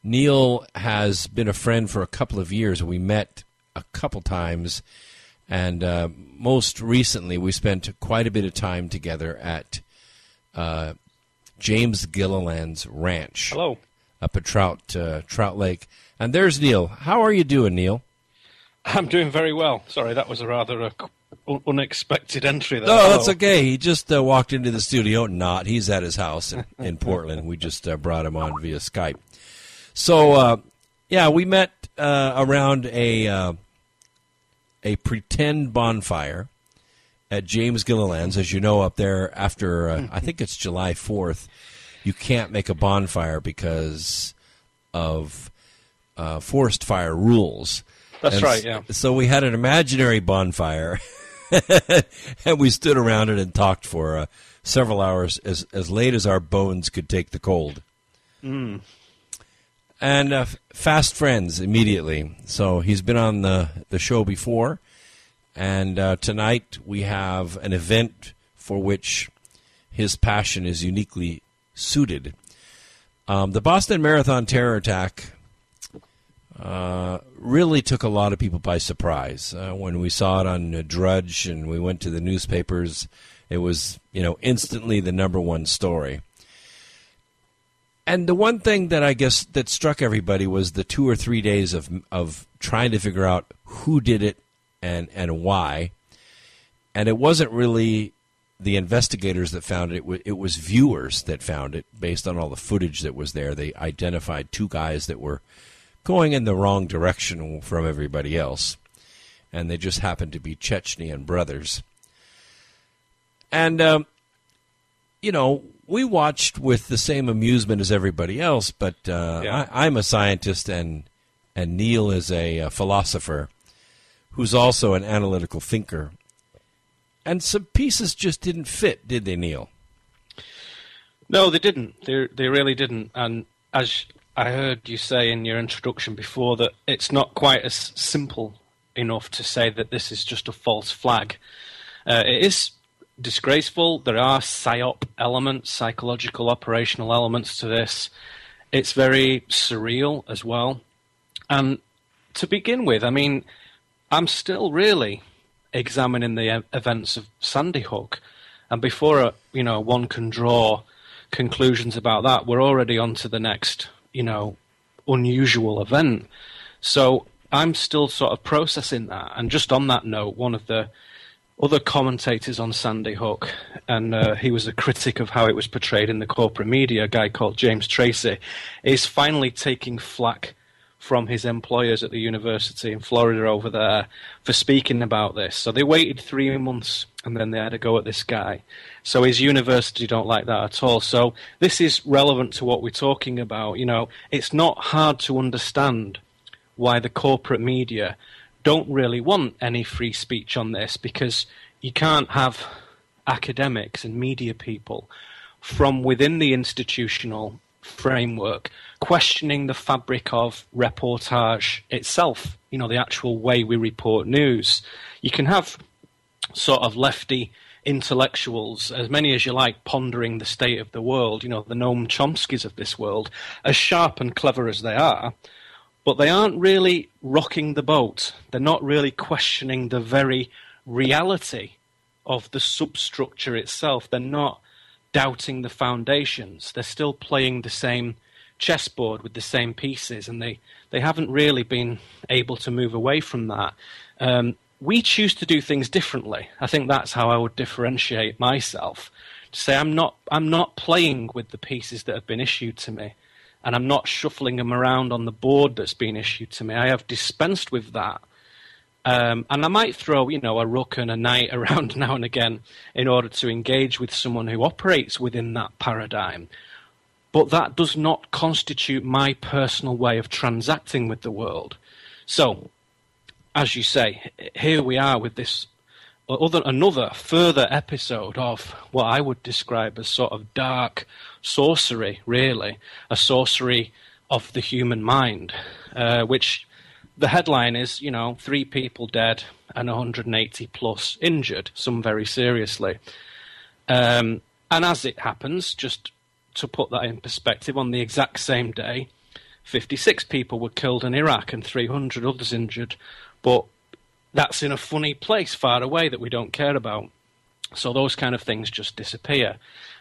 Neil has been a friend for a couple of years. We met a couple times, and most recently we spent quite a bit of time together at James Gilliland's ranch. Hello. Up at Trout Lake. And there's Neil. How are you doing, Neil? I'm doing very well. Sorry, that was a rather unexpected entry there. No, that's okay. He just walked into the studio. He's at his house in Portland. We just brought him on via Skype. So, we met around a pretend bonfire at James Gilliland's. As you know, up there after, I think it's July 4th, you can't make a bonfire because of forest fire rules. That's right, yeah. So we had an imaginary bonfire, and we stood around it and talked for several hours, as late as our bones could take the cold. Mm. And fast friends immediately. So he's been on the show before, and tonight we have an event for which his passion is uniquely suited. The Boston Marathon terror attack really took a lot of people by surprise. When we saw it on Drudge and we went to the newspapers, it was, instantly the number one story. And the one thing that I guess that struck everybody was the 2 or 3 days of trying to figure out who did it and why. And it wasn't really the investigators that found it. It was viewers that found it based on all the footage that was there. They identified 2 guys that were going in the wrong direction from everybody else. And they just happened to be Chechnyan brothers. And, we watched with the same amusement as everybody else, but I'm a scientist and Neil is a philosopher who's also an analytical thinker. And some pieces just didn't fit, did they, Neil? No, they didn't. They really didn't. And as I heard you say in your introduction before, that it's not quite as simple enough to say that this is just a false flag. It is disgraceful. There are psyop elements, psychological operational elements to this. It's very surreal as well. And to begin with, I'm still really examining the events of Sandy Hook. And before, one can draw conclusions about that, we're already on to the next, unusual event. So I'm still sort of processing that. And just on that note, one of the other commentators on Sandy Hook, and he was a critic of how it was portrayed in the corporate media, a guy called James Tracy, is finally taking flack from his employers at the university in Florida over there for speaking about this. So they waited 3 months and then they had a go at this guy. So his university don't like that at all. So this is relevant to what we're talking about. It's not hard to understand why the corporate media don't really want any free speech on this, because you can't have academics and media people from within the institutional framework questioning the fabric of reportage itself, the actual way we report news. You can have sort of lefty intellectuals, as many as you like, pondering the state of the world, the Noam Chomskys of this world, as sharp and clever as they are, but they aren't really rocking the boat. They're not really questioning the very reality of the substructure itself. They're not doubting the foundations. They're still playing the same chessboard with the same pieces, and they haven't really been able to move away from that. We choose to do things differently. I think that's how I would differentiate myself. To say I'm not playing with the pieces that have been issued to me, and I'm not shuffling them around on the board that's been issued to me. I have dispensed with that. And I might throw, a rook and a knight around now and again in order to engage with someone who operates within that paradigm. But that does not constitute my personal way of transacting with the world. So, as you say, here we are with this another further episode of what I would describe as sort of dark sorcery, really. A sorcery of the human mind, which the headline is, 3 people dead and 180 plus injured, some very seriously. And as it happens, just to put that in perspective, on the exact same day, 56 people were killed in Iraq and 300 others injured. But that's in a funny place far away that we don't care about. So those kind of things just disappear.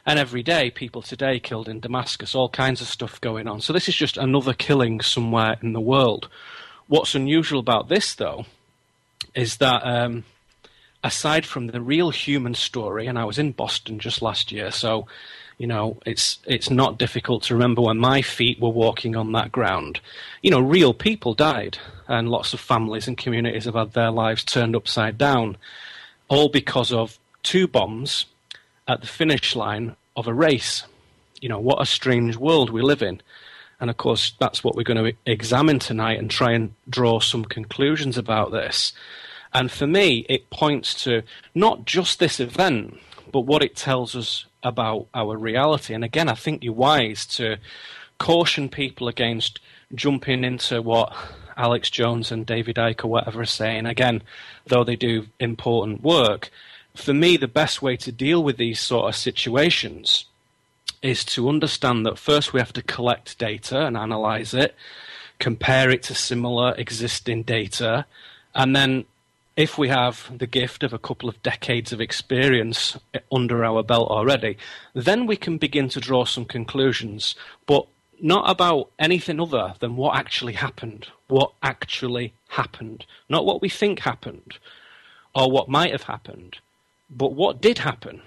And every day, people today killed in Damascus, all kinds of stuff going on. So this is just another killing somewhere in the world. What's unusual about this, though, is that aside from the real human story, and I was in Boston just last year, so it's not difficult to remember when my feet were walking on that ground. Real people died, and lots of families and communities have had their lives turned upside down, all because of 2 bombs at the finish line of a race. What a strange world we live in. And of course, that's what we're going to examine tonight and try and draw some conclusions about this. And for me, it points to not just this event, but what it tells us about our reality. And again, I think you're wise to caution people against jumping into what Alex Jones and David Icke or whatever are saying. Again, though they do important work, for me, the best way to deal with these sort of situations is to understand that first we have to collect data and analyze it, compare it to similar existing data, and then if we have the gift of a couple of decades of experience under our belt already, then we can begin to draw some conclusions, but not about anything other than what actually happened. What actually happened. Not what we think happened or what might have happened, but what did happen.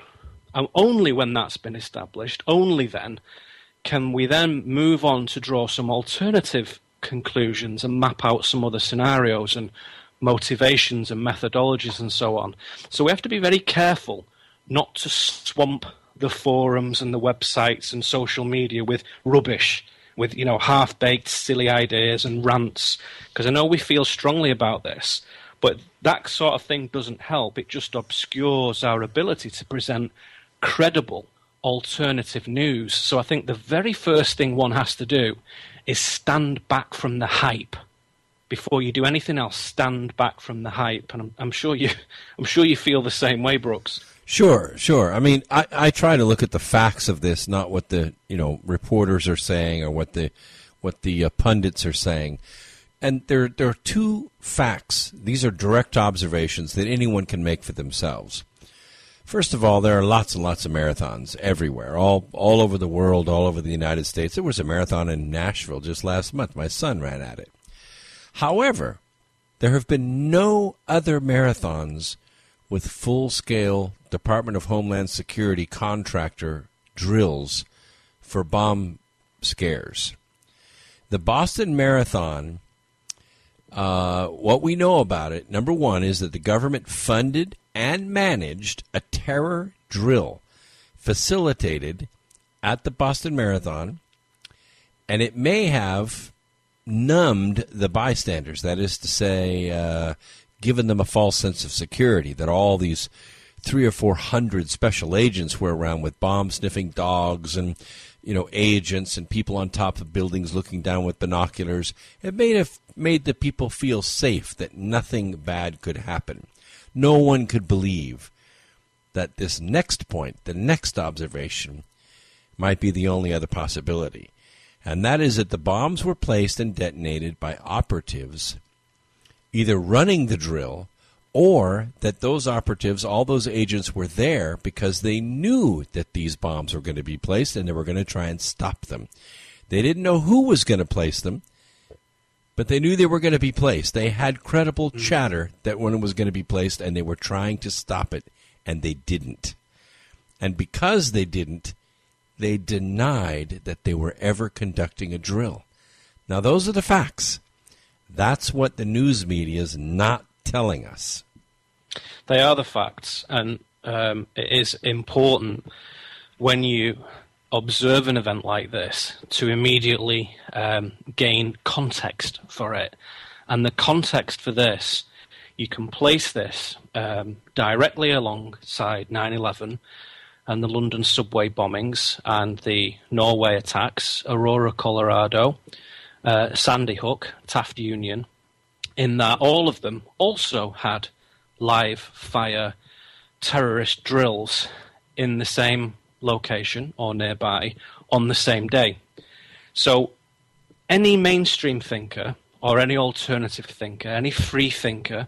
And only when that's been established, only then, can we then move on to draw some alternative conclusions and map out some other scenarios and motivations and methodologies and so on. So we have to be very careful not to swamp the forums and the websites and social media with rubbish, with half-baked silly ideas and rants, because I know we feel strongly about this, but that sort of thing doesn't help. It just obscures our ability to present credible alternative news. So I think the very first thing one has to do is stand back from the hype. Before you do anything else, stand back from the hype, and I'm sure you feel the same way, Brooks. Sure. I mean, I try to look at the facts of this, not what the reporters are saying or what the pundits are saying. And there are 2 facts. These are direct observations that anyone can make for themselves. First of all, there are lots and lots of marathons everywhere, all over the world, all over the United States. There was a marathon in Nashville just last month. My son ran at it. However, there have been no other marathons with full-scale Department of Homeland Security contractor drills for bomb scares. The Boston Marathon, what we know about it, number one, is that the government funded and managed a terror drill facilitated at the Boston Marathon, and it may have numbed the bystanders, that is to say, given them a false sense of security, that all these 300 or 400 special agents were around with bomb-sniffing dogs and, agents and people on top of buildings looking down with binoculars. It made the people feel safe, that nothing bad could happen. No one could believe that this next point, the next observation, might be the only other possibility. And that is that the bombs were placed and detonated by operatives either running the drill or that those operatives, all those agents, were there because they knew that these bombs were going to be placed and they were going to try and stop them. They didn't know who was going to place them, but they knew they were going to be placed. They had credible chatter that when it was going to be placed, and they were trying to stop it, and they didn't. And because they didn't, they denied that they were ever conducting a drill. Now, those are the facts. That's what the news media is not telling us. They are the facts, and it is important when you observe an event like this to immediately gain context for it. And the context for this, you can place this directly alongside 9/11 and the London subway bombings and the Norway attacks, Aurora, Colorado, Sandy Hook, Taft Union, in that all of them also had live fire terrorist drills in the same location or nearby on the same day. So any mainstream thinker or any alternative thinker, any free thinker,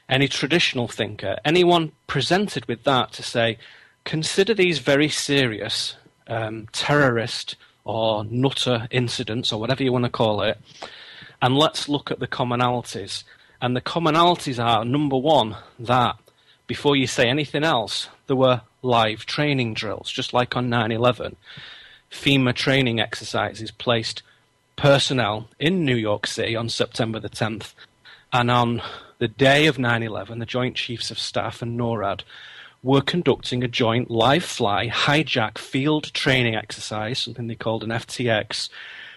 any traditional thinker, anyone presented with that to say, consider these very serious terrorist or nutter incidents, or whatever you want to call it, and let's look at the commonalities. And the commonalities are, number one, that before you say anything else, there were live training drills, just like on 9/11. FEMA training exercises placed personnel in New York City on September the 10th, and on the day of 9/11, the Joint Chiefs of Staff and NORAD were conducting a joint live-fly hijack field training exercise, something they called an FTX,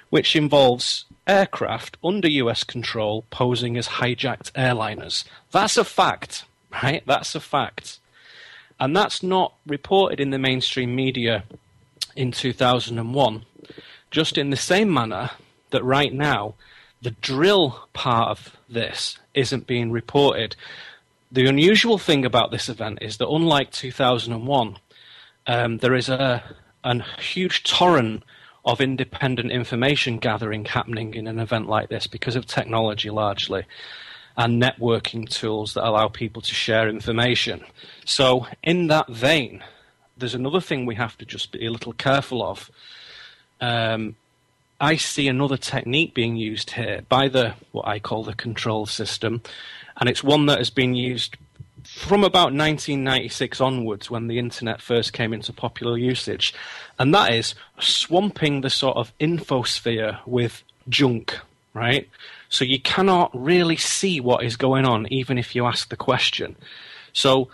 which involves aircraft under US control posing as hijacked airliners. That's a fact, right? That's a fact. And that's not reported in the mainstream media in 2001, just in the same manner that right now the drill part of this isn't being reported. The unusual thing about this event is that unlike 2001, there is a huge torrent of independent information gathering happening in an event like this because of technology largely and networking tools that allow people to share information. So in that vein, there's another thing we have to just be a little careful of. I see another technique being used here by what I call the control system, and it's one that has been used from about 1996 onwards, when the internet first came into popular usage, and that is swamping the sort of infosphere with junk, right? So you cannot really see what is going on, even if you ask the question. So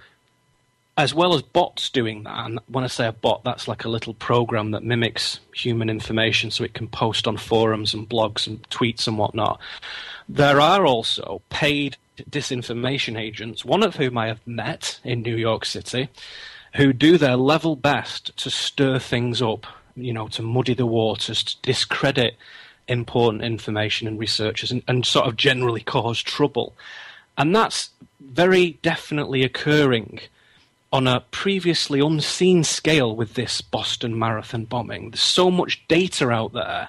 as well as bots doing that, and when I say a bot, that's like a little program that mimics human information so it can post on forums and blogs and tweets and whatnot, there are also paid disinformation agents, one of whom I have met in New York City, who do their level best to stir things up, to muddy the waters, to discredit important information and researchers, and sort of generally cause trouble. And that's very definitely occurring on a previously unseen scale with this Boston Marathon bombing. There's so much data out there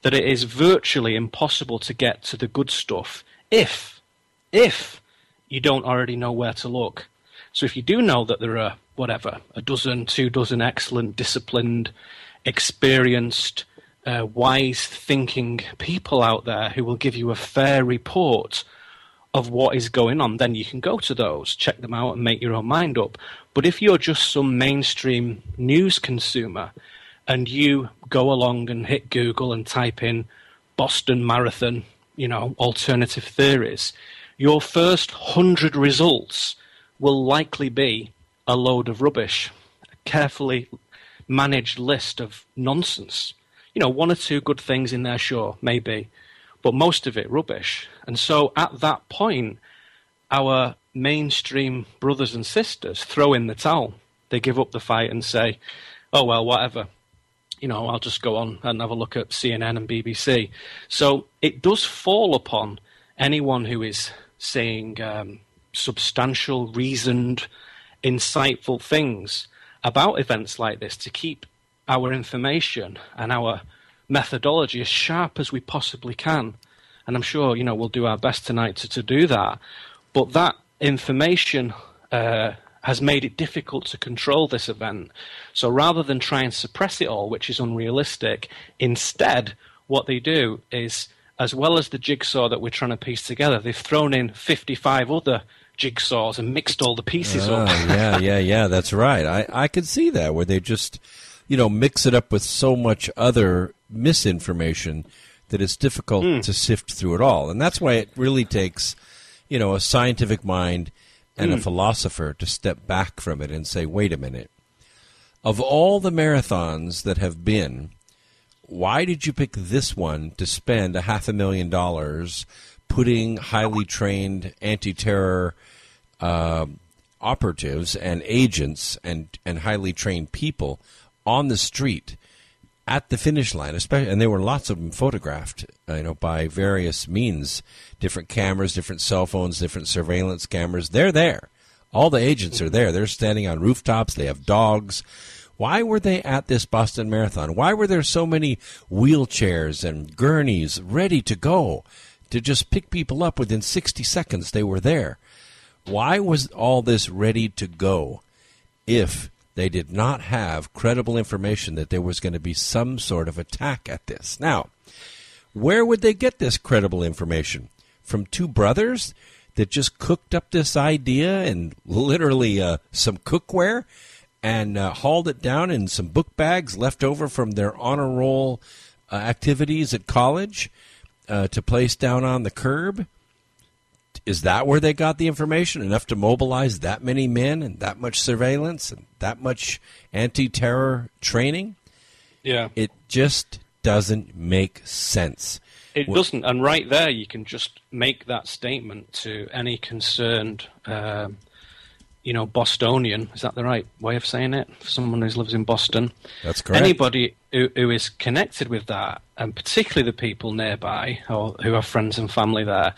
that it is virtually impossible to get to the good stuff if you don't already know where to look. So if you do know that there are, a dozen, 24 excellent, disciplined, experienced, wise thinking people out there who will give you a fair report of what is going on, then you can go to those, check them out and make your own mind up. But if you're just some mainstream news consumer and you go along and hit Google and type in Boston Marathon, alternative theories, your first 100 results will likely be a load of rubbish, a carefully managed list of nonsense. One or two good things in there, sure, maybe, but most of it rubbish. And so at that point, our mainstream brothers and sisters throw in the towel. They give up the fight and say, oh, well, whatever. I'll just go on and have a look at CNN and BBC. So it does fall upon anyone who is saying substantial, reasoned, insightful things about events like this to keep our information and our methodology as sharp as we possibly can. And I'm sure, we'll do our best tonight to do that. But that information has made it difficult to control this event. So rather than try and suppress it all, which is unrealistic, instead, what they do is, as well as the jigsaw that we're trying to piece together, they've thrown in 55 other jigsaws and mixed all the pieces up. Yeah, that's right. I could see that, where they just, mix it up with so much other misinformation that it's difficult to sift through it all. And that's why it really takes, a scientific mind and a philosopher to step back from it and say, wait a minute. Of all the marathons that have been, why did you pick this one to spend $500,000 putting highly trained anti-terror operatives and agents and highly trained people on the street at the finish line? Especially, and there were lots of them photographed, by various means, different cameras, different cell phones, different surveillance cameras. They're there. All the agents are there. They're standing on rooftops. They have dogs. Why were they at this Boston Marathon? Why were there so many wheelchairs and gurneys ready to go to just pick people up within 60 seconds they were there? Why was all this ready to go if they did not have credible information that there was going to be some sort of attack at this? Now, where would they get this credible information? From two brothers that just cooked up this idea and literally some cookware and hauled it down in some book bags left over from their honor roll activities at college to place down on the curb? Is that where they got the information? Enough to mobilize that many men and that much surveillance and that much anti-terror training? Yeah. It just doesn't make sense. It doesn't. And right there, you can just make that statement to any concerned, Bostonian. Is that the right way of saying it? For someone who lives in Boston. That's correct. Anybody who is connected with that, and particularly the people nearby or who have friends and family there,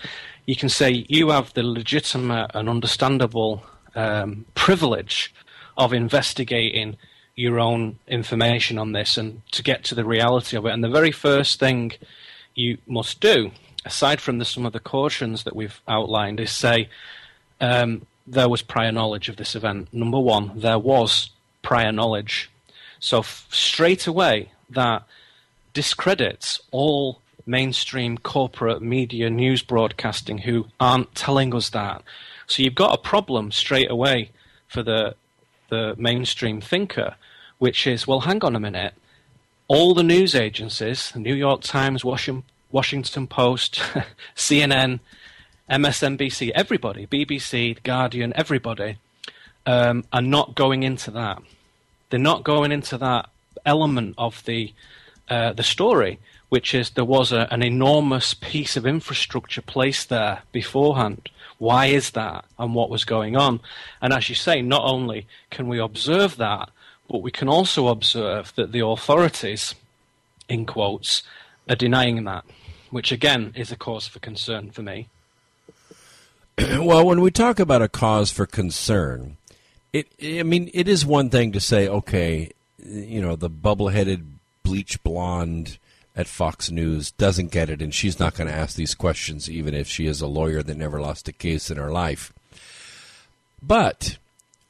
you can say you have the legitimate and understandable privilege of investigating your own information on this and to get to the reality of it. And the very first thing you must do, aside from some of the cautions that we've outlined, is say there was prior knowledge of this event. Number one, there was prior knowledge. So straight away, that discredits all mainstream corporate media news broadcasting who aren't telling us that. So you've got a problem straight away for the mainstream thinker, which is, well, hang on a minute. All the news agencies, the New York Times, Washington Post, CNN, MSNBC, everybody, BBC, Guardian, everybody, are not going into that. They're not going into that element of the story, which is there was an enormous piece of infrastructure placed there beforehand. Why is that, and what was going on? And as you say, not only can we observe that, but we can also observe that the authorities, in quotes, are denying that, which again is a cause for concern for me. Well, when we talk about a cause for concern, it is one thing to say, okay, the bubble-headed, bleach blonde at Fox News doesn't get it, and she's not going to ask these questions, even if she is a lawyer that never lost a case in her life. But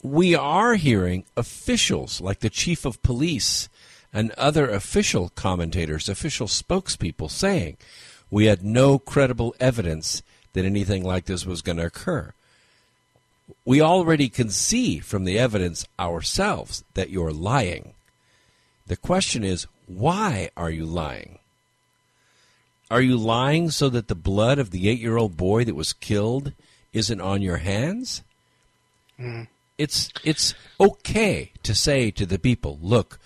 we are hearing officials like the chief of police and other official commentators, official spokespeople saying we had no credible evidence that anything like this was going to occur. We already can see from the evidence ourselves that you're lying. The question is, why are you lying? Are you lying so that the blood of the 8-year-old boy that was killed isn't on your hands? It's okay to say to the people, look,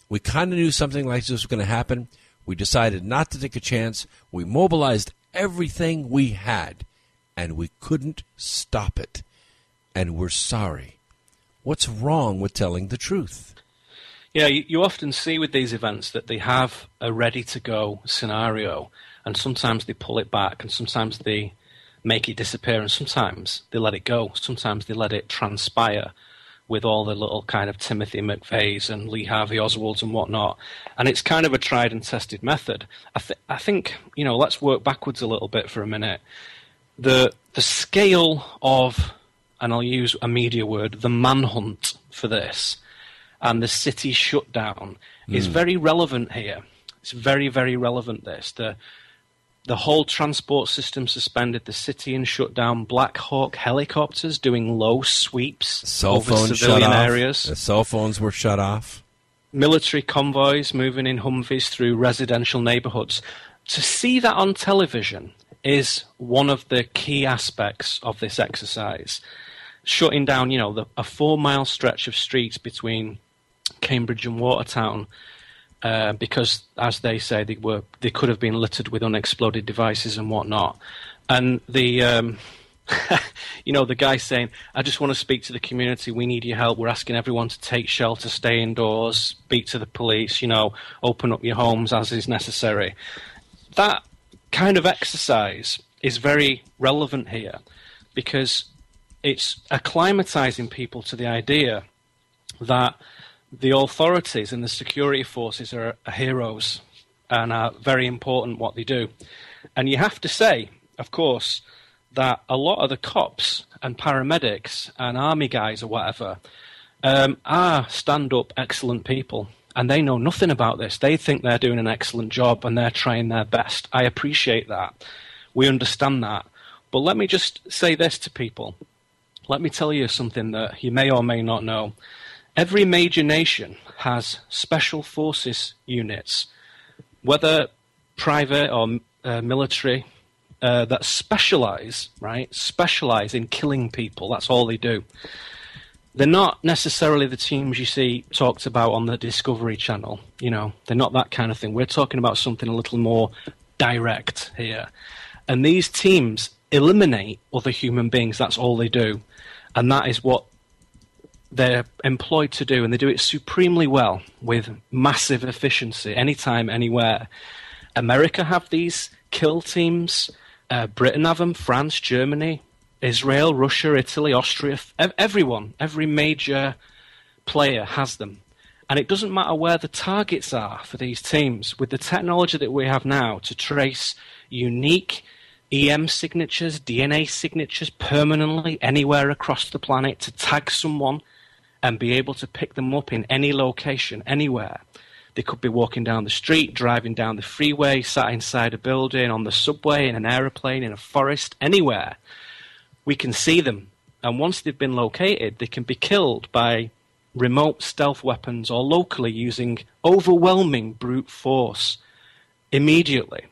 we kind of knew something like this was going to happen. We decided not to take a chance. We mobilized everything we had, and we couldn't stop it. And we're sorry. What's wrong with telling the truth? Yeah, you often see with these events that they have a ready-to-go scenario, and sometimes they pull it back, and sometimes they make it disappear, and sometimes they let it go. Sometimes they let it transpire with all the little kind of Timothy McVeighs and Lee Harvey Oswalds and whatnot. And it's kind of a tried and tested method. I think, let's work backwards a little bit for a minute. The scale of, and I'll use a media word, the manhunt for this, and the city shutdown is very relevant here. It's very, very relevant, this. The whole transport system suspended, the city in shutdown, Black Hawk helicopters doing low sweeps over civilian areas. The cell phones were shut off. Military convoys moving in Humvees through residential neighborhoods. To see that on television is one of the key aspects of this exercise. Shutting down, a 4-mile stretch of streets between Cambridge and Watertown, because, as they say, they could have been littered with unexploded devices and whatnot. And the the guy saying, "I just want to speak to the community. We need your help. We're asking everyone to take shelter, stay indoors, speak to the police. Open up your homes as is necessary." That kind of exercise is very relevant here because it's acclimatizing people to the idea that the authorities and the security forces are heroes and are very important what they do. And you have to say, of course, that a lot of the cops and paramedics and army guys or whatever are stand-up, excellent people. And they know nothing about this. They think they're doing an excellent job and they're trying their best. I appreciate that. We understand that. But let me just say this to people. Let me tell you something that you may or may not know. Every major nation has special forces units, whether private or military, that specialize in killing people. That's all they do. They're not necessarily the teams you see talked about on the Discovery Channel. You know, they're not that kind of thing. We're talking about something a little more direct here. And these teams eliminate other human beings. That's all they do. And that is what they're employed to do. And they do it supremely well with massive efficiency, anytime, anywhere. America have these kill teams. Britain have them. France, Germany, Israel, Russia, Italy, Austria, everyone, every major player has them. And it doesn't matter where the targets are for these teams. With the technology that we have now to trace unique EM signatures, DNA signatures permanently anywhere across the planet, to tag someone and be able to pick them up in any location, anywhere. They could be walking down the street, driving down the freeway, sat inside a building, on the subway, in an aeroplane, in a forest, anywhere. We can see them, and once they've been located, they can be killed by remote stealth weapons or locally using overwhelming brute force immediately.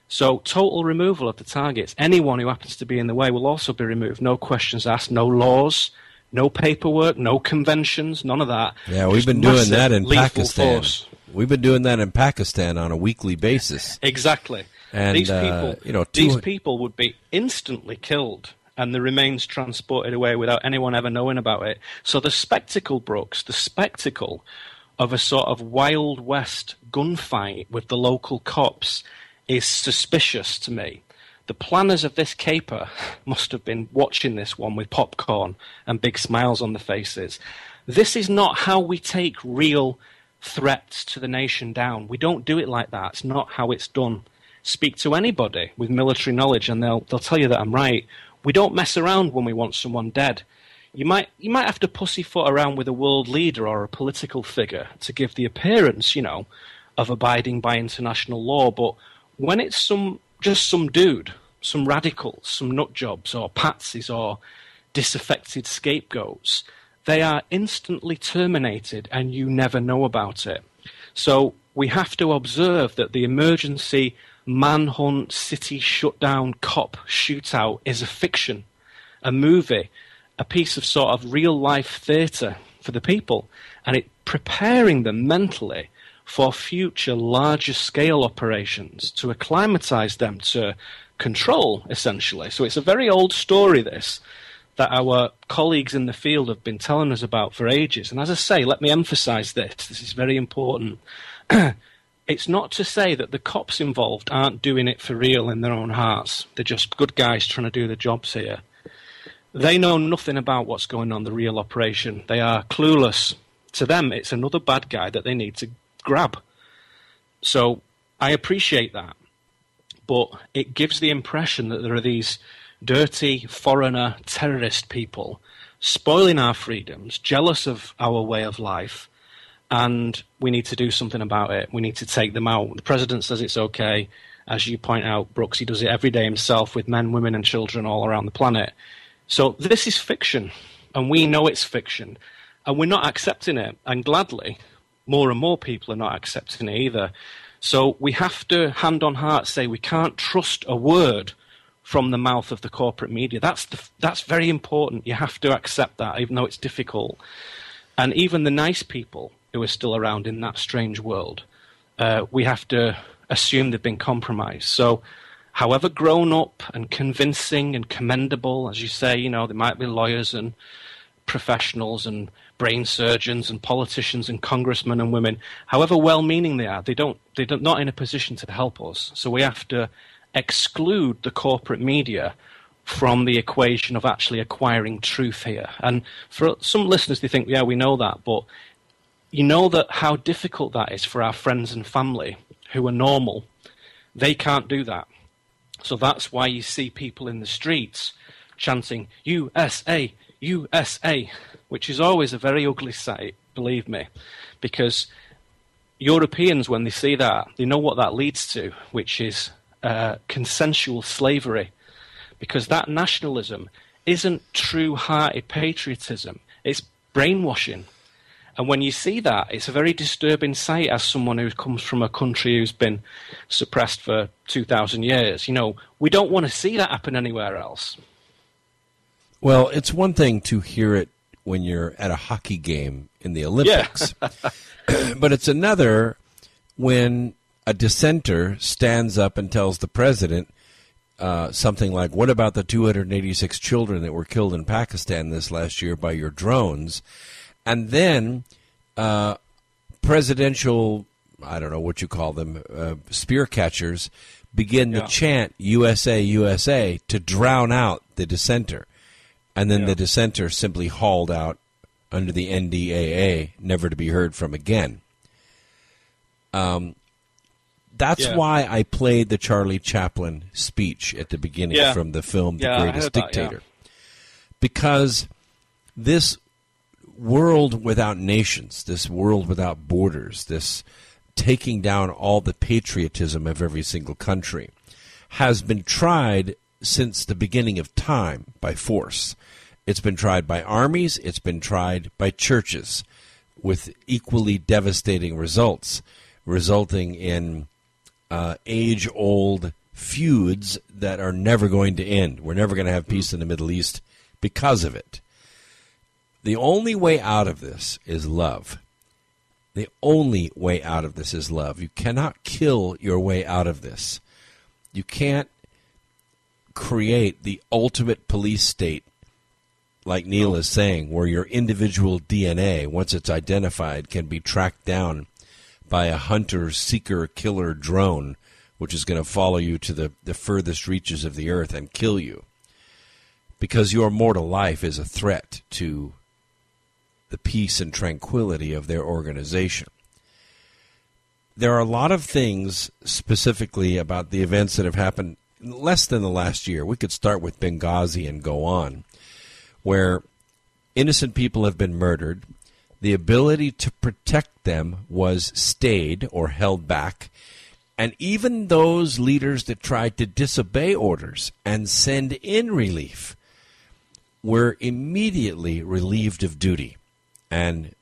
So total removal of the targets. Anyone who happens to be in the way will also be removed. No questions asked, no laws, no paperwork, no conventions, none of that. Yeah, we've been doing that in Pakistan. We've been doing that in Pakistan on a weekly basis. Exactly. And these people would be instantly killed, and the remains transported away without anyone ever knowing about it. So the spectacle, Brooks, the spectacle of a sort of Wild West gunfight with the local cops is suspicious to me. The planners of this caper must have been watching this one with popcorn and big smiles on their faces. This is not how we take real threats to the nation down. We don't do it like that. It's not how it's done. Speak to anybody with military knowledge and they'll tell you that I'm right. We don't mess around when we want someone dead. You might have to pussyfoot around with a world leader or a political figure to give the appearance, of abiding by international law. But when it's some dude, some radicals, some nutjobs or patsies or disaffected scapegoats, they are instantly terminated and you never know about it. So we have to observe that the emergency manhunt, city shutdown, cop shootout is a fiction, a movie, a piece of sort of real-life theatre for the people, and it preparing them mentally for future larger-scale operations, to acclimatise them to control, essentially. So it's a very old story, this, that our colleagues in the field have been telling us about for ages. And as I say, let me emphasise this. This is very important. It's not to say that the cops involved aren't doing it for real in their own hearts. They're just good guys trying to do their jobs here. They know nothing about what's going on, the real operation. They are clueless. To them, it's another bad guy that they need to grab. So I appreciate that. But it gives the impression that there are these dirty, foreigner, terrorist people spoiling our freedoms, jealous of our way of life, and we need to do something about it. We need to take them out. The president says it's okay. As you point out, Brooks, he does it every day himself with men, women, and children all around the planet. So this is fiction, and we know it's fiction, and we're not accepting it. And gladly, more and more people are not accepting it either. So we have to, hand on heart, say we can't trust a word from the mouth of the corporate media. That's very important. You have to accept that, even though it's difficult. And even the nice people who are still around in that strange world, we have to assume they've been compromised. So however grown up and convincing and commendable, as you say, there might be lawyers and professionals and brain surgeons and politicians and congressmen and women, however well-meaning they are, they're not in a position to help us. So we have to exclude the corporate media from the equation of actually acquiring truth here. And for some listeners, they think, yeah, we know that, but you know that how difficult that is for our friends and family who are normal. They can't do that. So that's why you see people in the streets chanting, USA, USA, which is always a very ugly sight, believe me, because Europeans, when they see that, they know what that leads to, which is consensual slavery, because that nationalism isn't true-hearted patriotism. It's brainwashing. And when you see that, it's a very disturbing sight as someone who comes from a country who's been suppressed for 2,000 years. You know, we don't want to see that happen anywhere else. Well, it's one thing to hear it when you're at a hockey game in the Olympics, but it's another when a dissenter stands up and tells the president something like, what about the 286 children that were killed in Pakistan this last year by your drones? And then presidential, I don't know what you call them, spear catchers begin to chant USA, USA to drown out the dissenter. And then the dissenter simply hauled out under the NDAA, never to be heard from again. That's why I played the Charlie Chaplin speech at the beginning from the film The Greatest Dictator. Because this world without nations, this world without borders, this taking down all the patriotism of every single country, has been tried since the beginning of time by force. It's been tried by armies, it's been tried by churches, with equally devastating results, resulting in age-old feuds that are never going to end. We're never going to have peace in the Middle East because of it. The only way out of this is love. The only way out of this is love. You cannot kill your way out of this. You can't create the ultimate police state, like Neil is saying, where your individual DNA, once it's identified, can be tracked down by a hunter, seeker, killer drone, which is going to follow you to the furthest reaches of the earth and kill you. Because your mortal life is a threat to the peace and tranquility of their organization. There are a lot of things specifically about the events that have happened less than the last year. We could start with Benghazi and go on, where innocent people have been murdered. The ability to protect them was stayed or held back. And even those leaders that tried to disobey orders and send in relief were immediately relieved of duty and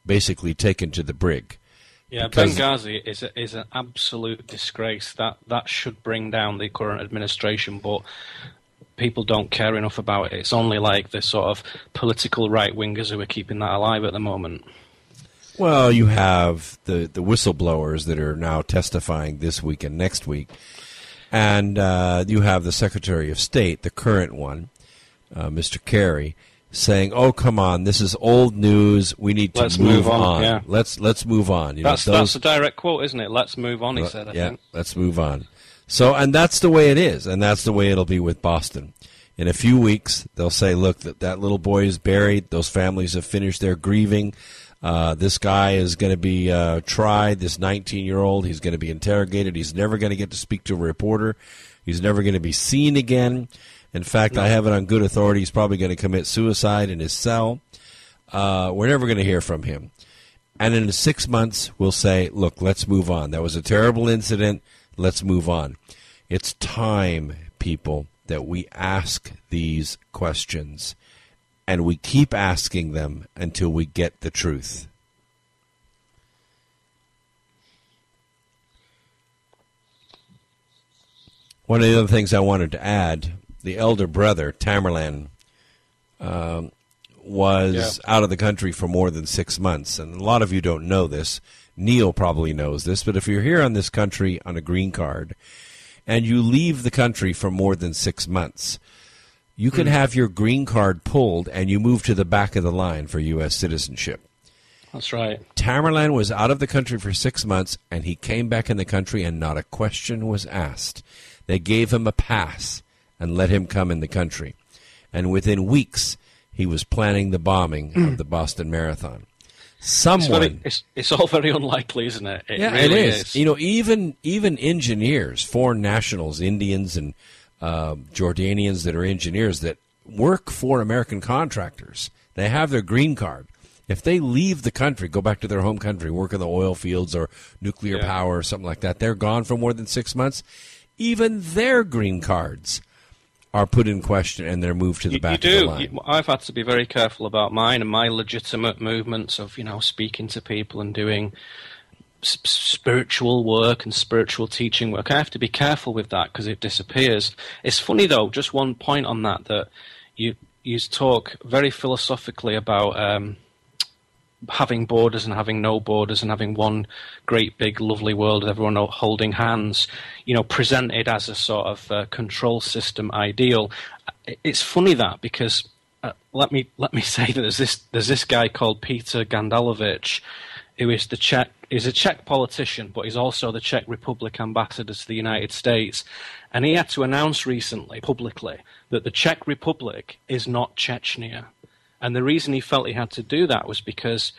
basically taken to the brig. Yeah, Benghazi is an absolute disgrace. That should bring down the current administration, but people don't care enough about it. It's only like the sort of political right-wingers who are keeping that alive at the moment. Well, you have the whistleblowers that are now testifying this week and next week. And you have the Secretary of State, the current one, Mr. Kerry, saying, "Oh, come on, this is old news. We need to move on. Yeah. Let's move on." You that's a direct quote, isn't it? Let's move on, he said, I think. Let's move on. So, and that's the way it is, and that's the way it'll be with Boston. In a few weeks, they'll say, look, that little boy is buried. Those families have finished their grieving. This guy is going to be tried, this 19-year-old. He's going to be interrogated. He's never going to get to speak to a reporter. He's never going to be seen again. In fact, I have it on good authority. He's probably going to commit suicide in his cell. We're never going to hear from him. And in 6 months, we'll say, look, let's move on. That was a terrible incident. Let's move on. It's time, people, that we ask these questions. And we keep asking them until we get the truth. One of the other things I wanted to add, the elder brother, Tamerlan, was out of the country for more than 6 months. And a lot of you don't know this. Neil probably knows this. But if you're here on this country on a green card and you leave the country for more than 6 months, you can have your green card pulled and you move to the back of the line for U.S. citizenship. That's right. Tamerlan was out of the country for 6 months, and he came back in the country, and not a question was asked. They gave him a pass and let him come in the country. And within weeks, he was planning the bombing of the Boston Marathon. Someone. It's all very unlikely, isn't it? It is. You know, even engineers, foreign nationals, Indians and Jordanians that are engineers that work for American contractors, they have their green card. If they leave the country, go back to their home country, work in the oil fields or nuclear power or something like that, they're gone for more than 6 months. Even their green cards are put in question and they're moved to the back of the line. I've had to be very careful about mine and my legitimate movements of, speaking to people and doing spiritual work and spiritual teaching work. I have to be careful with that because it disappears. It's funny, though, just one point on that you talk very philosophically about having borders and having no borders and having one great big lovely world with everyone holding hands, presented as a sort of control system ideal. It's funny that because let me say that there's this guy called Peter Gandalovich, who is a Czech politician, but he's also the Czech Republic ambassador to the United States, and he had to announce recently publicly that the Czech Republic is not Chechnya. And the reason he felt he had to do that was because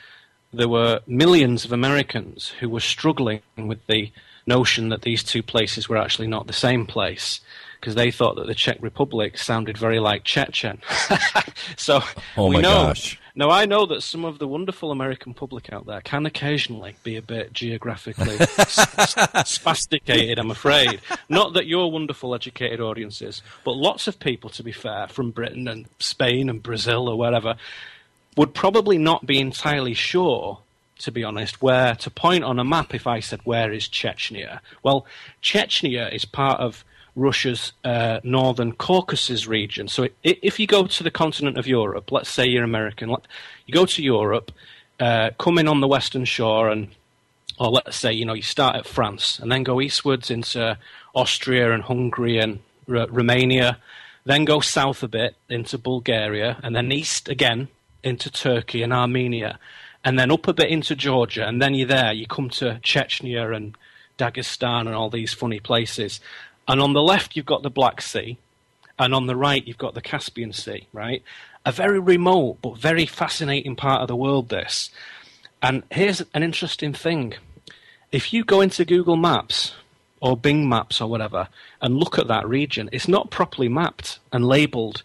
there were millions of Americans who were struggling with the notion that these two places were actually not the same place, because they thought that the Czech Republic sounded very like Chechen. So gosh. Now, I know that some of the wonderful American public out there can occasionally be a bit geographically sophisticated, I'm afraid. Not that your wonderful educated audiences, but lots of people, to be fair, from Britain and Spain and Brazil or wherever, would probably not be entirely sure, to be honest, where to point on a map if I said, where is Chechnya? Well, Chechnya is part of Russia's northern Caucasus region. So if you go to the continent of Europe, let's say you're American, you go to Europe, come in on the western shore, or let's say, you start at France and then go eastwards into Austria and Hungary and Romania, then go south a bit into Bulgaria, and then east again into Turkey and Armenia, and then up a bit into Georgia, and then you're there, you come to Chechnya and Dagestan and all these funny places. And on the left, you've got the Black Sea, and on the right, you've got the Caspian Sea, right? A very remote but very fascinating part of the world, this. And here's an interesting thing. If you go into Google Maps or Bing Maps or whatever and look at that region, it's not properly mapped and labelled.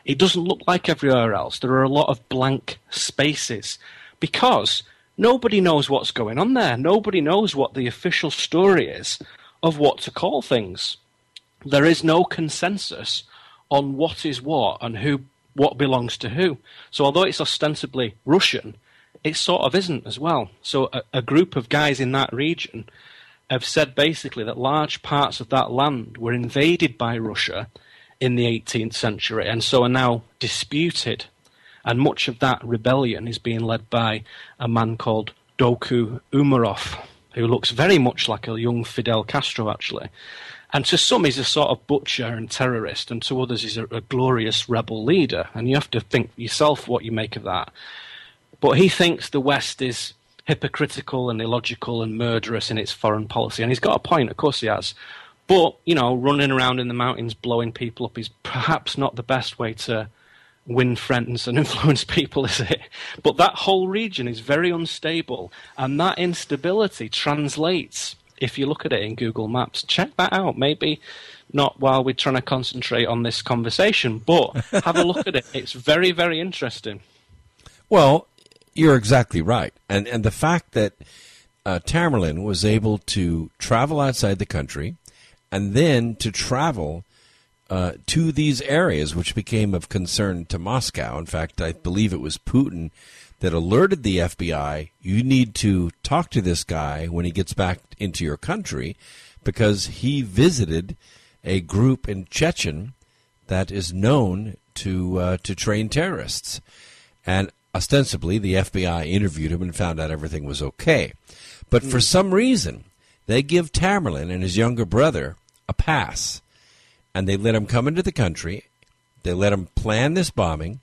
It doesn't look like everywhere else. There are a lot of blank spaces because nobody knows what's going on there. Nobody knows what the official story is of what to call things. There is no consensus on what is what and what belongs to who. So although it's ostensibly Russian, it sort of isn't as well. So a group of guys in that region have said basically that large parts of that land were invaded by Russia in the 18th century and so are now disputed. And much of that rebellion is being led by a man called Doku Umarov, who looks very much like a young Fidel Castro, actually. And to some, he's a sort of butcher and terrorist, and to others, he's a glorious rebel leader. And you have to think yourself what you make of that. But he thinks the West is hypocritical and illogical and murderous in its foreign policy. And he's got a point, of course he has. But, running around in the mountains, blowing people up is perhaps not the best way to win friends and influence people, is it? But that whole region is very unstable, and that instability translates, if you look at it in Google Maps. Check that out. Maybe not while we're trying to concentrate on this conversation, but have a look at it. It's very, very interesting. Well, you're exactly right. And the fact that Tamerlan was able to travel outside the country and then to travel to these areas, which became of concern to Moscow. In fact, I believe it was Putin that alerted the FBI, you need to talk to this guy when he gets back into your country, because he visited a group in Chechnya that is known to train terrorists. And ostensibly, the FBI interviewed him and found out everything was okay. But for some reason, they give Tamerlan and his younger brother a pass. And they let him come into the country. They let him plan this bombing.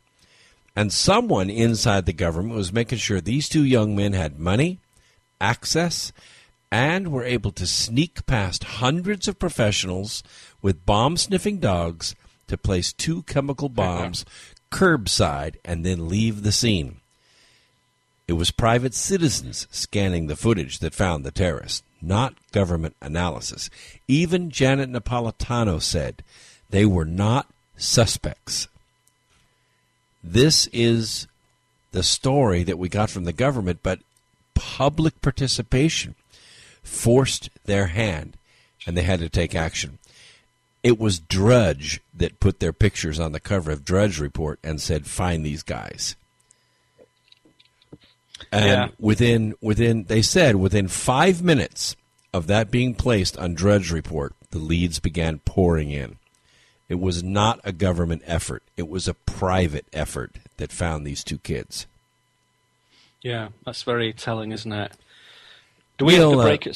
And someone inside the government was making sure these two young men had money, access, and were able to sneak past hundreds of professionals with bomb-sniffing dogs to place 2 chemical bombs curbside and then leave the scene. It was private citizens scanning the footage that found the terrorists, not government analysis. Even Janet Napolitano said they were not suspects. This is the story that we got from the government, but public participation forced their hand, and they had to take action. It was Drudge that put their pictures on the cover of Drudge Report and said, find these guys. And within 5 minutes of that being placed on Drudge Report, the leads began pouring in. It was not a government effort. It was a private effort that found these two kids. Yeah, that's very telling, isn't it? Do we have to break at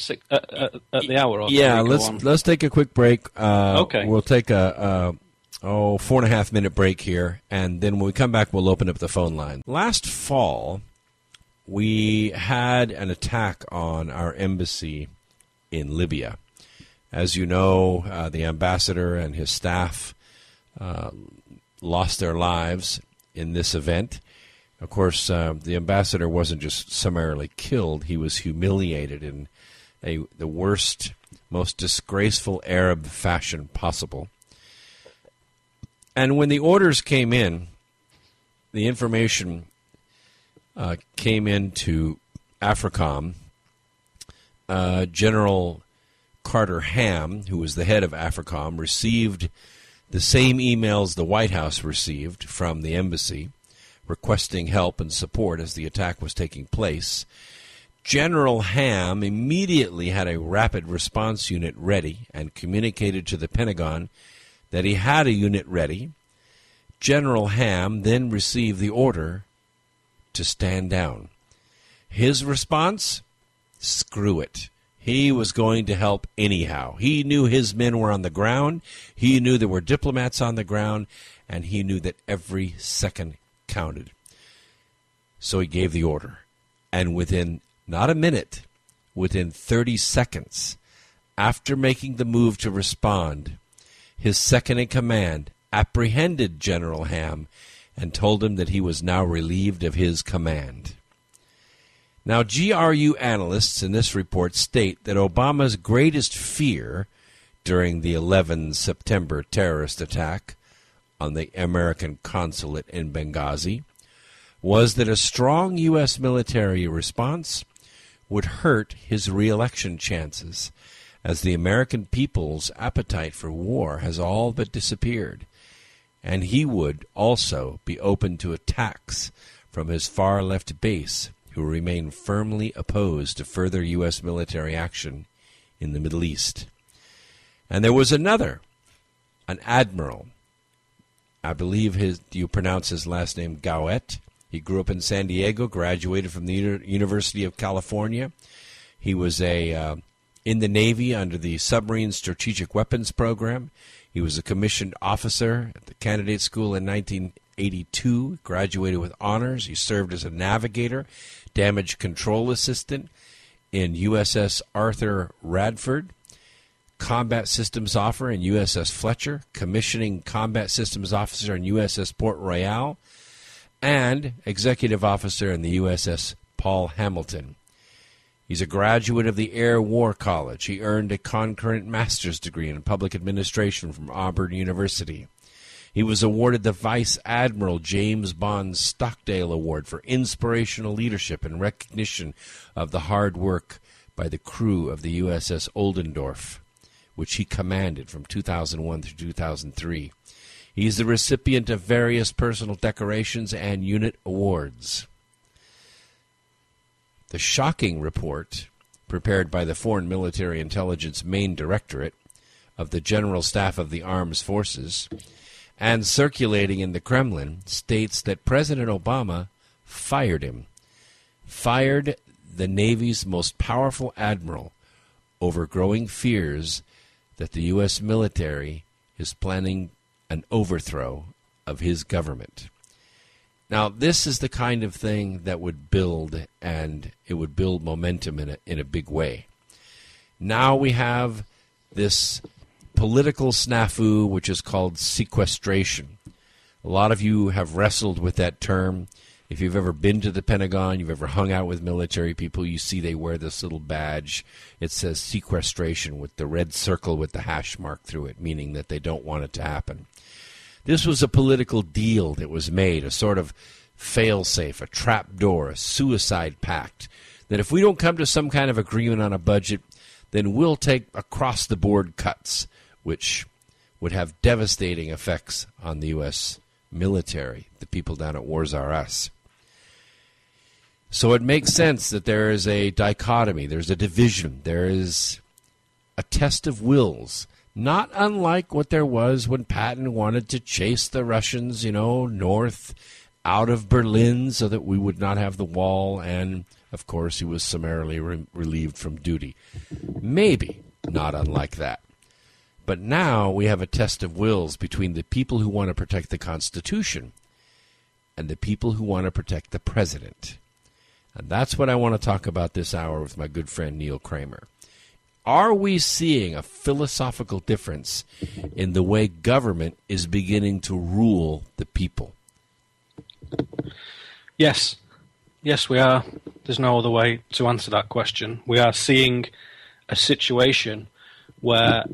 the hour? Or yeah, let's take a quick break. Okay. We'll take a 4.5 minute break here, and then when we come back, we'll open up the phone line. Last fall, we had an attack on our embassy in Libya. As you know, the ambassador and his staff lost their lives in this event. Of course, the ambassador wasn't just summarily killed. He was humiliated in the worst, most disgraceful Arab fashion possible. And when the orders came in, the information came into AFRICOM. General Carter Ham, who was the head of AFRICOM, received the same emails the White House received from the embassy, requesting help and support as the attack was taking place. General Ham immediately had a rapid response unit ready and communicated to the Pentagon that he had a unit ready. General Ham then received the order to stand down. His response? Screw it. He was going to help anyhow. He knew his men were on the ground. He knew there were diplomats on the ground, and he knew that every second counted. So he gave the order. And within not a minute, within 30 seconds, after making the move to respond, his second-in-command apprehended General Ham and told him that he was now relieved of his command. Now, GRU analysts in this report state that Obama's greatest fear during the 11 September terrorist attack on the American consulate in Benghazi was that a strong U.S. military response would hurt his re-election chances, as the American people's appetite for war has all but disappeared, and he would also be open to attacks from his far-left base, who remain firmly opposed to further U.S. military action in the Middle East. And there was another, an admiral. I believe you pronounce his last name Gauet. He grew up in San Diego, graduated from the University of California. He was in the Navy under the Submarine Strategic Weapons Program. He was a commissioned officer at the Candidate School in 1982, graduated with honors. He served as a navigator, damage control assistant in USS Arthur Radford, combat systems officer in USS Fletcher, commissioning combat systems officer in USS Port Royal, and executive officer in the USS Paul Hamilton. He's a graduate of the Air War College. He earned a concurrent master's degree in public administration from Auburn University. He was awarded the Vice Admiral James Bond Stockdale Award for inspirational leadership in recognition of the hard work by the crew of the USS Oldendorf, which he commanded from 2001 through 2003. He's the recipient of various personal decorations and unit awards. The shocking report, prepared by the Foreign Military Intelligence Main Directorate of the General Staff of the Armed Forces, and circulating in the Kremlin, states that President Obama fired him, fired the Navy's most powerful admiral over growing fears that the U.S. military is planning an overthrow of his government. Now, this is the kind of thing that would build, and it would build momentum in a big way. Now we have this political snafu, which is called sequestration. A lot of you have wrestled with that term. If you've ever been to the Pentagon, you've ever hung out with military people, you see they wear this little badge. It says sequestration with the red circle with the hash mark through it, meaning that they don't want it to happen. This was a political deal that was made, a sort of fail-safe, a trap door, a suicide pact, that if we don't come to some kind of agreement on a budget, then we'll take across-the-board cuts, which would have devastating effects on the U.S. military, the people down at Wars R Us. So it makes sense that there is a dichotomy, there's a division, there is a test of wills, not unlike what there was when Patton wanted to chase the Russians, north out of Berlin so that we would not have the wall, and, of course, he was summarily relieved from duty. Maybe not unlike that. But now we have a test of wills between the people who want to protect the Constitution and the people who want to protect the president. And that's what I want to talk about this hour with my good friend Neil Kramer. Are we seeing a philosophical difference in the way government is beginning to rule the people? Yes. Yes, we are. There's no other way to answer that question. We are seeing a situation where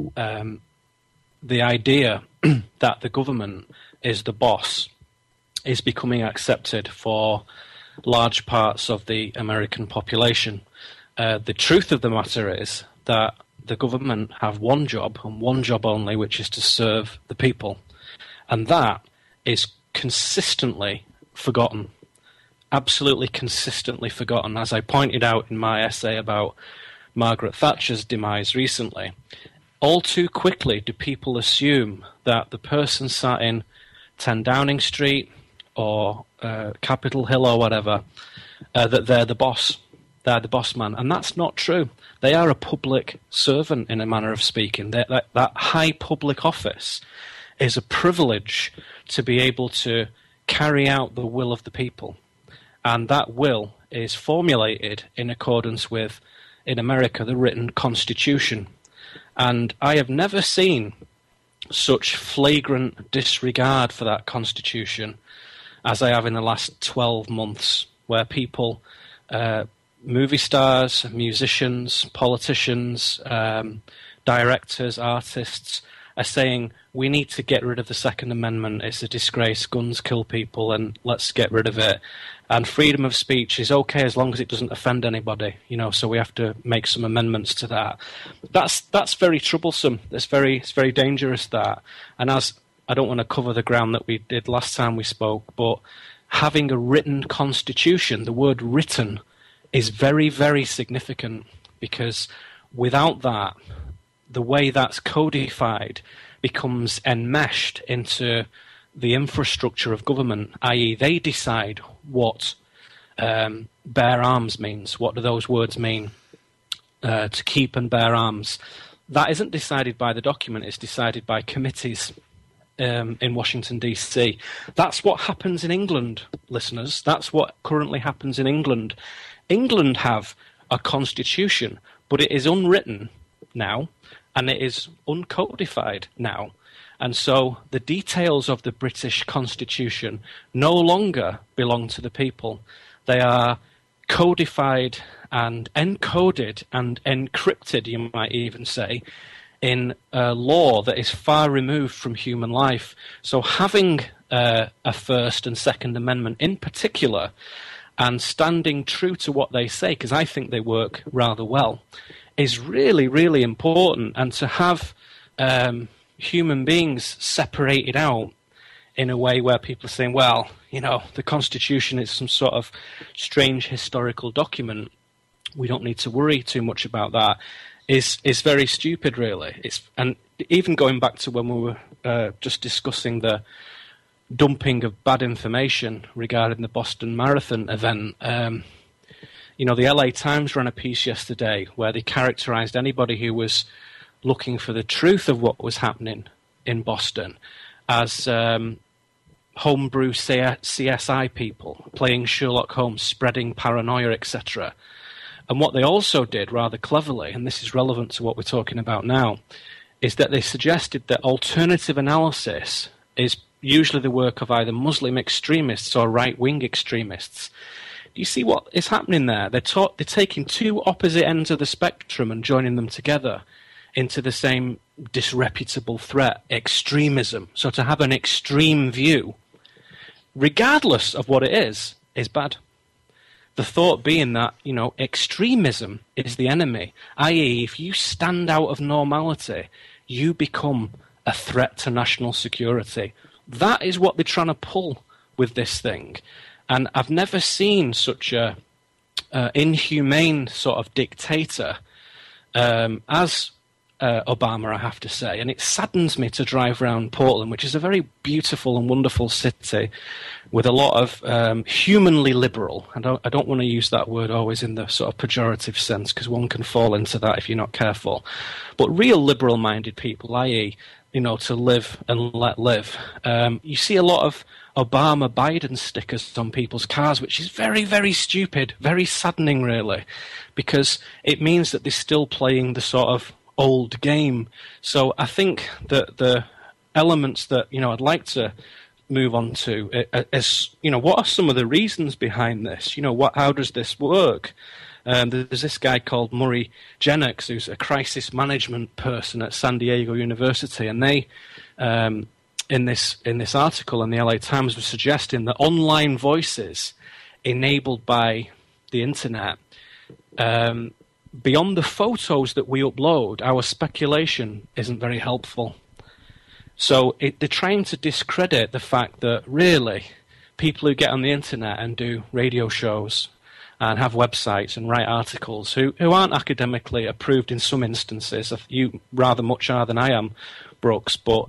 the idea that the government is the boss is becoming accepted for large parts of the American population. The truth of the matter is that the government have one job and one job only, which is to serve the people. And that is consistently forgotten. Absolutely consistently forgotten. As I pointed out in my essay about Margaret Thatcher's demise recently, all too quickly do people assume that the person sat in 10 Downing Street or Capitol Hill or whatever, that they're the boss. They're the boss man. And that's not true. They are a public servant in a manner of speaking. That high public office is a privilege to be able to carry out the will of the people. And that will is formulated in accordance with, in America, the written Constitution. And I have never seen such flagrant disregard for that Constitution as I have in the last 12 months, where people, movie stars, musicians, politicians, directors, artists, are saying, we need to get rid of the Second Amendment, it's a disgrace, guns kill people, and let's get rid of it. And freedom of speech is okay as long as it doesn't offend anybody, so we have to make some amendments to that. That's very troublesome. It's very dangerous, that. And as I don't want to cover the ground that we did last time we spoke, but having a written constitution, the word written, is very, very significant, because without that, the way that's codified becomes enmeshed into the infrastructure of government, i.e. they decide what bear arms means. What do those words mean? To keep and bear arms. That isn't decided by the document, it's decided by committees in Washington, D.C. That's what happens in England, listeners. That's what currently happens in England. England have a constitution, but it is unwritten now, and it is uncodified now. And so the details of the British Constitution no longer belong to the people. They are codified and encoded and encrypted, you might even say, in a law that is far removed from human life. So having a First and Second Amendment in particular, and standing true to what they say, because I think they work rather well, is really, really important. And to have human beings separated out in a way where people are saying, well, the Constitution is some sort of strange historical document, we don't need to worry too much about that, is very stupid, really. And even going back to when we were just discussing the dumping of bad information regarding the Boston Marathon event, the LA Times ran a piece yesterday where they characterized anybody who was looking for the truth of what was happening in Boston as homebrew CSI people playing Sherlock Holmes, spreading paranoia, etc. And what they also did rather cleverly, and this is relevant to what we're talking about now, is that they suggested that alternative analysis is usually the work of either Muslim extremists or right-wing extremists. Do you see what is happening there? They're taking two opposite ends of the spectrum and joining them together into the same disreputable threat, extremism. So to have an extreme view, regardless of what it is bad. The thought being that, extremism is the enemy, i.e., if you stand out of normality, you become a threat to national security. That is what they're trying to pull with this thing. And I've never seen such a inhumane sort of dictator as Obama, I have to say. And it saddens me to drive around Portland, which is a very beautiful and wonderful city with a lot of humanly liberal. I don't want to use that word always in the sort of pejorative sense, because one can fall into that if you're not careful. But real liberal-minded people, i.e., to live and let live. You see a lot of Obama-Biden stickers on people's cars, which is very, very stupid, very saddening, really, because it means that they're still playing the sort of old game. So I think that the elements that I'd like to move on to is what are some of the reasons behind this? How does this work? There's this guy called Murray Jennings, who's a crisis management person at San Diego University, and they in this article in the LA Times were suggesting that online voices enabled by the internet, beyond the photos that we upload, our speculation isn't very helpful. So they're trying to discredit the fact that really people who get on the internet and do radio shows and have websites and write articles who aren't academically approved in some instances, you rather much are than I am, Brooks, but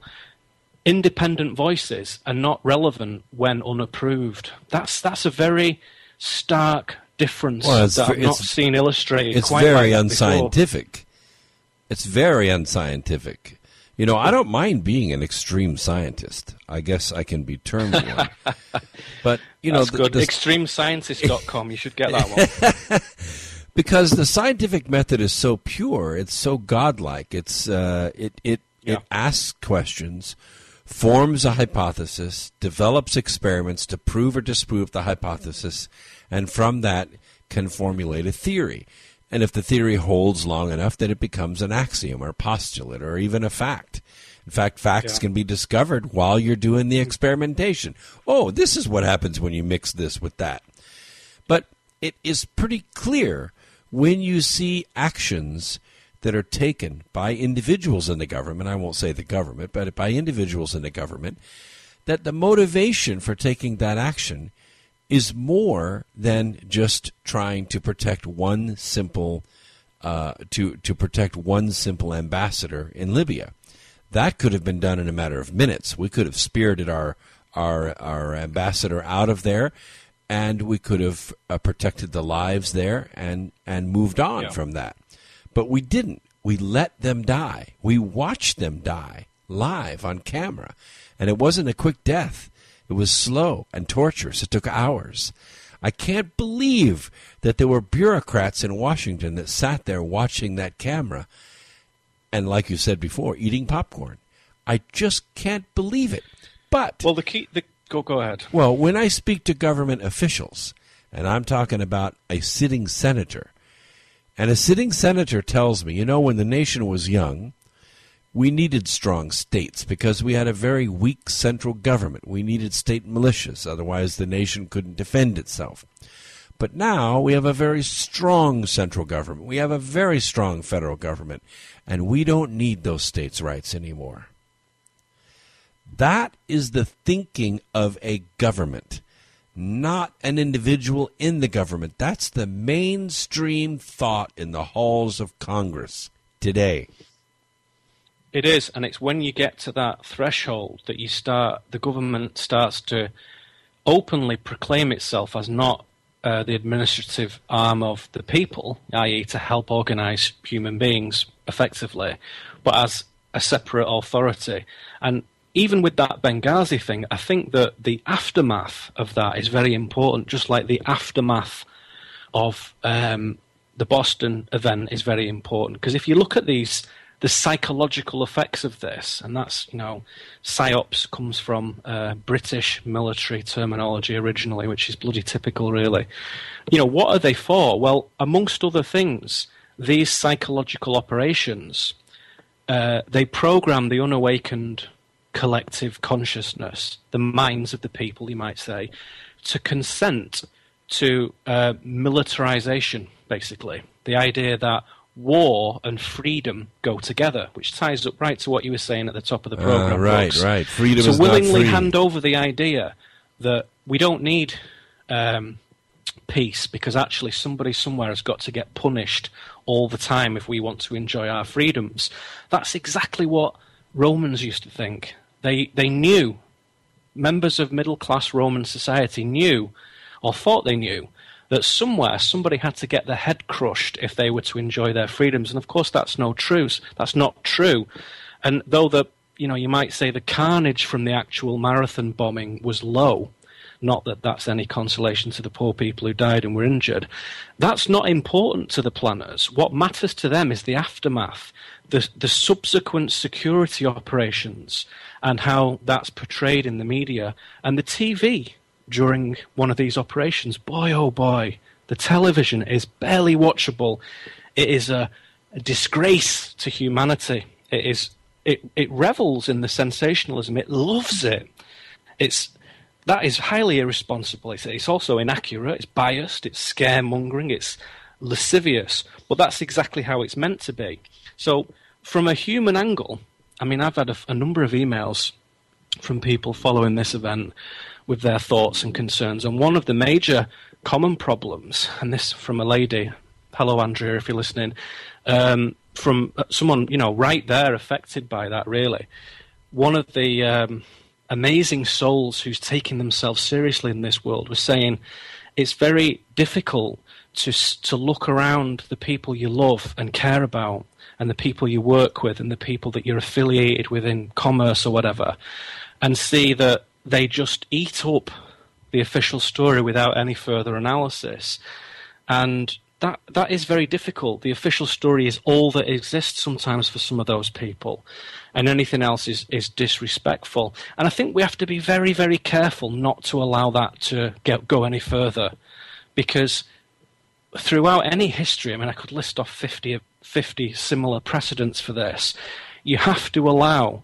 independent voices are not relevant when unapproved. That's a very stark difference that I've not seen illustrated. It's quite very like unscientific. It's very unscientific. I don't mind being an extreme scientist. I guess I can be termed one. But that's good. Extremescientist.com. You should get that one. Because the scientific method is so pure, it's so godlike. It's it asks questions, forms a hypothesis, develops experiments to prove or disprove the hypothesis, and from that can formulate a theory. And if the theory holds long enough, then it becomes an axiom or postulate or even a fact. In fact, facts can be discovered while you're doing the experimentation. Oh, this is what happens when you mix this with that. But it is pretty clear when you see actions that are taken by individuals in the government, I won't say the government, but by individuals in the government, that the motivation for taking that action is more than just trying to protect one simple to protect one simple ambassador in Libya. That could have been done in a matter of minutes. We could have spirited our ambassador out of there, and we could have protected the lives there and moved on from that. But we didn't. We let them die. We watched them die live on camera, and it wasn't a quick death. It was slow and torturous. It took hours. I can't believe that there were bureaucrats in Washington that sat there watching that camera and, like you said before, eating popcorn. I just can't believe it. But go ahead. Well, when I speak to government officials, and I'm talking about a sitting senator, and a sitting senator tells me, when the nation was young, we needed strong states because we had a very weak central government. We needed state militias, otherwise the nation couldn't defend itself. But now we have a very strong central government. We have a very strong federal government, and we don't need those states' rights anymore. That is the thinking of a government, not an individual in the government. That's the mainstream thought in the halls of Congress today. It is, and it's when you get to that threshold that the government starts to openly proclaim itself as not the administrative arm of the people, i.e. to help organise human beings effectively, but as a separate authority. And even with that Benghazi thing, I think that the aftermath of that is very important, just like the aftermath of the Boston event is very important. Because if you look at these the psychological effects of this, and that's, psyops comes from British military terminology originally, which is bloody typical, really. What are they for? Well, amongst other things, these psychological operations, they program the unawakened collective consciousness, the minds of the people, you might say, to consent to militarization, basically. The idea that war and freedom go together, which ties up right to what you were saying at the top of the program. Right. Freedom is willingly not free. hand over the idea that we don't need peace, because actually somebody somewhere has got to get punished all the time if we want to enjoy our freedoms. That's exactly what Romans used to think. They knew, members of middle-class Roman society knew, or thought they knew, that somewhere somebody had to get their head crushed if they were to enjoy their freedoms. And of course that's not true. And though you might say the carnage from the actual marathon bombing was low, not that that's any consolation to the poor people who died and were injured, that's not important to the planners. What matters to them is the aftermath, the subsequent security operations, and how that's portrayed in the media. And the TV during one of these operations, boy oh boy, the television is barely watchable. It is a disgrace to humanity. It revels in the sensationalism. It loves it. That is highly irresponsible. It's also inaccurate, it's biased, it's scaremongering, it's lascivious. But that's exactly how it's meant to be. So from a human angle, I mean, I've had a number of emails from people following this event with their thoughts and concerns. And one of the major common problems, and this from a lady, hello Andrea if you're listening, from someone, right there affected by that, really. One of the amazing souls who's taking themselves seriously in this world was saying it's very difficult to look around the people you love and care about, and the people you work with, and the people that you're affiliated with in commerce or whatever, and see that they just eat up the official story without any further analysis. And that is very difficult. The official story is all that exists sometimes for some of those people, and anything else is disrespectful. And I think we have to be very, very careful not to allow that to go any further, because throughout any history, I mean, I could list off 50 similar precedents for this. You have to allow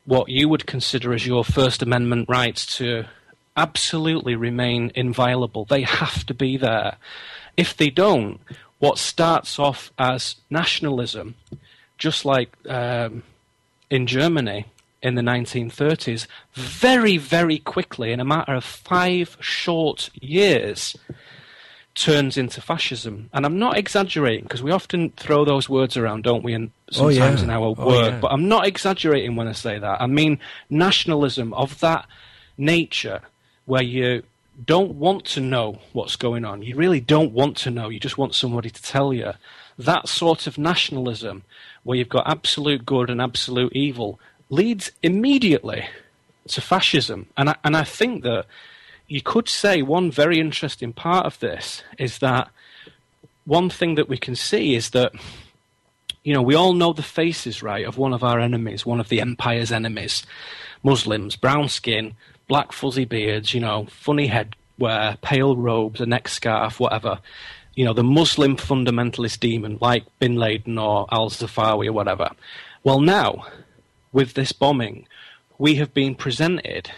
what you would consider as your First Amendment rights to absolutely remain inviolable. They have to be there. If they don't, what starts off as nationalism, just like in Germany in the 1930s, very, very quickly, in a matter of 5 short years, turns into fascism. And I'm not exaggerating, because we often throw those words around, don't we, and sometimes in our work, but I'm not exaggerating when I say that. I mean nationalism of that nature, where you don't want to know what's going on. You really don't want to know. You just want somebody to tell you. That sort of nationalism, where you've got absolute good and absolute evil, leads immediately to fascism. And I think that you could say one very interesting part of this is that one thing that we can see is that, we all know the faces, right, of one of our enemies, one of the empire's enemies. Muslims, brown skin, black fuzzy beards, funny headwear, pale robes, a neck scarf, whatever. The Muslim fundamentalist demon, like Bin Laden or al-Zafawi or whatever. Well, now, with this bombing, we have been presented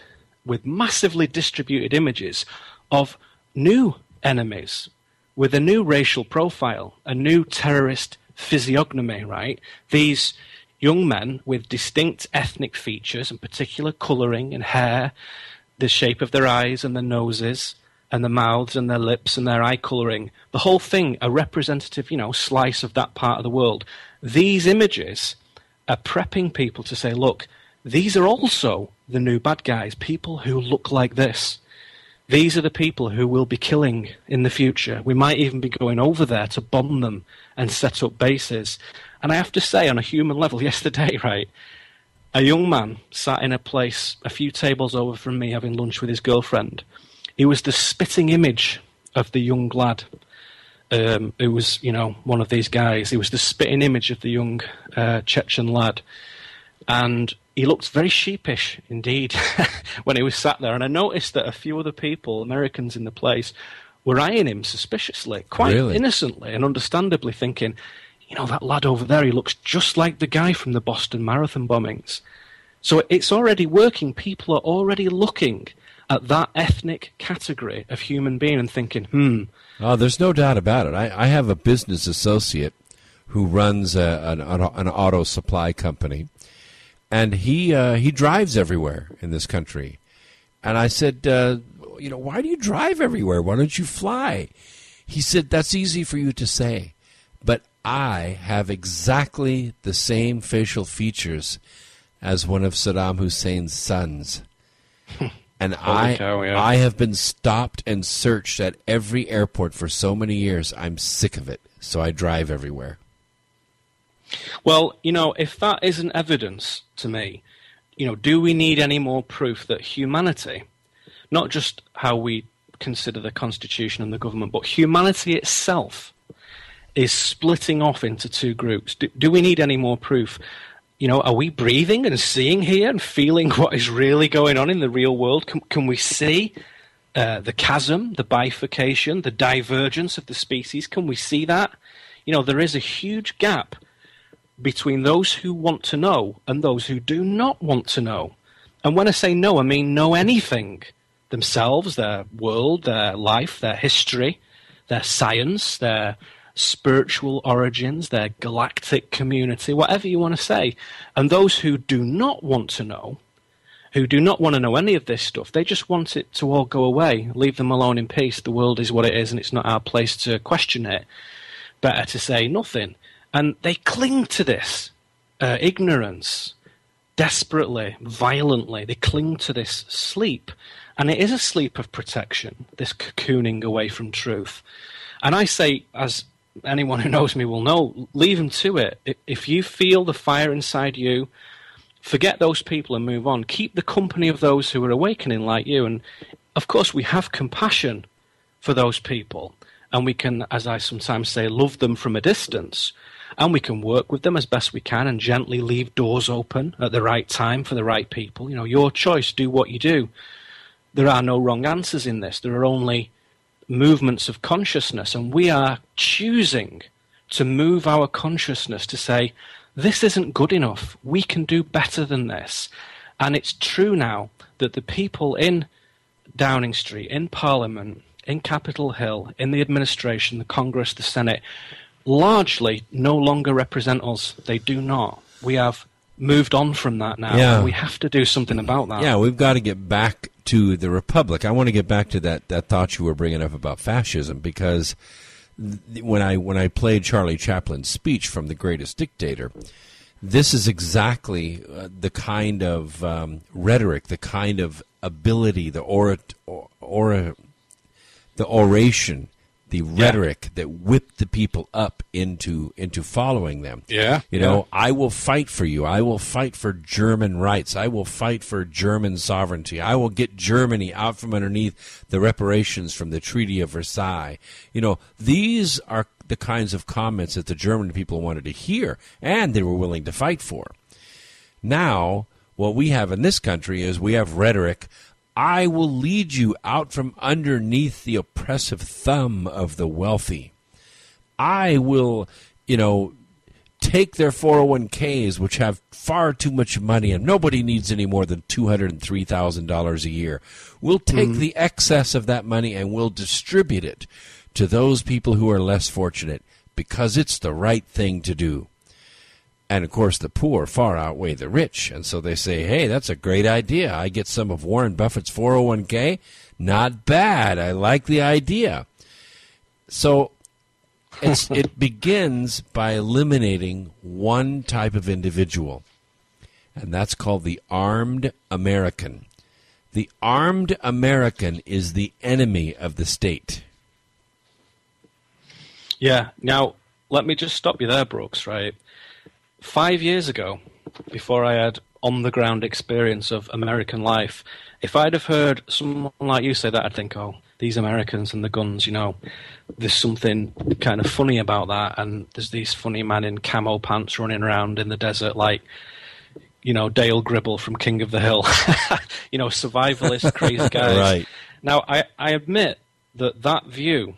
with massively distributed images of new enemies, with a new racial profile, a new terrorist physiognomy, right? These young men with distinct ethnic features and particular colouring and hair, the shape of their eyes and their noses and their mouths and their lips and their eye colouring, the whole thing a representative, slice of that part of the world. These images are prepping people to say, look, these are also the new bad guys, people who look like this. These are the people who will be killing in the future. We might even be going over there to bomb them and set up bases. And I have to say, on a human level, yesterday, right, a young man sat in a place a few tables over from me having lunch with his girlfriend. He was the spitting image of the young lad. who was, one of these guys. He was the spitting image of the young Chechen lad. And he looked very sheepish indeed when he was sat there. And I noticed that a few other people, Americans in the place, were eyeing him suspiciously, quite innocently and understandably, thinking, that lad over there, he looks just like the guy from the Boston Marathon bombings. So it's already working. People are already looking at that ethnic category of human being and thinking, Oh, there's no doubt about it. I have a business associate who runs an auto supply company, and he drives everywhere in this country. And I said, why do you drive everywhere? Why don't you fly? He said, that's easy for you to say, but I have exactly the same facial features as one of Saddam Hussein's sons. And I have been stopped and searched at every airport for so many years. I'm sick of it, so I drive everywhere. Well, if that isn't evidence to me, do we need any more proof that humanity, not just how we consider the Constitution and the government, but humanity itself is splitting off into two groups? Do we need any more proof? Are we breathing and seeing here and feeling what is really going on in the real world? Can we see the chasm, the bifurcation, the divergence of the species? Can we see that? There is a huge gap between those who want to know and those who do not want to know. And when I say know, I mean know anything. Themselves, their world, their life, their history, their science, their spiritual origins, their galactic community, whatever you want to say. And those who do not want to know, who do not want to know any of this stuff, they just want it to all go away. Leave them alone in peace. The world is what it is and it's not our place to question it. Better to say nothing. And they cling to this ignorance desperately, violently. They cling to this sleep. And it is a sleep of protection, this cocooning away from truth. And I say, as anyone who knows me will know, leave them to it. If you feel the fire inside you, forget those people and move on. Keep the company of those who are awakening like you. And, of course, we have compassion for those people. And we can, as I sometimes say, love them from a distance. And we can work with them as best we can and gently leave doors open at the right time for the right people. Your choice, do what you do. There are no wrong answers in this. There are only movements of consciousness, and we are choosing to move our consciousness to say, this isn't good enough. We can do better than this. And it's true now that the people in Downing Street, in Parliament, in Capitol Hill, in the administration, the Congress, the Senate, largely no longer represent us. They do not. We have moved on from that now. Yeah. And we have to do something about that. Yeah, we've got to get back to the Republic. I want to get back to that thought you were bringing up about fascism, because when I played Charlie Chaplin's speech from The Greatest Dictator, this is exactly the kind of rhetoric, the kind of ability, the oration, the rhetoric that whipped the people up into following them. I will fight for you. I will fight for German rights. I will fight for German sovereignty. I will get Germany out from underneath the reparations from the Treaty of Versailles. These are the kinds of comments that the German people wanted to hear, and they were willing to fight for. Now, what we have in this country is we have rhetoric. I will lead you out from underneath the oppressive thumb of the wealthy. I will, take their 401ks, which have far too much money, and nobody needs any more than $203,000 a year. We'll take the excess of that money and we'll distribute it to those people who are less fortunate, because it's the right thing to do. And, of course, the poor far outweigh the rich. And so they say, hey, that's a great idea. I get some of Warren Buffett's 401k. Not bad. I like the idea. So it begins by eliminating one type of individual, and that's called the armed American. The armed American is the enemy of the state. Yeah. Now, let me just stop you there, Brooks, right? 5 years ago, before I had on-the-ground experience of American life, if I'd have heard someone like you say that, I'd think, oh, these Americans and the guns, there's something kind of funny about that, and there's these funny men in camo pants running around in the desert like, Dale Gribble from King of the Hill, survivalist, crazy guys. Right. Now, I admit that view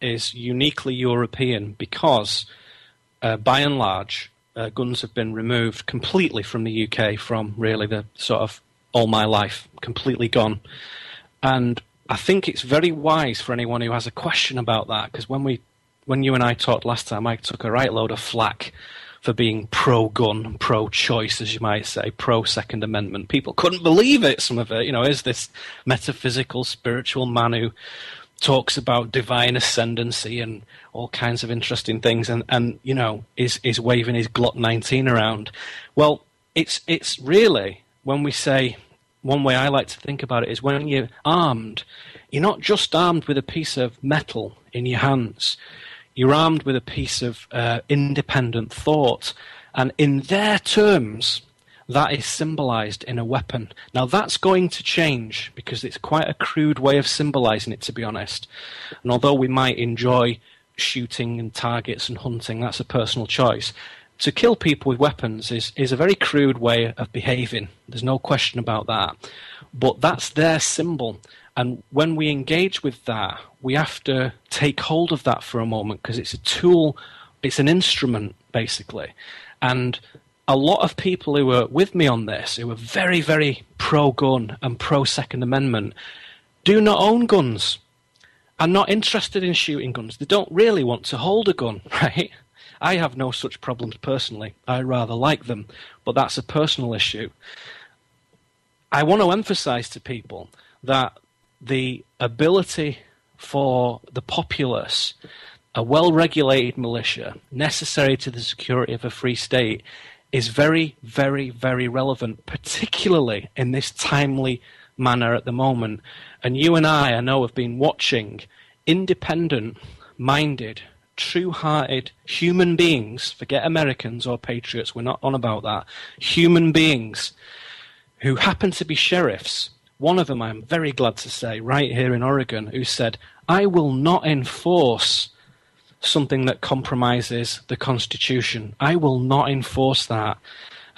is uniquely European because, by and large, guns have been removed completely from the UK from really the sort of all my life, completely gone. And I think it's very wise for anyone who has a question about that, because when you and I talked last time, I took a right load of flack for being pro-gun, pro-choice, as you might say, pro-Second Amendment. People couldn't believe it, some of it. Is this metaphysical, spiritual man who talks about divine ascendancy and all kinds of interesting things and is waving his Glock 19 around. Well, it's really, when we say, one way I like to think about it is when you're armed, you're not just armed with a piece of metal in your hands. You're armed with a piece of independent thought. And in their terms, that is symbolized in a weapon. Now, that's going to change because it's quite a crude way of symbolizing it, to be honest. And although we might enjoy shooting and targets and hunting, that's a personal choice. To kill people with weapons is a very crude way of behaving. There's no question about that. But that's their symbol. And when we engage with that, we have to take hold of that for a moment because it's a tool, it's an instrument, basically. And a lot of people who were with me on this, who were very, very pro-gun and pro-Second Amendment, do not own guns, are not interested in shooting guns. They don't really want to hold a gun, right? I have no such problems personally. I rather like them, but that's a personal issue. I want to emphasize to people that the ability for the populace, a well-regulated militia, necessary to the security of a free state, is very, very, very relevant, particularly in this timely manner at the moment. And you and I know, have been watching independent-minded, true-hearted human beings, forget Americans or patriots, we're not on about that, human beings who happen to be sheriffs. One of them, I'm very glad to say, right here in Oregon, who said, I will not enforce something that compromises the Constitution. I will not enforce that.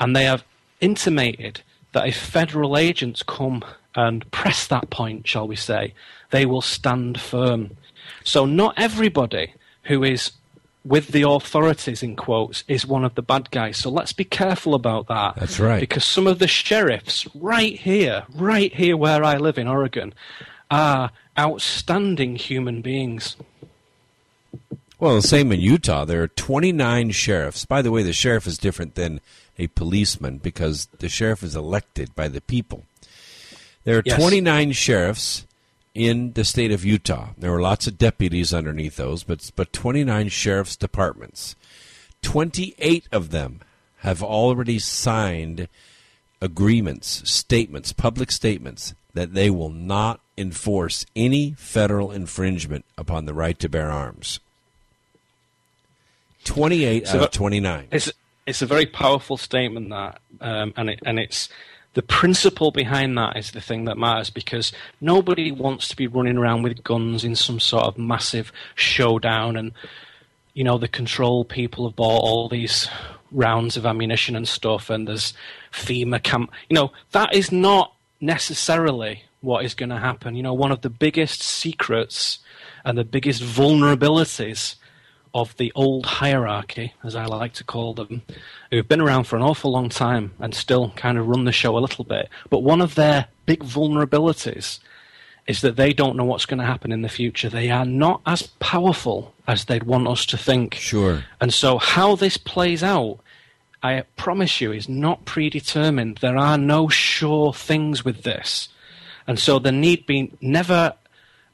And they have intimated that if federal agents come and press that point, shall we say, they will stand firm. So not everybody who is with the authorities, in quotes, is one of the bad guys. So let's be careful about that. That's right. Because some of the sheriffs right here where I live in Oregon, are outstanding human beings. Well, the same in Utah. There are 29 sheriffs. By the way, the sheriff is different than a policeman because the sheriff is elected by the people. There are 29 sheriffs in the state of Utah. There were lots of deputies underneath those, but 29 sheriff's departments. 28 of them have already signed agreements, statements, public statements, that they will not enforce any federal infringement upon the right to bear arms. 28 out of 29. It's a very powerful statement, that, and it's the principle behind that is the thing that matters, because nobody wants to be running around with guns in some sort of massive showdown, and the control people have bought all these rounds of ammunition and stuff, and there's FEMA camp. That is not necessarily what is going to happen. One of the biggest secrets and the biggest vulnerabilities of the old hierarchy, as I like to call them, who've been around for an awful long time and still kind of run the show a little bit, but one of their big vulnerabilities is that they don't know what's going to happen in the future. They are not as powerful as they'd want us to think. Sure. And so how this plays out, I promise you, is not predetermined. There are no sure things with this. And so there need be never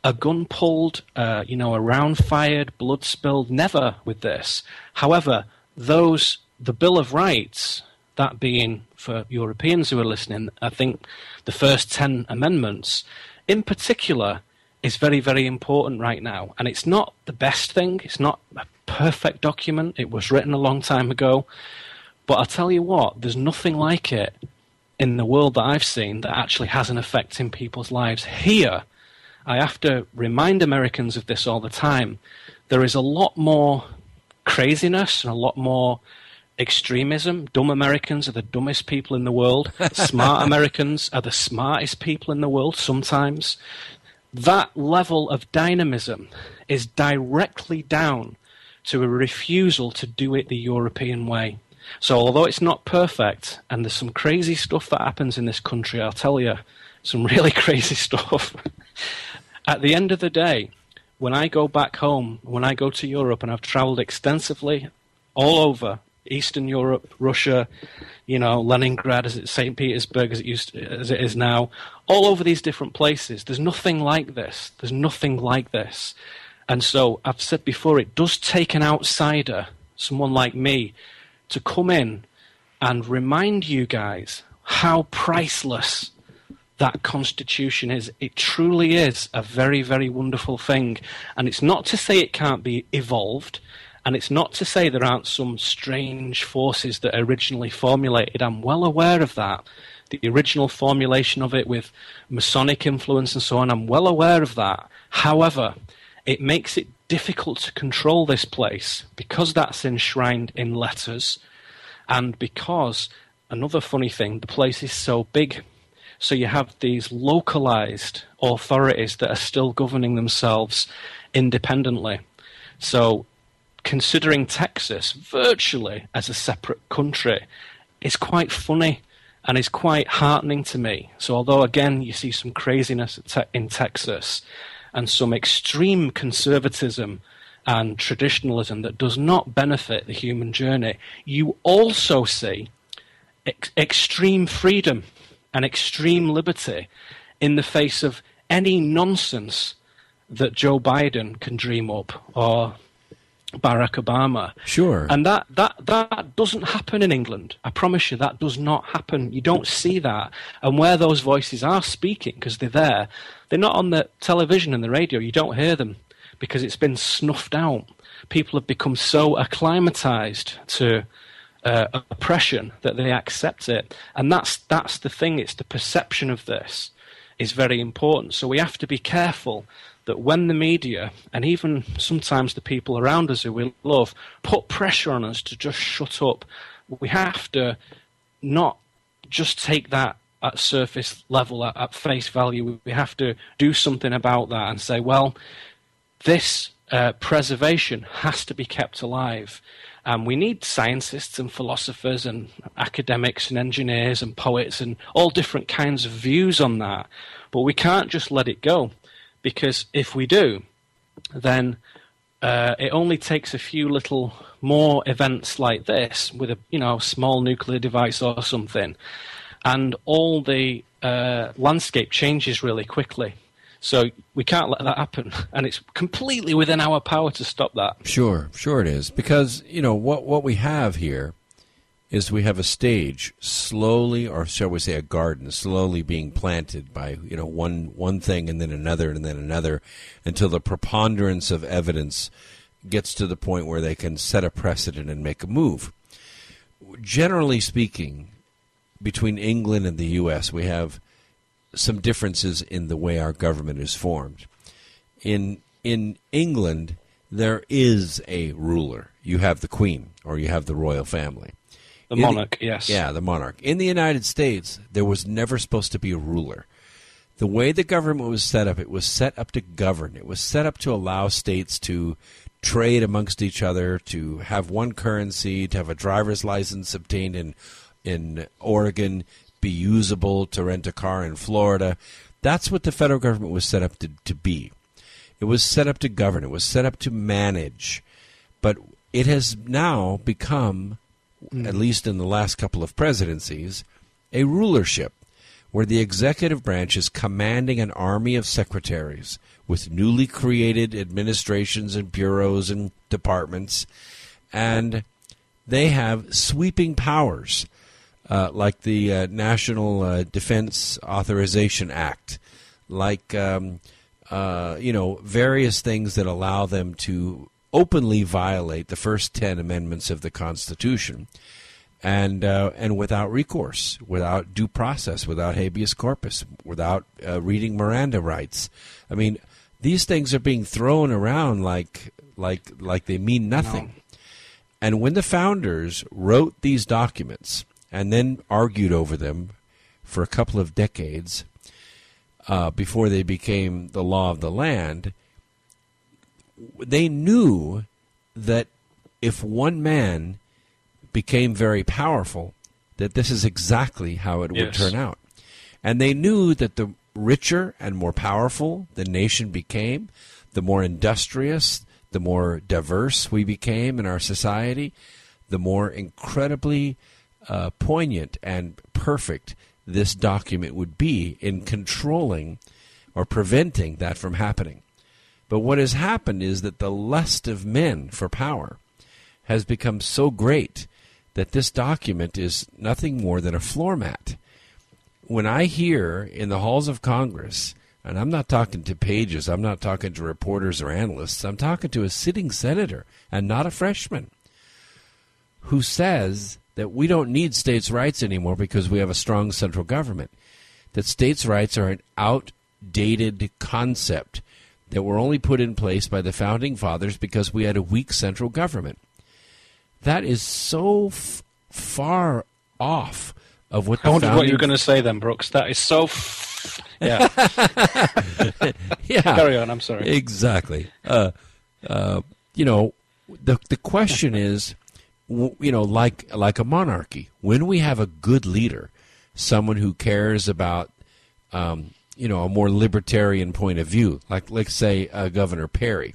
a gun pulled, a round fired, blood spilled, never with this. However, the Bill of Rights, that being for Europeans who are listening, I think the first 10 amendments, in particular, is very, very important right now. And it's not the best thing. It's not a perfect document. It was written a long time ago. But I'll tell you what, there's nothing like it in the world that I've seen that actually has an effect in people's lives. Here, I have to remind Americans of this all the time. There is a lot more craziness and a lot more extremism. Dumb Americans are the dumbest people in the world. Smart Americans are the smartest people in the world sometimes. That level of dynamism is directly down to a refusal to do it the European way. So although it's not perfect, and there's some crazy stuff that happens in this country, I'll tell you, some really crazy stuff. At the end of the day, when I go back home, when I go to Europe, and I've traveled extensively all over Eastern Europe, Russia, Leningrad, St. Petersburg as it is now, all over these different places, there's nothing like this. There's nothing like this. And so I've said before, it does take an outsider, someone like me, to come in and remind you guys how priceless that Constitution is. It truly is a very, very wonderful thing. And it's not to say it can't be evolved, and it's not to say there aren't some strange forces that originally formulated. I'm well aware of that. The original formulation of it with Masonic influence and so on, I'm well aware of that. However, it makes it difficult to control this place because that's enshrined in letters, and because, another funny thing, the place is so big. So you have these localized authorities that are still governing themselves independently. So considering Texas virtually as a separate country is quite funny and is quite heartening to me. So although, again, you see some craziness in Texas and some extreme conservatism and traditionalism that does not benefit the human journey, you also see extreme freedom and extreme liberty in the face of any nonsense that Joe Biden can dream up, or Barack Obama. Sure. And that doesn't happen in England. I promise you, that does not happen. You don't see that. And where those voices are speaking, because they're not on the television and the radio. You don't hear them because it's been snuffed out. People have become so acclimatized to oppression that they accept it. And that's the thing. It's the perception of this is very important. So we have to be careful that when the media, and even sometimes the people around us who we love, put pressure on us to just shut up, we have to not just take that at surface level, at face value. We have to do something about that and say, well, this preservation has to be kept alive. We need scientists and philosophers and academics and engineers and poets and all different kinds of views on that. But we can't just let it go. Because if we do, then it only takes a few little more events like this with a small nuclear device or something, and all the landscape changes really quickly. So we can't let that happen, and it's completely within our power to stop that. Sure it is, because what we have here is we have a stage slowly, or shall we say a garden, slowly being planted by one thing and then another until the preponderance of evidence gets to the point where they can set a precedent and make a move. Generally speaking, between England and the U.S., we have some differences in the way our government is formed. In England, there is a ruler. You have the Queen, or you have the royal family. The monarch, yes. Yeah, the monarch. In the United States, there was never supposed to be a ruler. The way the government was set up, it was set up to govern. It was set up to allow states to trade amongst each other, to have one currency, to have a driver's license obtained in Oregon, be usable to rent a car in Florida. That's what the federal government was set up to be. It was set up to govern. It was set up to manage. But it has now become, at least in the last couple of presidencies, a rulership where the executive branch is commanding an army of secretaries with newly created administrations and bureaus and departments, and they have sweeping powers like the National Defense Authorization Act, like various things that allow them to openly violate the first 10 amendments of the Constitution. and without recourse, without due process, without habeas corpus, without reading Miranda rights. I mean, these things are being thrown around like they mean nothing. No. And when the founders wrote these documents and then argued over them for a couple of decades before they became the law of the land, they knew that if one man became very powerful, that this is exactly how it would turn out. And they knew that the richer and more powerful the nation became, the more industrious, the more diverse we became in our society, the more incredibly poignant and perfect this document would be in controlling or preventing that from happening. But what has happened is that the lust of men for power has become so great that this document is nothing more than a floor mat. When I hear in the halls of Congress, and I'm not talking to pages, I'm not talking to reporters or analysts, I'm talking to a sitting senator and not a freshman who says that we don't need states' rights anymore because we have a strong central government, that states' rights are an outdated concept that were only put in place by the Founding Fathers because we had a weak central government. That is so far off of what the I wondered what you were going to say then, Brooks. That is so... Yeah. Yeah. Carry on, I'm sorry. Exactly. The question is, like a monarchy, when we have a good leader, someone who cares about, a more libertarian point of view, like let's say Governor Perry.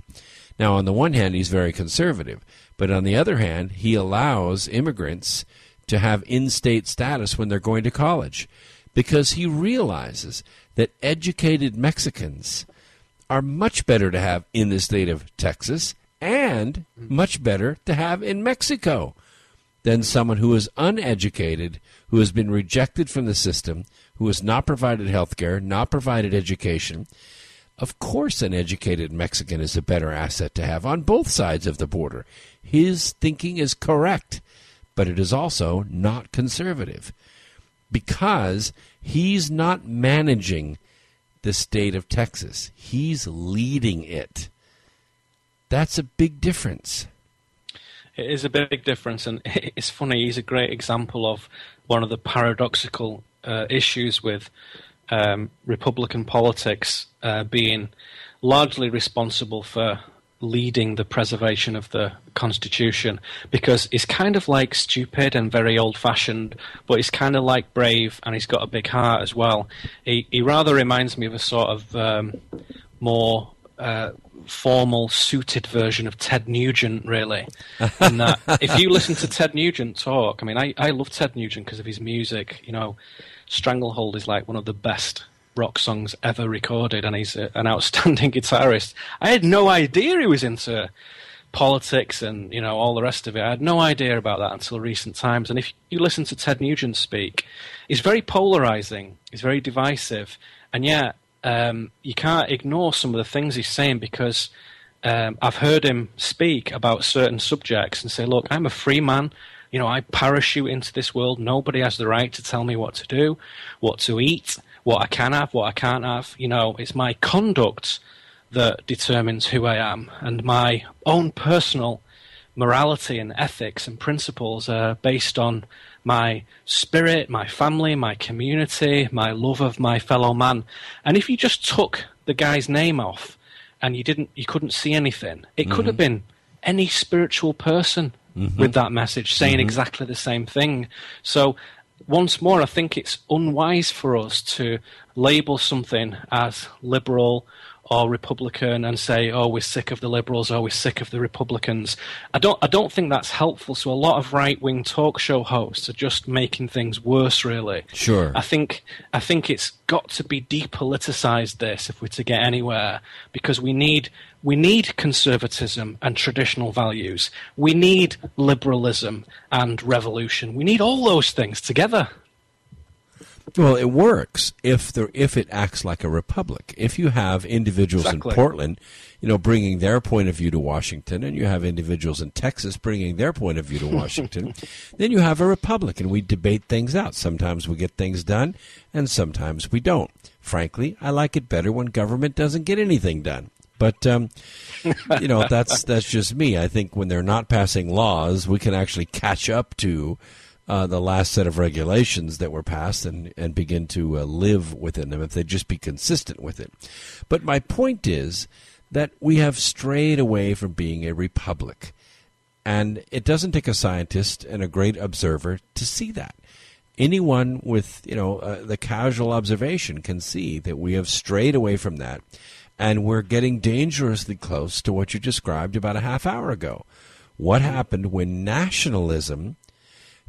Now, on the one hand, he's very conservative, but on the other hand, he allows immigrants to have in-state status when they're going to college because he realizes that educated Mexicans are much better to have in the state of Texas and much better to have in Mexico than someone who is uneducated, who has been rejected from the system, who has not provided health care, not provided education. Of course an educated Mexican is a better asset to have on both sides of the border. His thinking is correct, but it is also not conservative because he's not managing the state of Texas. He's leading it. That's a big difference. It is a big difference, and it's funny, he's a great example of one of the paradoxical issues with Republican politics being largely responsible for leading the preservation of the Constitution, because he's kind of like stupid and very old-fashioned, but he's kind of like brave, and he's got a big heart as well. He rather reminds me of a sort of more formal, suited version of Ted Nugent, really. And that if you listen to Ted Nugent talk, I mean, I love Ted Nugent because of his music. Stranglehold is like one of the best rock songs ever recorded, and he's an outstanding guitarist. I had no idea he was into politics and all the rest of it. I had no idea about that until recent times. And if you listen to Ted Nugent speak, he's very polarizing, he's very divisive, and yet you can't ignore some of the things he's saying because I've heard him speak about certain subjects and say, look, I'm a free man. I parachute into this world. Nobody has the right to tell me what to do, what to eat, what I can have, what I can't have. It's my conduct that determines who I am, and my own personal morality and ethics and principles are based on my spirit, my family, my community, my love of my fellow man. And if you just took the guy's name off and you couldn't see anything, it could have been any spiritual person with that message saying exactly the same thing. So once more, I think it's unwise for us to label something as liberal or Republican and say, oh, we're sick of the liberals, or we're sick of the Republicans. I don't think that's helpful. So a lot of right-wing talk show hosts are just making things worse, really. Sure. I think it's got to be depoliticized, this, if we're to get anywhere, because we need conservatism and traditional values. We need liberalism and revolution. We need all those things together. Well, it works if it acts like a republic. If you have individuals Exactly. in Portland, bringing their point of view to Washington, and you have individuals in Texas bringing their point of view to Washington, then you have a republic, and we debate things out. Sometimes we get things done, and sometimes we don't. Frankly, I like it better when government doesn't get anything done. But that's just me. I think when they're not passing laws, we can actually catch up to the last set of regulations that were passed and begin to live within them if they just be consistent with it. But my point is that we have strayed away from being a republic. And it doesn't take a scientist and a great observer to see that. Anyone with, the casual observation can see that we have strayed away from that, and we're getting dangerously close to what you described about a half hour ago. What happened when nationalism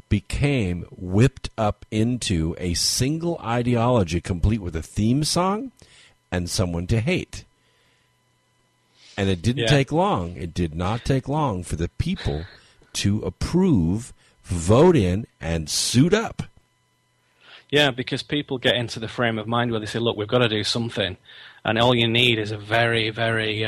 became whipped up into a single ideology complete with a theme song and someone to hate? And it didn't take long. It did not take long for the people to approve, vote in, and suit up. Yeah, because people get into the frame of mind where they say, look, we've got to do something. And all you need is a very, very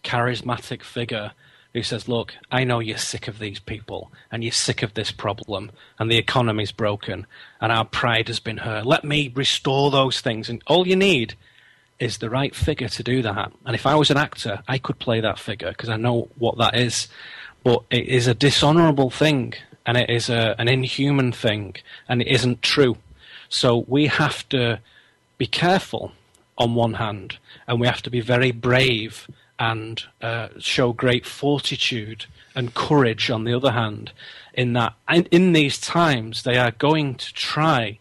charismatic figure who says, look, I know you're sick of these people, and you're sick of this problem, and the economy's broken, and our pride has been hurt. Let me restore those things. And all you need is the right figure to do that. And if I was an actor, I could play that figure because I know what that is. But it is a dishonorable thing, and it is an inhuman thing, and it isn't true. So we have to be careful on one hand, and we have to be very brave and show great fortitude and courage on the other hand, in that in these times they are going to try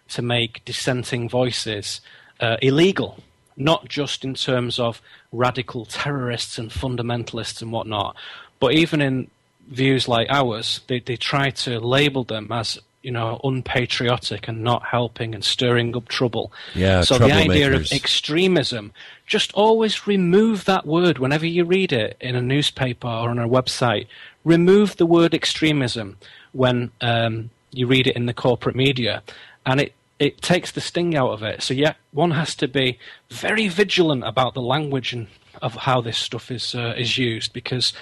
to make dissenting voices illegal, not just in terms of radical terrorists and fundamentalists and whatnot, but even in views like ours, they try to label them as unpatriotic and not helping and stirring up trouble. Yeah, so the idea of extremism, just always remove that word whenever you read it in a newspaper or on a website. Remove the word extremism when you read it in the corporate media, and it takes the sting out of it. So one has to be very vigilant about the language and of how this stuff is used, because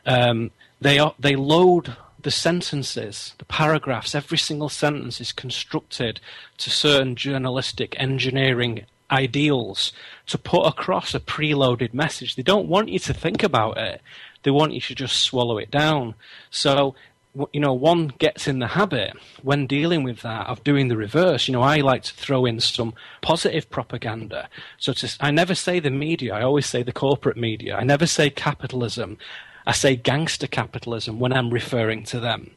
they load the sentences, the paragraphs. Every single sentence is constructed to certain journalistic engineering ideals to put across a preloaded message. They don't want you to think about it. They want you to just swallow it down. So, one gets in the habit when dealing with that of doing the reverse. I like to throw in some positive propaganda. So I never say the media. I always say the corporate media. I never say capitalism. I say gangster capitalism when I'm referring to them.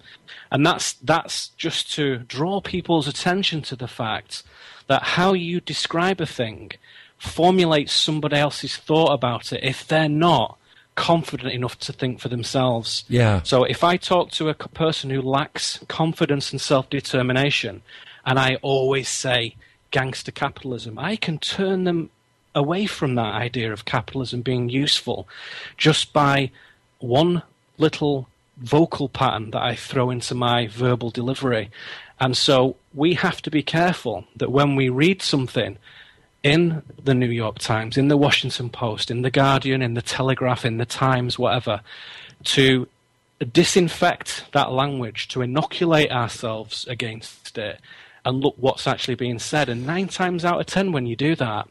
And that's just to draw people's attention to the fact that how you describe a thing formulates somebody else's thought about it if they're not confident enough to think for themselves. Yeah. So if I talk to a person who lacks confidence and self-determination, and I always say gangster capitalism, I can turn them away from that idea of capitalism being useful just by one little vocal pattern that I throw into my verbal delivery. And so we have to be careful that when we read something in the New York Times, in the Washington Post, in the Guardian, in the Telegraph, in the Times, whatever, to disinfect that language, to inoculate ourselves against it, and look what's actually being said. And 9 times out of 10 when you do that,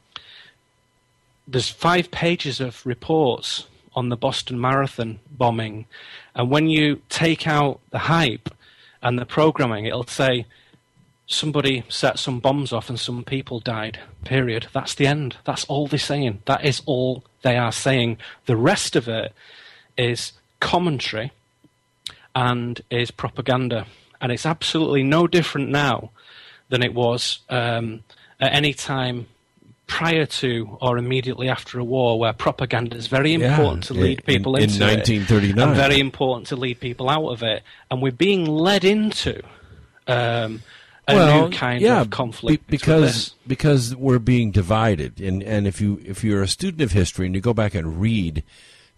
there's 5 pages of reports on the Boston Marathon bombing, and when you take out the hype and the programming, it'll say somebody set some bombs off and some people died, period. That's the end. That's all they're saying. That is all they are saying. The rest of it is commentary and is propaganda, and it's absolutely no different now than it was at any time prior to or immediately after a war, where propaganda is very important to lead people into in 1939. it, and very important to lead people out of it. And we're being led into a new kind of conflict because we're being divided. And if you're a student of history and you go back and read,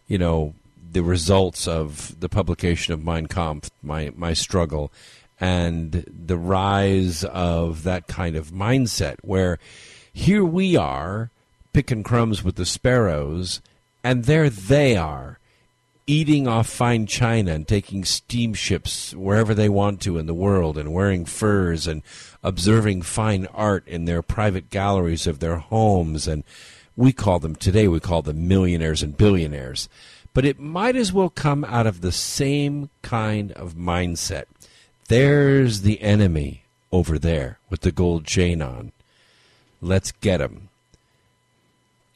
the results of the publication of Mein Kampf, my struggle, and the rise of that kind of mindset where here we are picking crumbs with the sparrows, and there they are eating off fine china and taking steamships wherever they want to in the world and wearing furs and observing fine art in their private galleries of their homes. And we call them millionaires and billionaires. But it might as well come out of the same kind of mindset. There's the enemy over there with the gold chain on. Let's get him.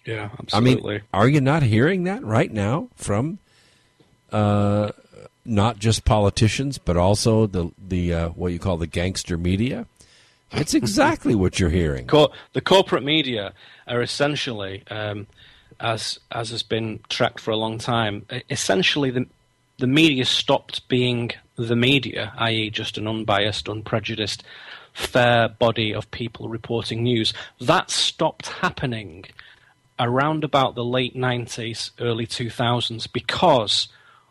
Yeah, absolutely. I mean, are you not hearing that right now from not just politicians, but also the what you call the gangster media? It's exactly what you're hearing. The corporate media are essentially, as has been tracked for a long time, essentially the media stopped being the media, i.e. just an unbiased, unprejudiced, fair body of people reporting news. That stopped happening around about the late 90s, early 2000s because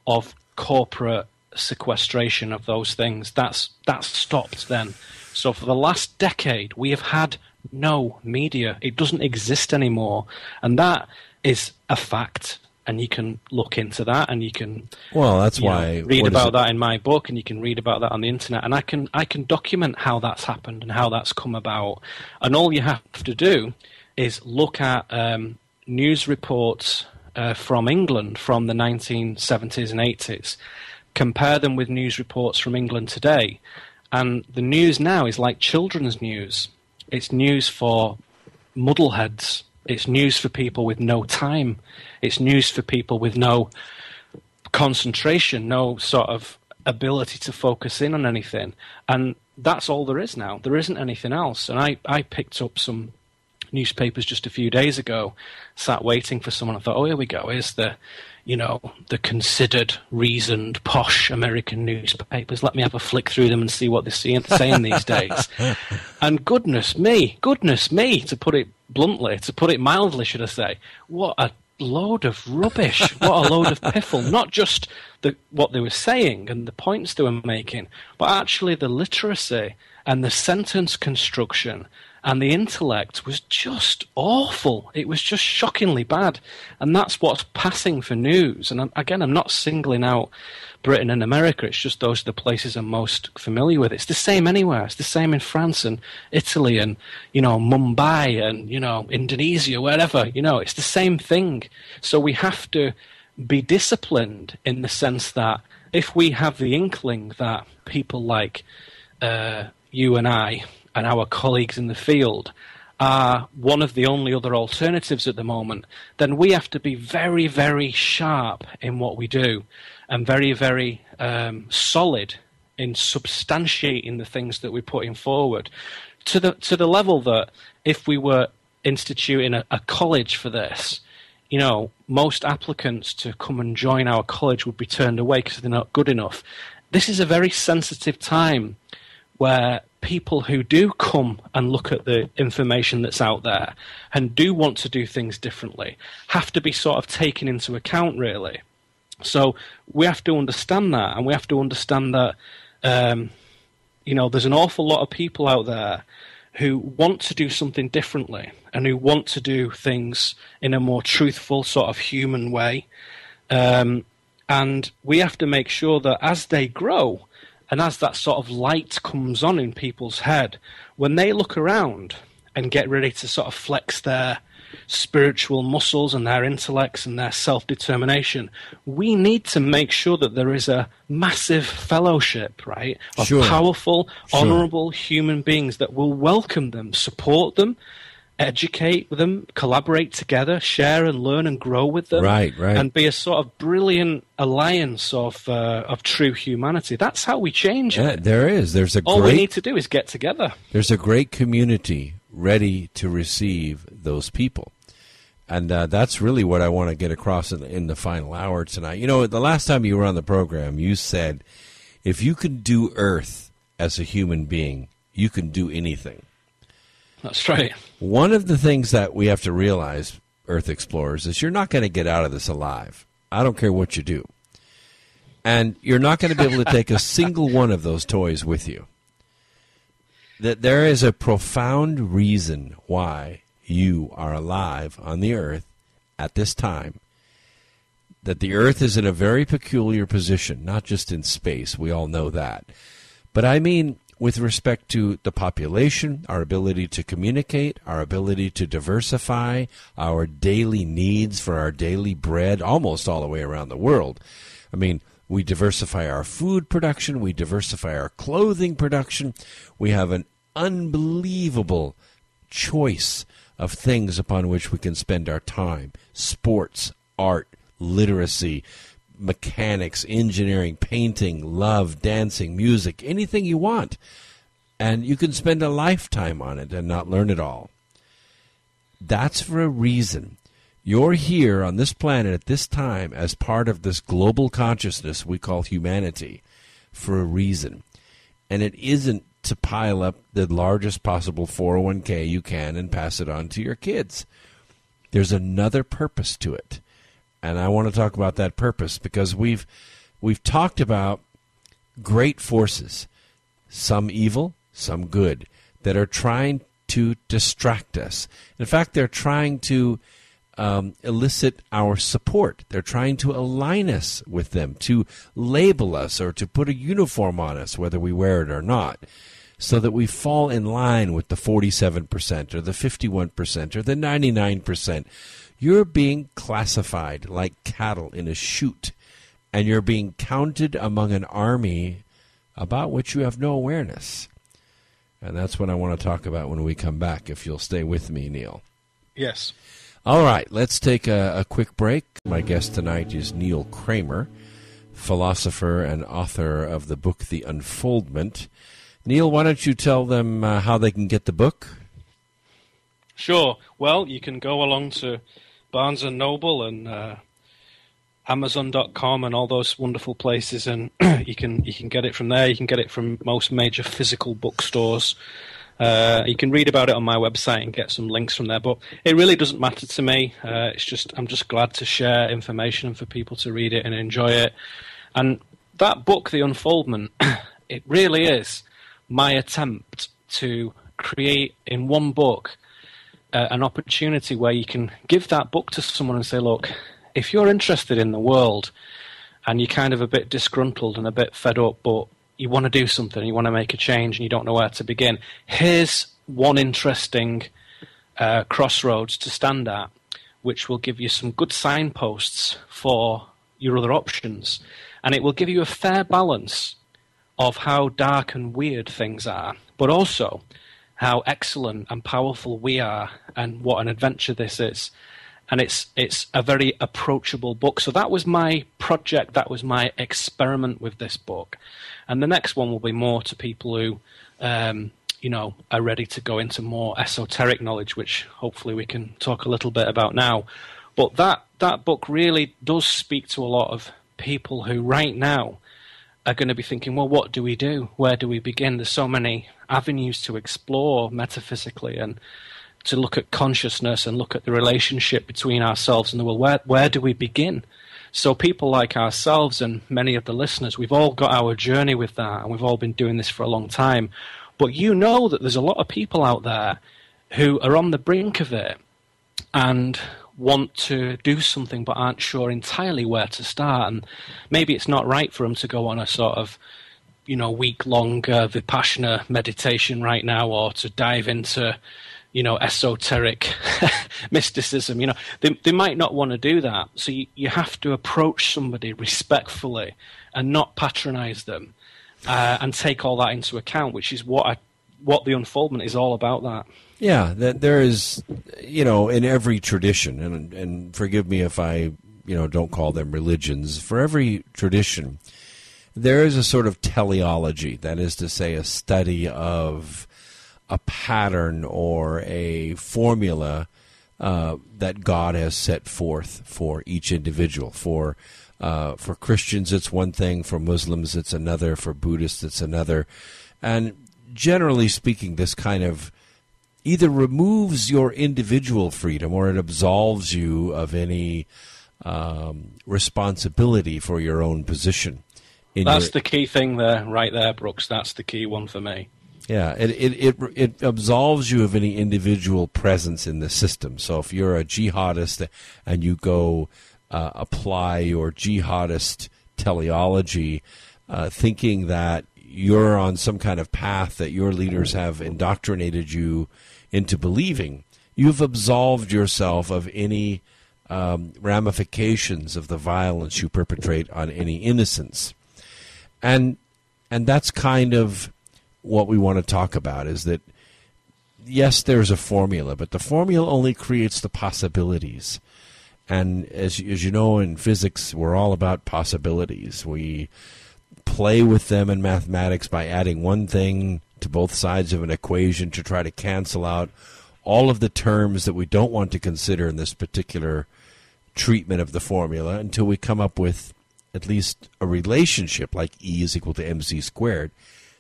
of corporate sequestration of those things. That stopped then. So for the last decade, we have had no media. It doesn't exist anymore. And that is a fact. And you can look into that, and you can read about that in my book, and you can read about that on the internet. And I can document how that's happened and how that's come about. And all you have to do is look at news reports from England from the 1970s and 80s, compare them with news reports from England today, and the news now is like children's news. It's news for muddleheads. It's news for people with no time. It's news for people with no concentration, no sort of ability to focus in on anything. And that's all there is now. There isn't anything else. And I picked up some newspapers just a few days ago, sat waiting for someone. I thought, oh, here we go. Here's the considered, reasoned, posh American newspapers. Let me have a flick through them and see what they're saying these days. And goodness me, to put it bluntly, to put it mildly, should I say, what a load of rubbish, what a load of piffle. Not just what they were saying and the points they were making, but actually the literacy and the sentence construction and the intellect was just awful. It was just shockingly bad. And that's what's passing for news. And I'm not singling out Britain and America. It's just those are the places I'm most familiar with. It's the same anywhere. It's the same in France and Italy and, Mumbai and, Indonesia, wherever. It's the same thing. So we have to be disciplined in the sense that if we have the inkling that people like you and I and our colleagues in the field are one of the only other alternatives at the moment, then we have to be very, very sharp in what we do and very, very solid in substantiating the things that we're putting forward to the level that if we were instituting a college for this, most applicants to come and join our college would be turned away because they're not good enough. This is a very sensitive time where people who do come and look at the information that's out there and do want to do things differently have to be sort of taken into account, really. So we have to understand that, and we have to understand that, there's an awful lot of people out there who want to do something differently and who want to do things in a more truthful, sort of human way. And we have to make sure that as they grow, and as that sort of light comes on in people's head, when they look around and get ready to sort of flex their spiritual muscles and their intellects and their self-determination, we need to make sure that there is a massive fellowship, right, of powerful, honourable human beings that will welcome them, support them, educate them, collaborate together, share and learn and grow with them, right, and be a sort of brilliant alliance of true humanity. That's how we change it. All we need to do is get together. There's a great community ready to receive those people. And that's really what I want to get across in the final hour tonight. The last time you were on the program, you said, if you can do Earth as a human being, you can do anything. That's right. One of the things that we have to realize, Earth Explorers, is you're not going to get out of this alive. I don't care what you do. And you're not going to be able to take a single one of those toys with you. That there is a profound reason why you are alive on the earth at this time. That the earth is in a very peculiar position, not just in space, we all know that. But I mean with respect to the population, our ability to communicate, our ability to diversify, our daily needs for our daily bread, almost all the way around the world. I mean, we diversify our food production, we diversify our clothing production, we have an unbelievable choice of things upon which we can spend our time. Sports, art, literacy, mechanics, engineering, painting, love, dancing, music, anything you want. And you can spend a lifetime on it and not learn it all. That's for a reason. You're here on this planet at this time as part of this global consciousness we call humanity for a reason. And it isn't to pile up the largest possible 401k you can and pass it on to your kids. There's another purpose to it. And I want to talk about that purpose because we've talked about great forces, some evil, some good, that are trying to distract us. In fact, they're trying to elicit our support. They're trying to align us with them, to label us or to put a uniform on us, whether we wear it or not, so that we fall in line with the 47% or the 51% or the 99%. You're being classified like cattle in a chute, and you're being counted among an army about which you have no awareness. And that's what I want to talk about when we come back, if you'll stay with me, Neil. Yes. All right, let's take a quick break. My guest tonight is Neil Kramer, philosopher and author of the book The Unfoldment. Neil, why don't you tell them how they can get the book? Sure. Well, you can go along to Barnes & Noble and Amazon.com and all those wonderful places, and you can get it from there. You can get it from most major physical bookstores. You can read about it on my website and get some links from there. But it really doesn't matter to me. I'm just glad to share information for people to read it and enjoy it. And that book, The Unfoldment, it really is my attempt to create in one book an opportunity where you can give that book to someone and say, look, if you're interested in the world and you're kind of a bit disgruntled and a bit fed up, but you want to do something, you want to make a change and you don't know where to begin, here's one interesting crossroads to stand at, which will give you some good signposts for your other options. And it will give you a fair balance of how dark and weird things are, but also how excellent and powerful we are and what an adventure this is. And it's a very approachable book. So that was my project, that was my experiment with this book. And the next one will be more to people who, are ready to go into more esoteric knowledge, which hopefully we can talk a little bit about now. But that book really does speak to a lot of people who right now are going to be thinking, well, what do we do? Where do we begin? There's so many avenues to explore metaphysically and to look at consciousness and look at the relationship between ourselves and the world. Where do we begin? So people like ourselves and many of the listeners, we've all got our journey with that, and we've all been doing this for a long time. But you know that there's a lot of people out there who are on the brink of it and want to do something but aren't sure entirely where to start. And maybe it's not right for them to go on a sort of week-long Vipassana meditation right now, or to dive into esoteric mysticism. They might not want to do that. So you have to approach somebody respectfully and not patronize them, and take all that into account, which is what The Unfoldment is all about. That. Yeah, that there is, in every tradition, and forgive me if I, don't call them religions, for every tradition, there is a sort of teleology, that is to say, a study of a pattern or a formula that God has set forth for each individual. For Christians, it's one thing. For Muslims, it's another. For Buddhists, it's another. And generally speaking, this kind of either removes your individual freedom or it absolves you of any responsibility for your own position. That's the key thing there, right there, Brooks. That's the key one for me. Yeah, it absolves you of any individual presence in the system. So if you're a jihadist and you go apply your jihadist teleology, thinking that you're on some kind of path that your leaders have indoctrinated you into believing, you've absolved yourself of any ramifications of the violence you perpetrate on any innocents. And that's kind of what we want to talk about, is that, yes, there's a formula, but the formula only creates the possibilities. And as you know, in physics, we're all about possibilities. We play with them in mathematics by adding one thing to both sides of an equation to try to cancel out all of the terms that we don't want to consider in this particular treatment of the formula until we come up with at least a relationship like E is equal to mc squared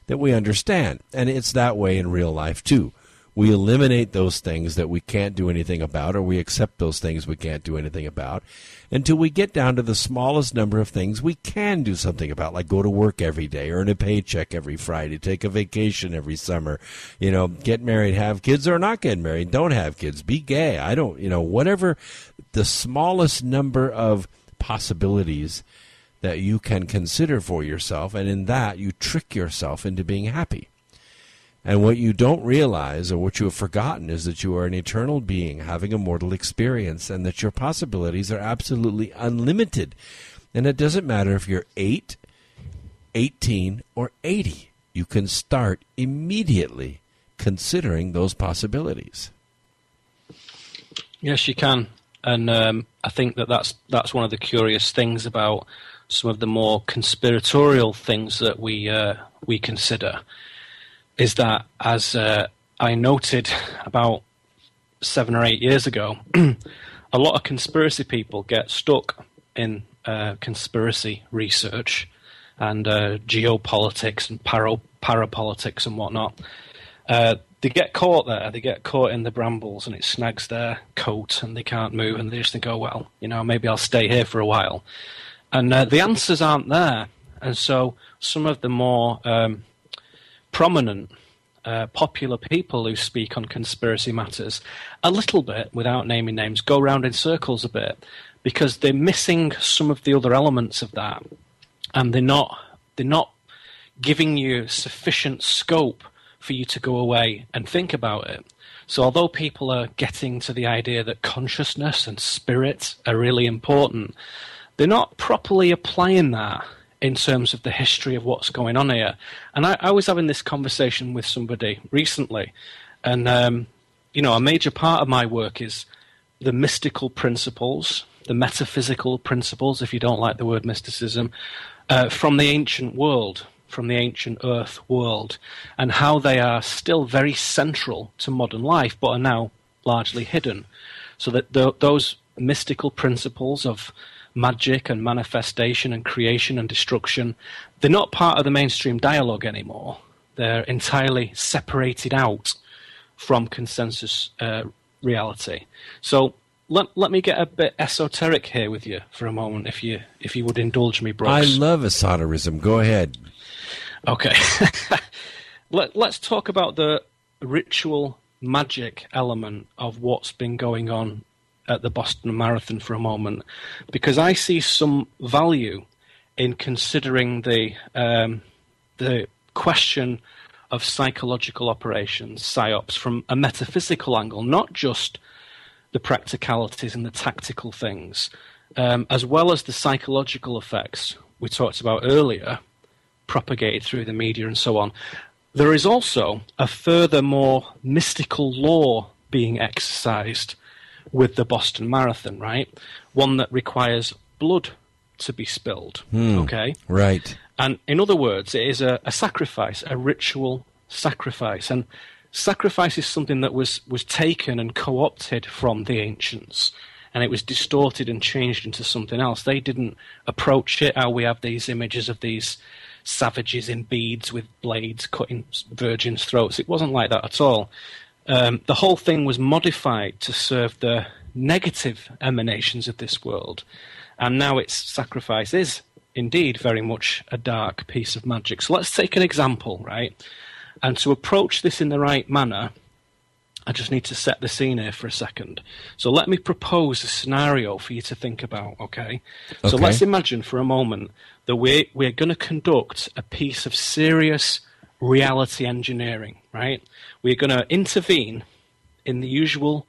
that we understand. And it's that way in real life too. We eliminate those things that we can't do anything about, or we accept those things we can't do anything about, until we get down to the smallest number of things we can do something about, like go to work every day, earn a paycheck every Friday, take a vacation every summer, get married, have kids, or not get married, don't have kids, be gay, whatever the smallest number of possibilities that you can consider for yourself, and in that you trick yourself into being happy. And what you don't realize, or what you have forgotten, is that you are an eternal being having a mortal experience, and that your possibilities are absolutely unlimited. And it doesn't matter if you're 8, 18, or 80. You can start immediately considering those possibilities. Yes, you can. And I think that's one of the curious things about some of the more conspiratorial things that we consider, is that, as I noted about 7 or 8 years ago, a lot of conspiracy people get stuck in conspiracy research and geopolitics and parapolitics and whatnot. They get caught there. They get caught in the brambles, and it snags their coat, and they can't move, and they just think, oh, well, maybe I'll stay here for a while. And the answers aren't there. And so some of the more prominent, popular people who speak on conspiracy matters, a little bit, without naming names, go round in circles a bit, because they're missing some of the other elements of that, and they're not giving you sufficient scope for you to go away and think about it. So although people are getting to the idea that consciousness and spirit are really important, they're not properly applying that in terms of the history of what's going on here. And I was having this conversation with somebody recently, and a major part of my work is the mystical principles, the metaphysical principles, if you don't like the word mysticism, from the ancient world, from the ancient earth world, and how they are still very central to modern life, but are now largely hidden. So that those mystical principles of magic and manifestation and creation and destruction, they're not part of the mainstream dialogue anymore. They're entirely separated out from consensus reality. So let me get a bit esoteric here with you for a moment, if you would indulge me, Brooks. I love esotericism. Go ahead. Okay. Let's talk about the ritual magic element of what's been going on at the Boston Marathon for a moment, because I see some value in considering the question of psychological operations, psyops, from a metaphysical angle, not just the practicalities and the tactical things, as well as the psychological effects we talked about earlier, propagated through the media and so on. There is also a further, more mystical law being exercised with the Boston Marathon, right? One that requires blood to be spilled, okay? Right. And in other words, it is a sacrifice, a ritual sacrifice. And sacrifice is something that was taken and co-opted from the ancients, and it was distorted and changed into something else. They didn't approach it how we have these images of these savages in beads with blades cutting virgins' throats. It wasn't like that at all. The whole thing was modified to serve the negative emanations of this world, and now its sacrifice is indeed very much a dark piece of magic. So let's take an example, right? And to approach this in the right manner, I just need to set the scene here for a second. So let me propose a scenario for you to think about, okay? So let's imagine for a moment that we're going to conduct a piece of serious reality engineering, right? We're going to intervene in the usual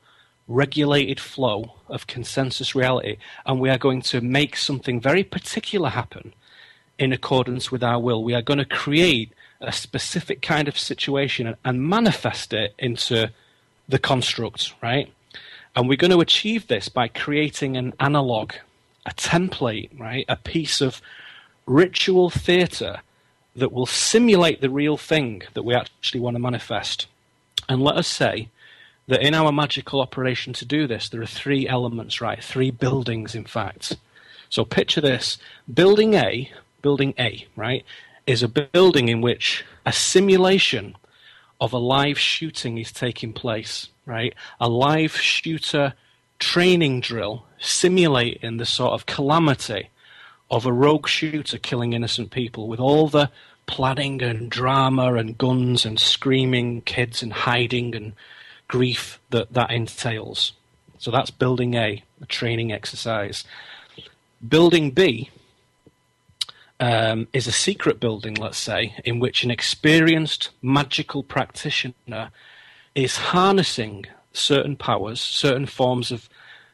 regulated flow of consensus reality, and we are going to make something very particular happen in accordance with our will. We are going to create a specific kind of situation and manifest it into the construct, right? And we're going to achieve this by creating an analog, a template, right? A piece of ritual theatre that will simulate the real thing that we actually want to manifest. And let us say that in our magical operation to do this, there are three elements, right? Three buildings, in fact. So picture this. Building A, right, is a building in which a simulation of a live shooting is taking place, right? A live shooter training drill simulating the sort of calamity of a rogue shooter killing innocent people, with all the planning and drama and guns and screaming kids and hiding and grief that entails. So that's building A training exercise. Building B is a secret building, let's say, in which an experienced magical practitioner is harnessing certain powers, certain forms of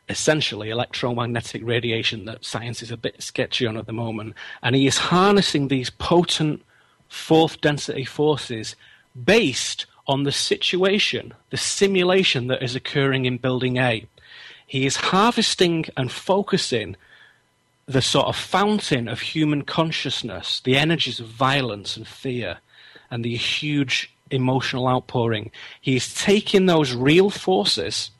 essentially electromagnetic radiation that science is a bit sketchy on at the moment, and he is harnessing these potent fourth density forces based on the situation, the simulation that is occurring in Building A. He is harvesting and focusing the sort of fountain of human consciousness, the energies of violence and fear, and the huge emotional outpouring. He is taking those real forces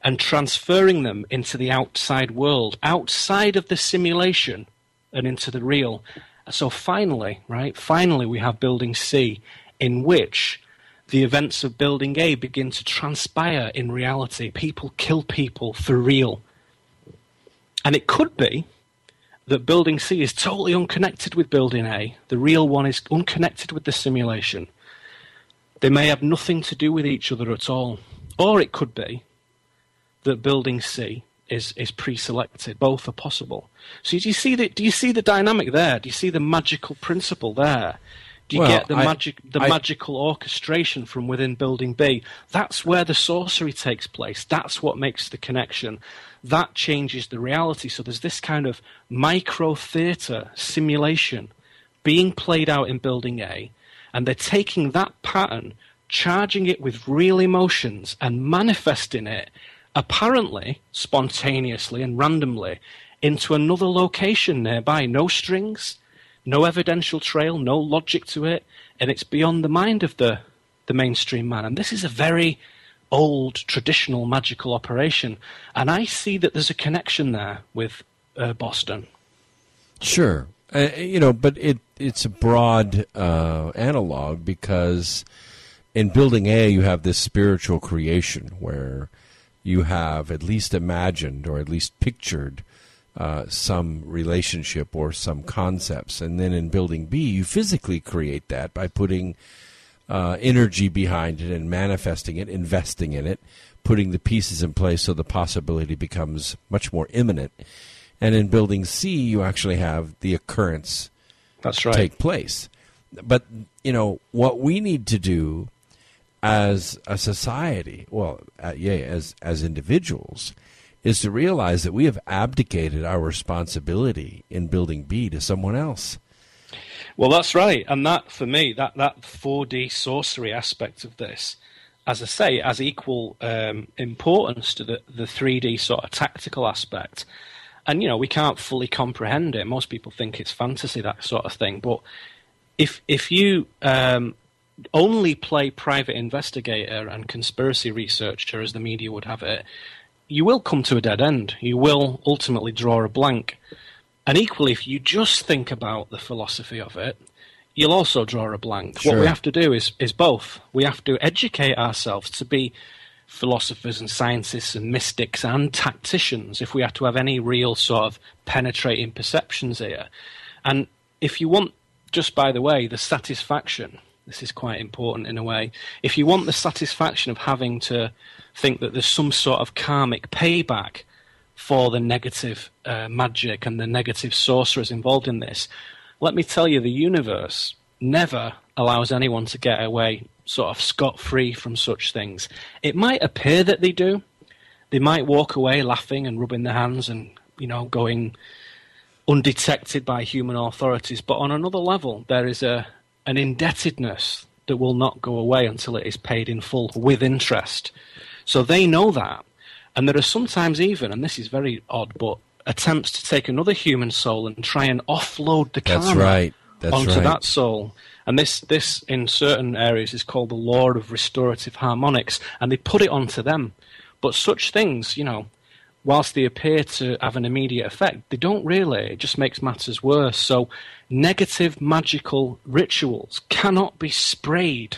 and transferring them into the outside world, outside of the simulation and into the real. So finally, we have Building C, in which the events of Building A begin to transpire in reality. People kill people for real. And it could be that Building C is totally unconnected with Building A. The real one is unconnected with the simulation. They may have nothing to do with each other at all. Or it could be that Building C is pre-selected. Both are possible. So do you see the dynamic there? Do you see the magical principle there? Do you get the magical orchestration from within Building B? That's where the sorcery takes place. That's what makes the connection. That changes the reality. So there's this kind of micro-theatre simulation being played out in Building A, and they're taking that pattern, charging it with real emotions, and manifesting it, apparently, spontaneously and randomly, into another location nearby. No strings, no evidential trail, no logic to it, and it's beyond the mind of the mainstream man. And this is a very old, traditional magical operation, and I see that there's a connection there with Boston. Sure. But it's a broad analog, because in Building A you have this spiritual creation where you have at least imagined or at least pictured some relationship or some concepts. And then in Building B, you physically create that by putting energy behind it and manifesting it, investing in it, putting the pieces in place so the possibility becomes much more imminent. And in Building C, you actually have the occurrence take place. But, what we need to do as a society, as individuals, is to realize that we have abdicated our responsibility in Building B to someone else. Well, that's right. And that, for me, that 4D sorcery aspect of this, as I say, has equal importance to the 3D sort of tactical aspect. And, we can't fully comprehend it. Most people think it's fantasy, that sort of thing. But if you only play private investigator and conspiracy researcher, as the media would have it, you will come to a dead end. You will ultimately draw a blank. And equally, if you just think about the philosophy of it, you'll also draw a blank. Sure. What we have to do is both. We have to educate ourselves to be philosophers and scientists and mystics and tacticians if we have to have any real sort of penetrating perceptions here. And if you want, just by the way, the satisfaction, this is quite important in a way, if you want the satisfaction of having to think that there's some sort of karmic payback for the negative magic and the negative sorcerers involved in this, let me tell you, the universe never allows anyone to get away sort of scot-free from such things. It might appear that they do. They might walk away laughing and rubbing their hands and, going undetected by human authorities. But on another level, there is an indebtedness that will not go away until it is paid in full with interest. So they know that. And there are sometimes even, and this is very odd, but attempts to take another human soul and try and offload the karma onto that soul. And this, in certain areas, is called the law of restorative harmonics, and they put it onto them. But such things, whilst they appear to have an immediate effect, they don't really. It just makes matters worse. So negative magical rituals cannot be sprayed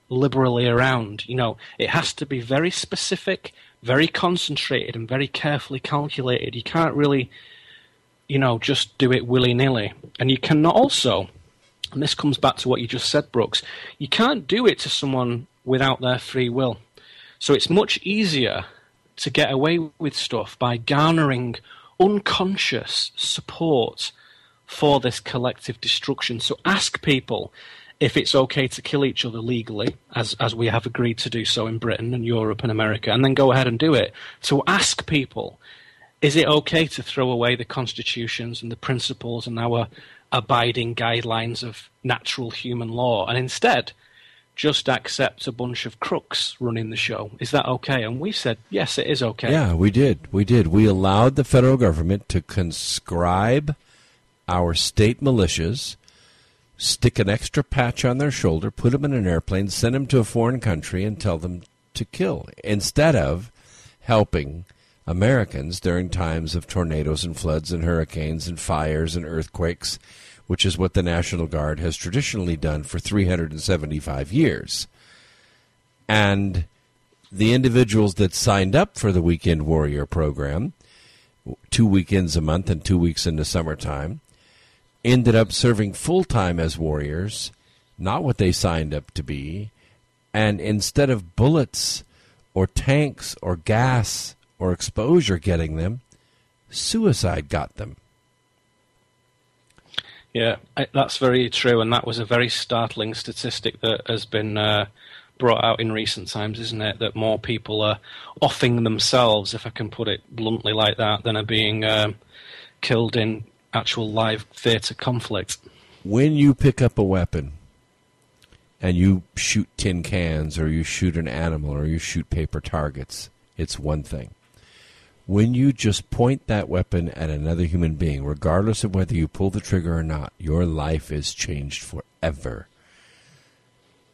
liberally around. It has to be very specific, very concentrated, and very carefully calculated. You can't really, just do it willy-nilly. And you cannot also, and this comes back to what you just said, Brooks, you can't do it to someone without their free will. So it's much easier to get away with stuff by garnering unconscious support for this collective destruction. So ask people if it's okay to kill each other legally, as we have agreed to do so in Britain and Europe and America, and then go ahead and do it. So ask people, is it okay to throw away the constitutions and the principles and our abiding guidelines of natural human law, and instead just accept a bunch of crooks running the show? Is that okay? And we said, yes, it is okay. Yeah, we did. We allowed the federal government to conscribe our state militias, stick an extra patch on their shoulder, put them in an airplane, send them to a foreign country, and tell them to kill, instead of helping Americans during times of tornadoes and floods and hurricanes and fires and earthquakes, which is what the National Guard has traditionally done for 375 years. And the individuals that signed up for the Weekend Warrior program, 2 weekends a month and 2 weeks in the summertime, ended up serving full-time as warriors, not what they signed up to be, and instead of bullets or tanks or gas or exposure getting them, suicide got them. Yeah, that's very true, and that was a very startling statistic that has been brought out in recent times, isn't it? That more people are offing themselves, if I can put it bluntly like that, than are being killed in actual live theatre conflict. When you pick up a weapon and you shoot tin cans or you shoot an animal or you shoot paper targets, it's one thing. When you just point that weapon at another human being, regardless of whether you pull the trigger or not, your life is changed forever.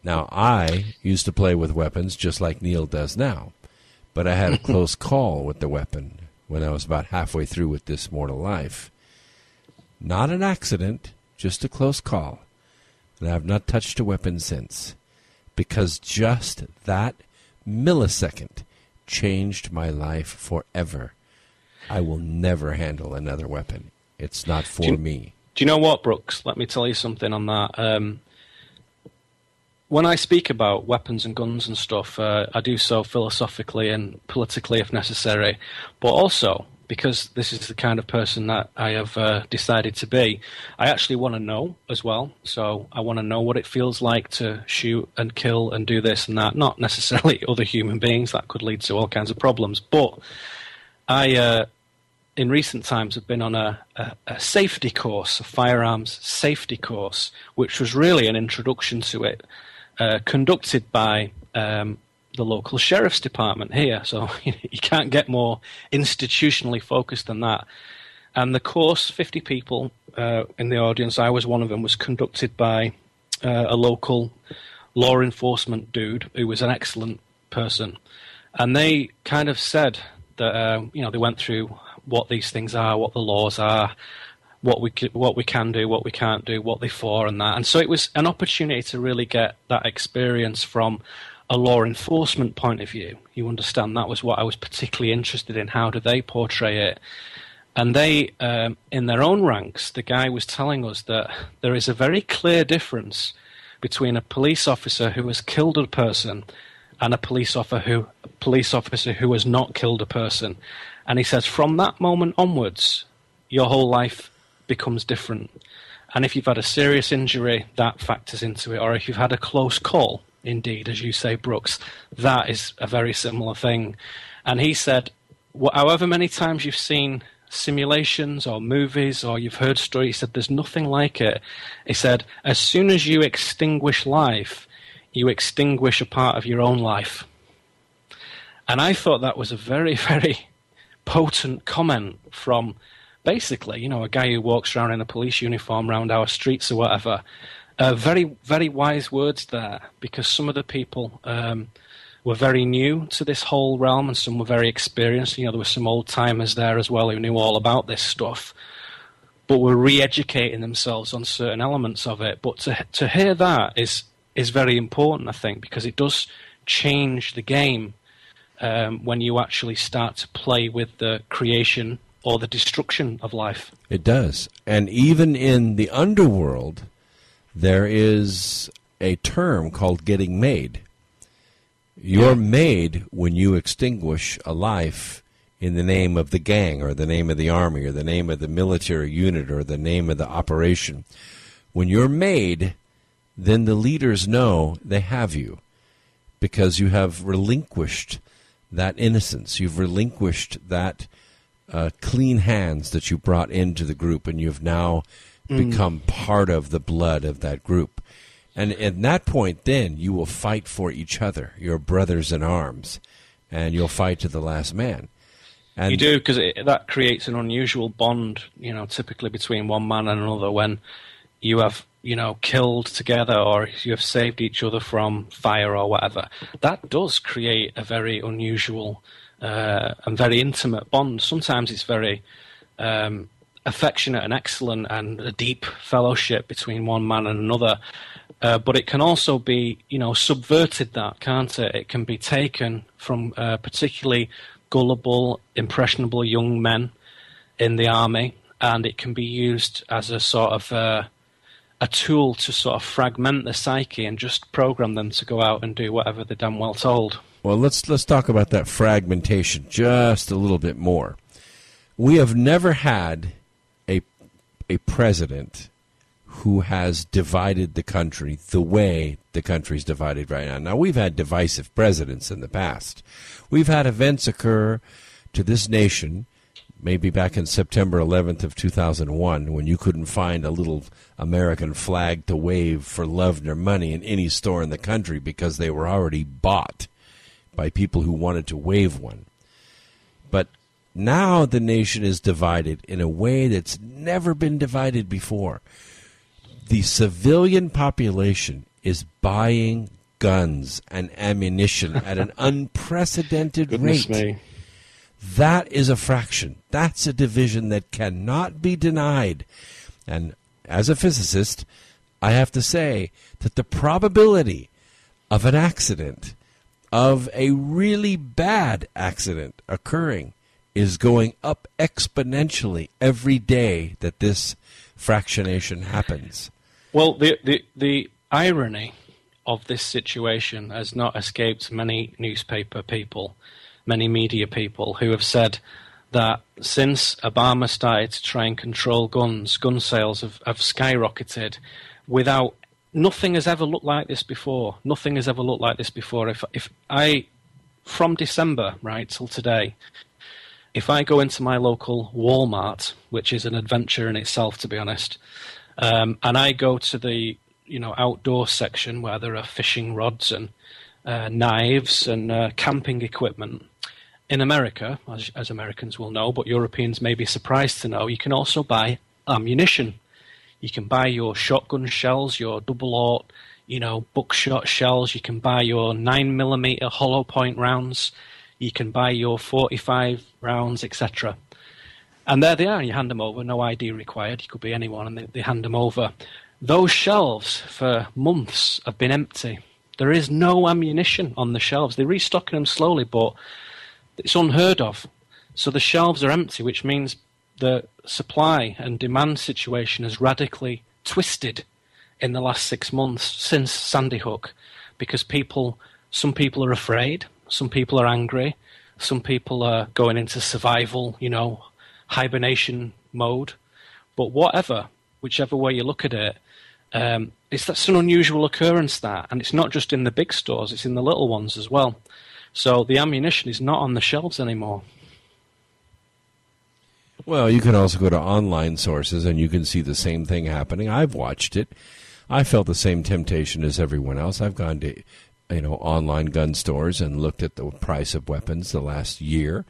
Now, I used to play with weapons just like Neil does now, but I had a close call with the weapon when I was about halfway through with this mortal life. Not an accident, just a close call. And I have not touched a weapon since, because just that millisecond changed my life forever. I will never handle another weapon. It's not for me. Do you know what, Brooks? Let me tell you something on that. When I speak about weapons and guns and stuff, I do so philosophically and politically if necessary, but also because this is the kind of person that I have decided to be, I actually want to know as well. So I want to know what it feels like to shoot and kill and do this and that. Not necessarily other human beings. That could lead to all kinds of problems. But I, in recent times, have been on a safety course, a firearms safety course, which was really an introduction to it, conducted by the local sheriff's department here. So you can't get more institutionally focused than that. And the course, 50 people in the audience, I was one of them, was conducted by a local law enforcement dude who was an excellent person. And they kind of said that, they went through what these things are, what the laws are, what we can do, what we can't do, what they're for and that. And so it was an opportunity to really get that experience from a law enforcement point of view. You understand, that was what I was particularly interested in. How do they portray it? And they, in their own ranks, the guy was telling us that there is a very clear difference between a police officer who has killed a person and a police officer who has not killed a person. And he says from that moment onwards, your whole life becomes different. And if you've had a serious injury, that factors into it. Or if you've had a close call, indeed, as you say, Brooks, that is a very similar thing. And he said, however many times you've seen simulations or movies or you've heard stories, he said there's nothing like it. He said, as soon as you extinguish life, you extinguish a part of your own life. And I thought that was a very, very potent comment from basically, a guy who walks around in a police uniform around our streets or whatever. Very, very wise words there, because some of the people were very new to this whole realm and some were very experienced. There were some old-timers there as well who knew all about this stuff, but were re-educating themselves on certain elements of it. But to hear that is very important, I think, because it does change the game when you actually start to play with the creation or the destruction of life. It does. And even in the underworld, there is a term called getting made. You're made when you extinguish a life in the name of the gang or the name of the army or the name of the military unit or the name of the operation. When you're made, then the leaders know they have you because you have relinquished that innocence. You've relinquished that clean hands that you brought into the group, and you've now become part of the blood of that group. And at that point, then, you will fight for each other, your brothers in arms, and you'll fight to the last man. And you do, because that creates an unusual bond, typically between one man and another when you have, killed together or you have saved each other from fire or whatever. That does create a very unusual and very intimate bond. Sometimes it's very affectionate and excellent and a deep fellowship between one man and another. But it can also be, subverted that, can't it? It can be taken from particularly gullible, impressionable young men in the army, and it can be used as a sort of a tool to sort of fragment the psyche and just program them to go out and do whatever they're damn well told. Well, let's talk about that fragmentation just a little bit more. We have never had a president who has divided the country the way the country's divided right now. Now, we've had divisive presidents in the past. We've had events occur to this nation, maybe back in September 11th of 2001, when you couldn't find a little American flag to wave for love nor money in any store in the country because they were already bought by people who wanted to wave one. But now the nation is divided in a way that's never been divided before. The civilian population is buying guns and ammunition at an unprecedented Goodness rate. me. That is a fraction. That's a division that cannot be denied. And as a physicist, I have to say that the probability of an accident, of a really bad accident occurring, is going up exponentially every day that this fractionation happens. Well, the irony of this situation has not escaped many newspaper people, many media people who have said that since Obama started to try and control gun sales have skyrocketed without... Nothing has ever looked like this before. Nothing has ever looked like this before. If I, from December, right, till today, if I go into my local Walmart, which is an adventure in itself, to be honest, and I go to the outdoor section where there are fishing rods and knives and camping equipment. In America, as Americans will know, but Europeans may be surprised to know, you can also buy ammunition. You can buy your shotgun shells, your double-aught, buckshot shells. You can buy your 9mm hollow point rounds. You can buy your 45 rounds, etc. And there they are, and you hand them over, no ID required. You could be anyone, and they hand them over. Those shelves for months have been empty. There is no ammunition on the shelves. They're restocking them slowly, but it's unheard of. So the shelves are empty, which means the supply and demand situation has radically twisted in the last 6 months since Sandy Hook, because some people are afraid, some people are angry, some people are going into survival, hibernation mode. But whichever way you look at it, that's an unusual occurrence, and it's not just in the big stores, it's in the little ones as well. So the ammunition is not on the shelves anymore. Well, you can also go to online sources and you can see the same thing happening. I've watched it. I felt the same temptation as everyone else. I've gone to online gun stores and looked at the price of weapons the last year.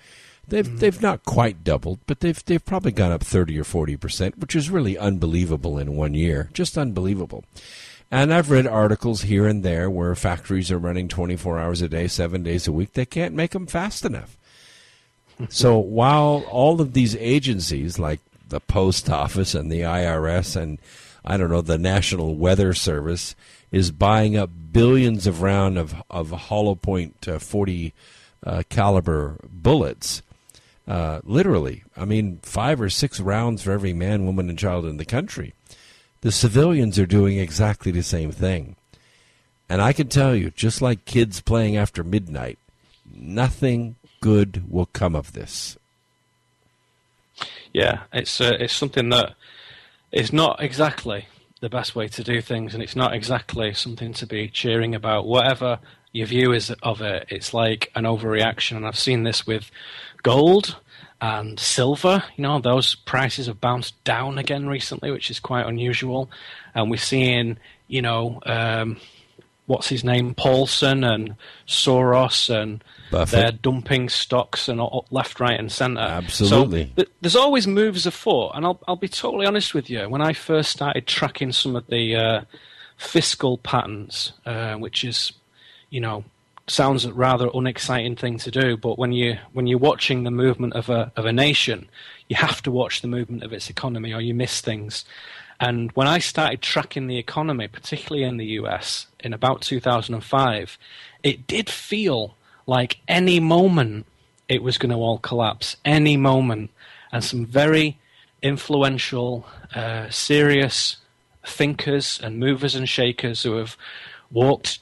They've not quite doubled, but they've probably gone up 30 or 40%, which is really unbelievable in 1 year, just unbelievable. And I've read articles here and there where factories are running 24 hours a day, 7 days a week. They can't make them fast enough. So while all of these agencies like the Post Office and the IRS and, the National Weather Service is buying up billions of rounds of hollow point 40 caliber bullets, literally, 5 or 6 rounds for every man, woman, and child in the country. The civilians are doing exactly the same thing. And I can tell you, just like kids playing after midnight, nothing good will come of this. Yeah, it's something that is not exactly the best way to do things, and it's not exactly something to be cheering about. Whatever your view is of it, it's like an overreaction, and I've seen this with gold and silver. Those prices have bounced down again recently, which is quite unusual. And we're seeing, what's his name, Paulson and Soros and Buffett. They're dumping stocks and left, right, and centre. Absolutely. So there's always moves afoot, and I'll be totally honest with you. When I first started tracking some of the fiscal patterns, which is, sounds a rather unexciting thing to do, but when you're watching the movement of a nation, you have to watch the movement of its economy, or you miss things. And when I started tracking the economy, particularly in the US, in about 2005, it did feel like any moment it was going to all collapse, any moment. And some very influential, serious thinkers and movers and shakers who have walked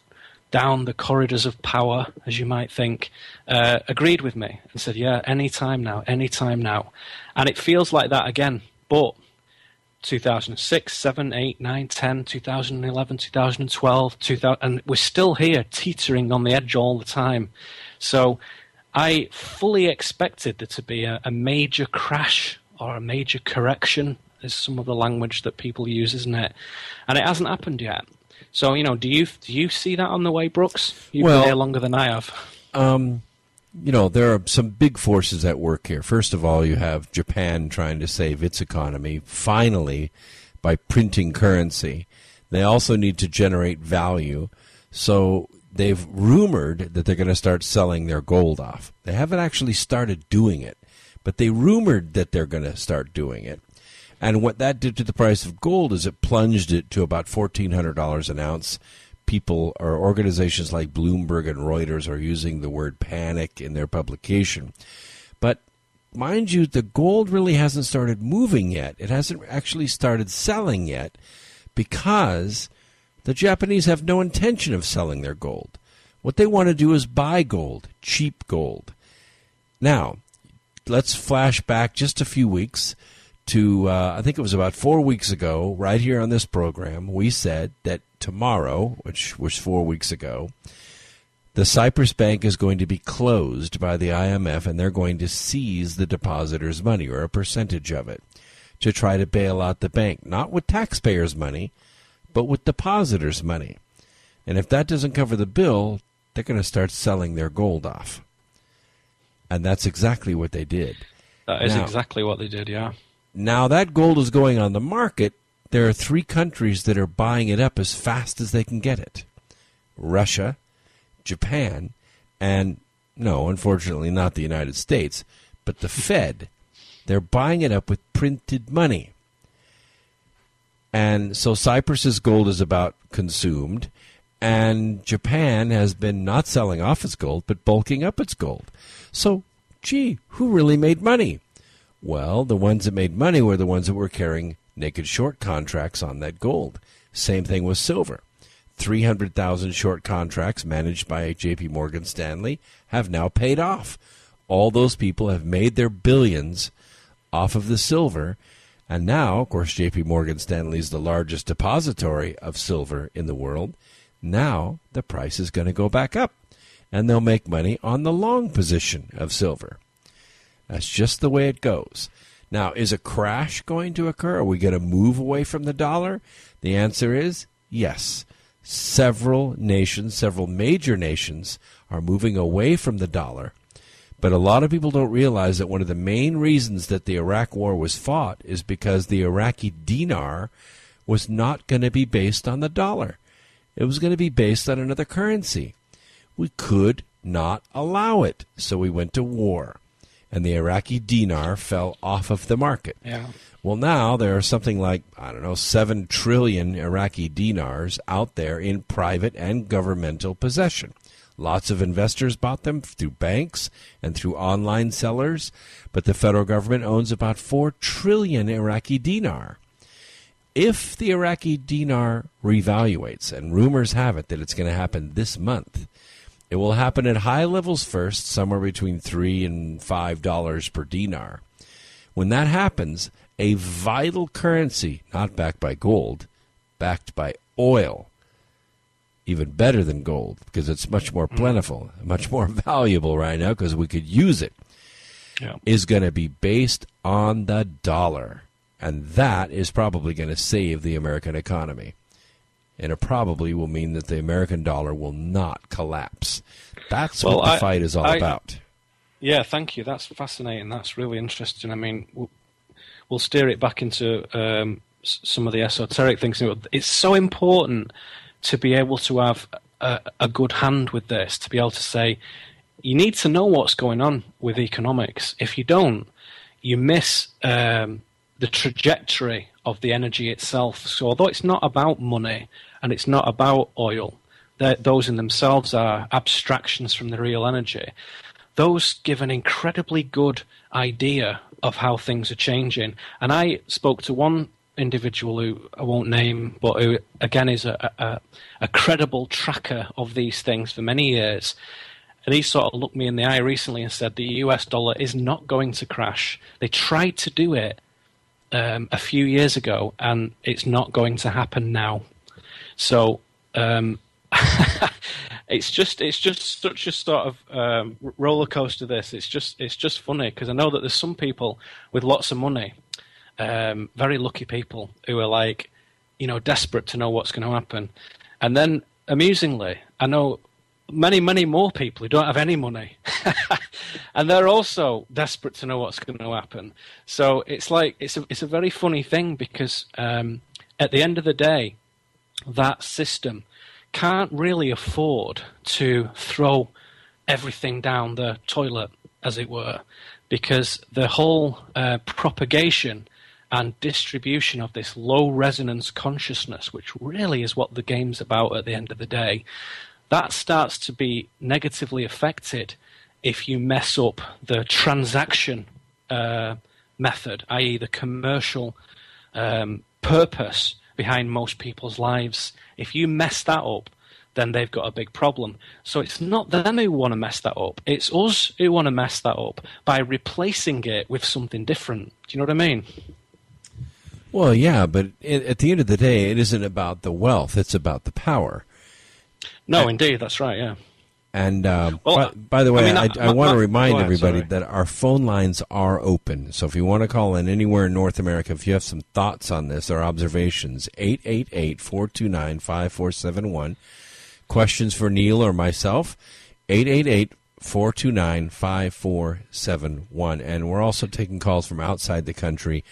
down the corridors of power, as you might think, agreed with me and said, yeah, any time now. And it feels like that again. But 2006, 7, 8, 9, 10, 2011, 2012, 2000, and we're still here teetering on the edge all the time. So I fully expected there to be a major crash or a major correction, is some of the language that people use, isn't it? And it hasn't happened yet. So, do you see that on the way, Brooks? You've been here longer than I have. There are some big forces at work here. First of all, you have Japan trying to save its economy, finally, by printing currency. They also need to generate value. So they've rumored that they're going to start selling their gold off. They haven't actually started doing it, but they rumored that they're going to start doing it. And what that did to the price of gold is it plunged it to about $1,400 an ounce. People or organizations like Bloomberg and Reuters are using the word panic in their publication. But mind you, the gold really hasn't started moving yet. It hasn't actually started selling yet because the Japanese have no intention of selling their gold. What they want to do is buy gold, cheap gold. Now, let's flash back just a few weeks to, I think it was about 4 weeks ago, right here on this program, we said that tomorrow, which was 4 weeks ago, the Cyprus Bank is going to be closed by the IMF, and they're going to seize the depositors' money, or a percentage of it, to try to bail out the bank, not with taxpayers' money, but with depositors' money. And if that doesn't cover the bill, they're going to start selling their gold off. And that's exactly what they did. That is exactly what they did, yeah. Now that gold is going on the market. There are 3 countries that are buying it up as fast as they can get it. Russia, Japan, and, no, unfortunately not the United States, but the Fed. They're buying it up with printed money. And so Cyprus's gold is about consumed, and Japan has been not selling off its gold, but bulking up its gold. So, gee, who really made money? Well, the ones that made money were the ones that were carrying naked short contracts on that gold. Same thing with silver. 300,000 short contracts managed by J.P. Morgan Stanley have now paid off. All those people have made their billions off of the silver. And now, of course, J.P. Morgan Stanley is the largest depository of silver in the world. Now the price is going to go back up, and they'll make money on the long position of silver. That's just the way it goes. Now, is a crash going to occur? Are we going to move away from the dollar? The answer is yes. Several nations, several major nations, are moving away from the dollar. But a lot of people don't realize that one of the main reasons that the Iraq war was fought is because the Iraqi dinar was not going to be based on the dollar. It was going to be based on another currency. We could not allow it, so we went to war. And the Iraqi dinar fell off of the market. Yeah. Well, now there are something like, 7 trillion Iraqi dinars out there in private and governmental possession. Lots of investors bought them through banks and through online sellers, but the federal government owns about 4 trillion Iraqi dinar. If the Iraqi dinar revaluates, and rumors have it that it's going to happen this month, it will happen at high levels first, somewhere between $3 and $5 per dinar. When that happens, a vital currency, not backed by gold, backed by oil, even better than gold because it's much more plentiful, much more valuable right now because we could use it, is going to be based on the dollar. And that is probably going to save the American economy. And it probably will mean that the American dollar will not collapse. That's what the fight is all about. Yeah, thank you. That's fascinating. That's really interesting. I mean, we'll steer it back into some of the esoteric things. It's so important to be able to have a good hand with this, to be able to say, you need to know what's going on with economics. If you don't, you miss the trajectory of the energy itself. So although it's not about money and it's not about oil, those in themselves are abstractions from the real energy. Those give an incredibly good idea of how things are changing. And I spoke to one individual who I won't name, but who again is a credible tracker of these things for many years. And he sort of looked me in the eye recently and said the US dollar is not going to crash. They tried to do it a few years ago, and it's not going to happen now. So it's just such a sort of roller coaster. This it's just funny because I know that there's some people with lots of money, very lucky people who are like, desperate to know what's going to happen, and then amusingly, I know many more people who don't have any money, and they're also desperate to know what's going to happen. So it's like it's a very funny thing because at the end of the day, that system can't really afford to throw everything down the toilet, as it were, because the whole propagation and distribution of this low resonance consciousness, which really is what the game's about at the end of the day, that starts to be negatively affected if you mess up the transaction method, i.e. the commercial purpose behind most people's lives. If you mess that up, then they've got a big problem. So it's not them who want to mess that up. It's us who want to mess that up by replacing it with something different. Do you know what I mean? Well, yeah, but at the end of the day, it isn't about the wealth. It's about the power. No, indeed, that's right, yeah. And by the way, I want to remind everybody that our phone lines are open. So if you want to call in anywhere in North America, if you have some thoughts on this or observations, 888-429-5471. Questions for Neil or myself, 888-429-5471. And we're also taking calls from outside the country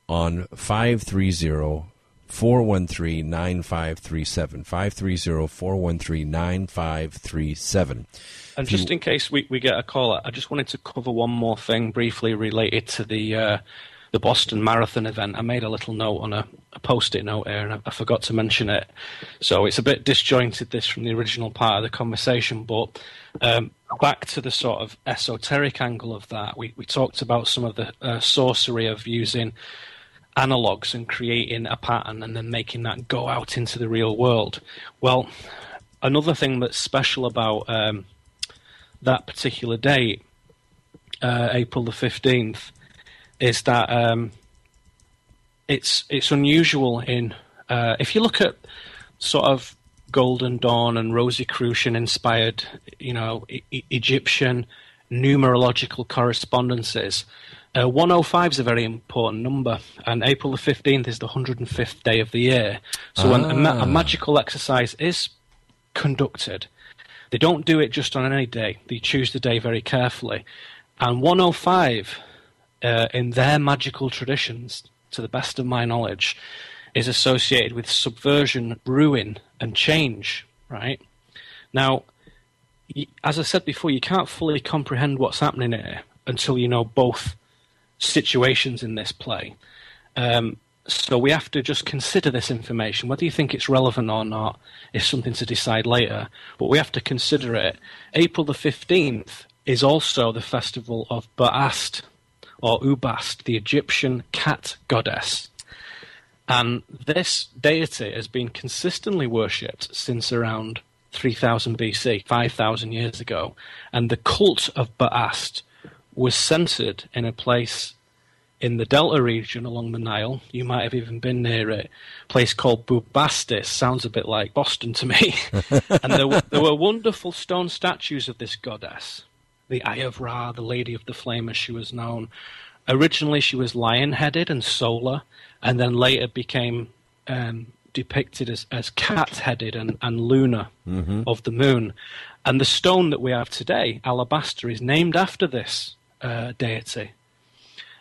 on 530-413-9537, 530-413-9537. And just in case we get a call, I just wanted to cover one more thing briefly related to the Boston Marathon event. I made a little note on a Post-it note here, and I forgot to mention it. So it's a bit disjointed, this, from the original part of the conversation. But back to the sort of esoteric angle of that, we talked about some of the sorcery of using analogues and creating a pattern and then making that go out into the real world. Well, another thing that's special about that particular date, April the 15th, is that it's unusual in if you look at sort of Golden Dawn and Rosicrucian inspired, Egyptian numerological correspondences. 105 is a very important number, and April the 15th is the 105th day of the year. So when a magical exercise is conducted, they don't do it just on any day. They choose the day very carefully. And 105, in their magical traditions, to the best of my knowledge, is associated with subversion, ruin, and change, right? Now, as I said before, you can't fully comprehend what's happening here until you know both situations in this play. So we have to just consider this information. Whether you think it's relevant or not is something to decide later, but we have to consider it. April the 15th is also the festival of Ba'ast, or Ubast, the Egyptian cat goddess. And this deity has been consistently worshipped since around 3000 BC, 5,000 years ago. And the cult of Ba'ast was centered in a place in the Delta region along the Nile. You might have even been near it. A place called Bubastis. Sounds a bit like Boston to me. And there were wonderful stone statues of this goddess, the Eye of Ra, the Lady of the Flame, as she was known. Originally, she was lion-headed and solar, and then later became depicted as cat-headed and lunar, of the moon. And the stone that we have today, alabaster, is named after this deity.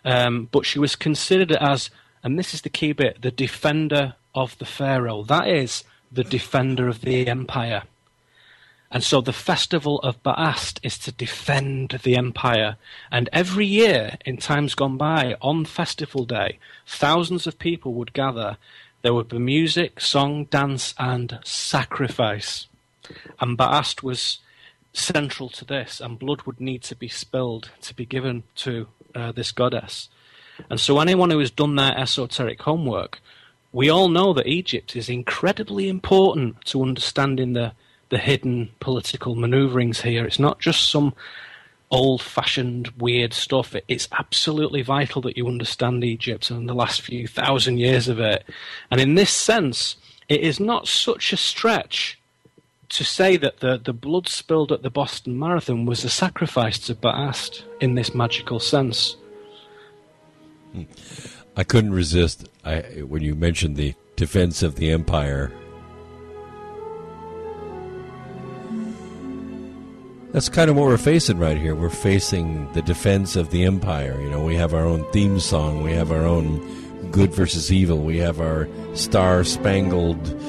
But she was considered as, and this is the key bit, the defender of the pharaoh. That is, the defender of the empire. And so the festival of Ba'ast is to defend the empire. And every year, in times gone by, on festival day, thousands of people would gather. There would be music, song, dance, and sacrifice. And Ba'ast was central to this, and blood would need to be spilled to be given to this goddess. And so anyone who has done their esoteric homework, we all know that Egypt is incredibly important to understanding the hidden political maneuverings here. It's not just some old-fashioned weird stuff. It's absolutely vital that you understand Egypt and the last few thousand years of it. And in this sense, it is not such a stretch to say that the blood spilled at the Boston Marathon was a sacrifice to Ba'ast in this magical sense. I couldn't resist when you mentioned the defense of the empire. That's kind of what we're facing right here. We're facing the defense of the empire. We have our own theme song. We have our own good versus evil. We have our star-spangled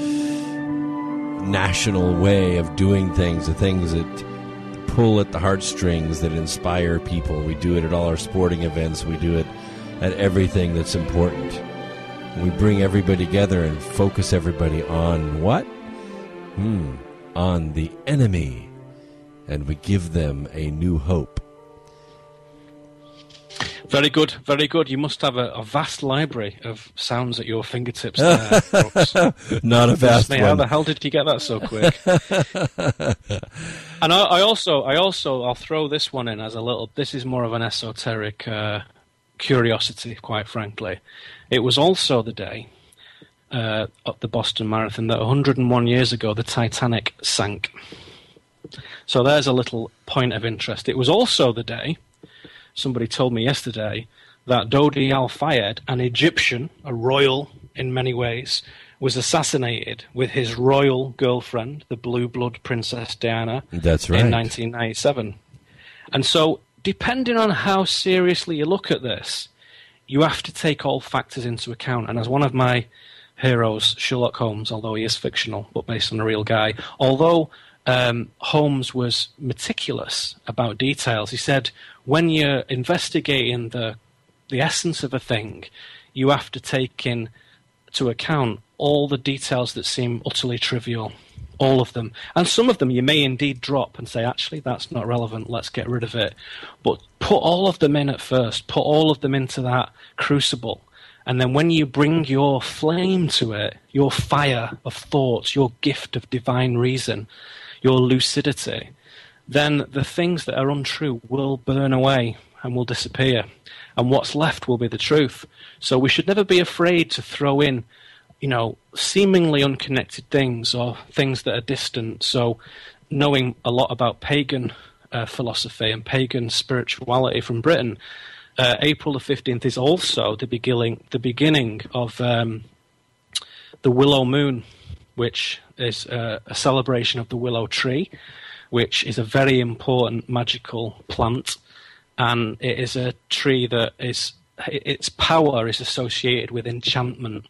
national way of doing things, the things that pull at the heartstrings, that inspire people. We do it at all our sporting events. We do it at everything that's important. We bring everybody together and focus everybody on what? On the enemy. And we give them a new hope. Very good, very good. You must have a vast library of sounds at your fingertips there, Brooks. Not a vast one. How the hell did you get that so quick? And I'll throw this one in as a little. This is more of an esoteric curiosity, quite frankly. It was also the day of the Boston Marathon that 101 years ago the Titanic sank. So there's a little point of interest. It was also the day, somebody told me yesterday, that Dodi al-Fayed, an Egyptian, a royal in many ways, was assassinated with his royal girlfriend, the blue blood Princess Diana, that's right, in 1997. And so, depending on how seriously you look at this, you have to take all factors into account. And as one of my heroes, Sherlock Holmes, although he is fictional, but based on a real guy, although Holmes was meticulous about details. He said, when you're investigating the essence of a thing, you have to take in to account all the details that seem utterly trivial, all of them. And some of them you may indeed drop and say, actually, that's not relevant, let's get rid of it. But put all of them in at first, put all of them into that crucible. And then when you bring your flame to it, your fire of thoughts, your gift of divine reason, your lucidity, then the things that are untrue will burn away and will disappear. And what's left will be the truth. So we should never be afraid to throw in, seemingly unconnected things or things that are distant. So knowing a lot about pagan philosophy and pagan spirituality from Britain, April the 15th is also the beginning of the Willow Moon, which is a celebration of the willow tree, which is a very important magical plant. And it is a tree that its power is associated with enchantment.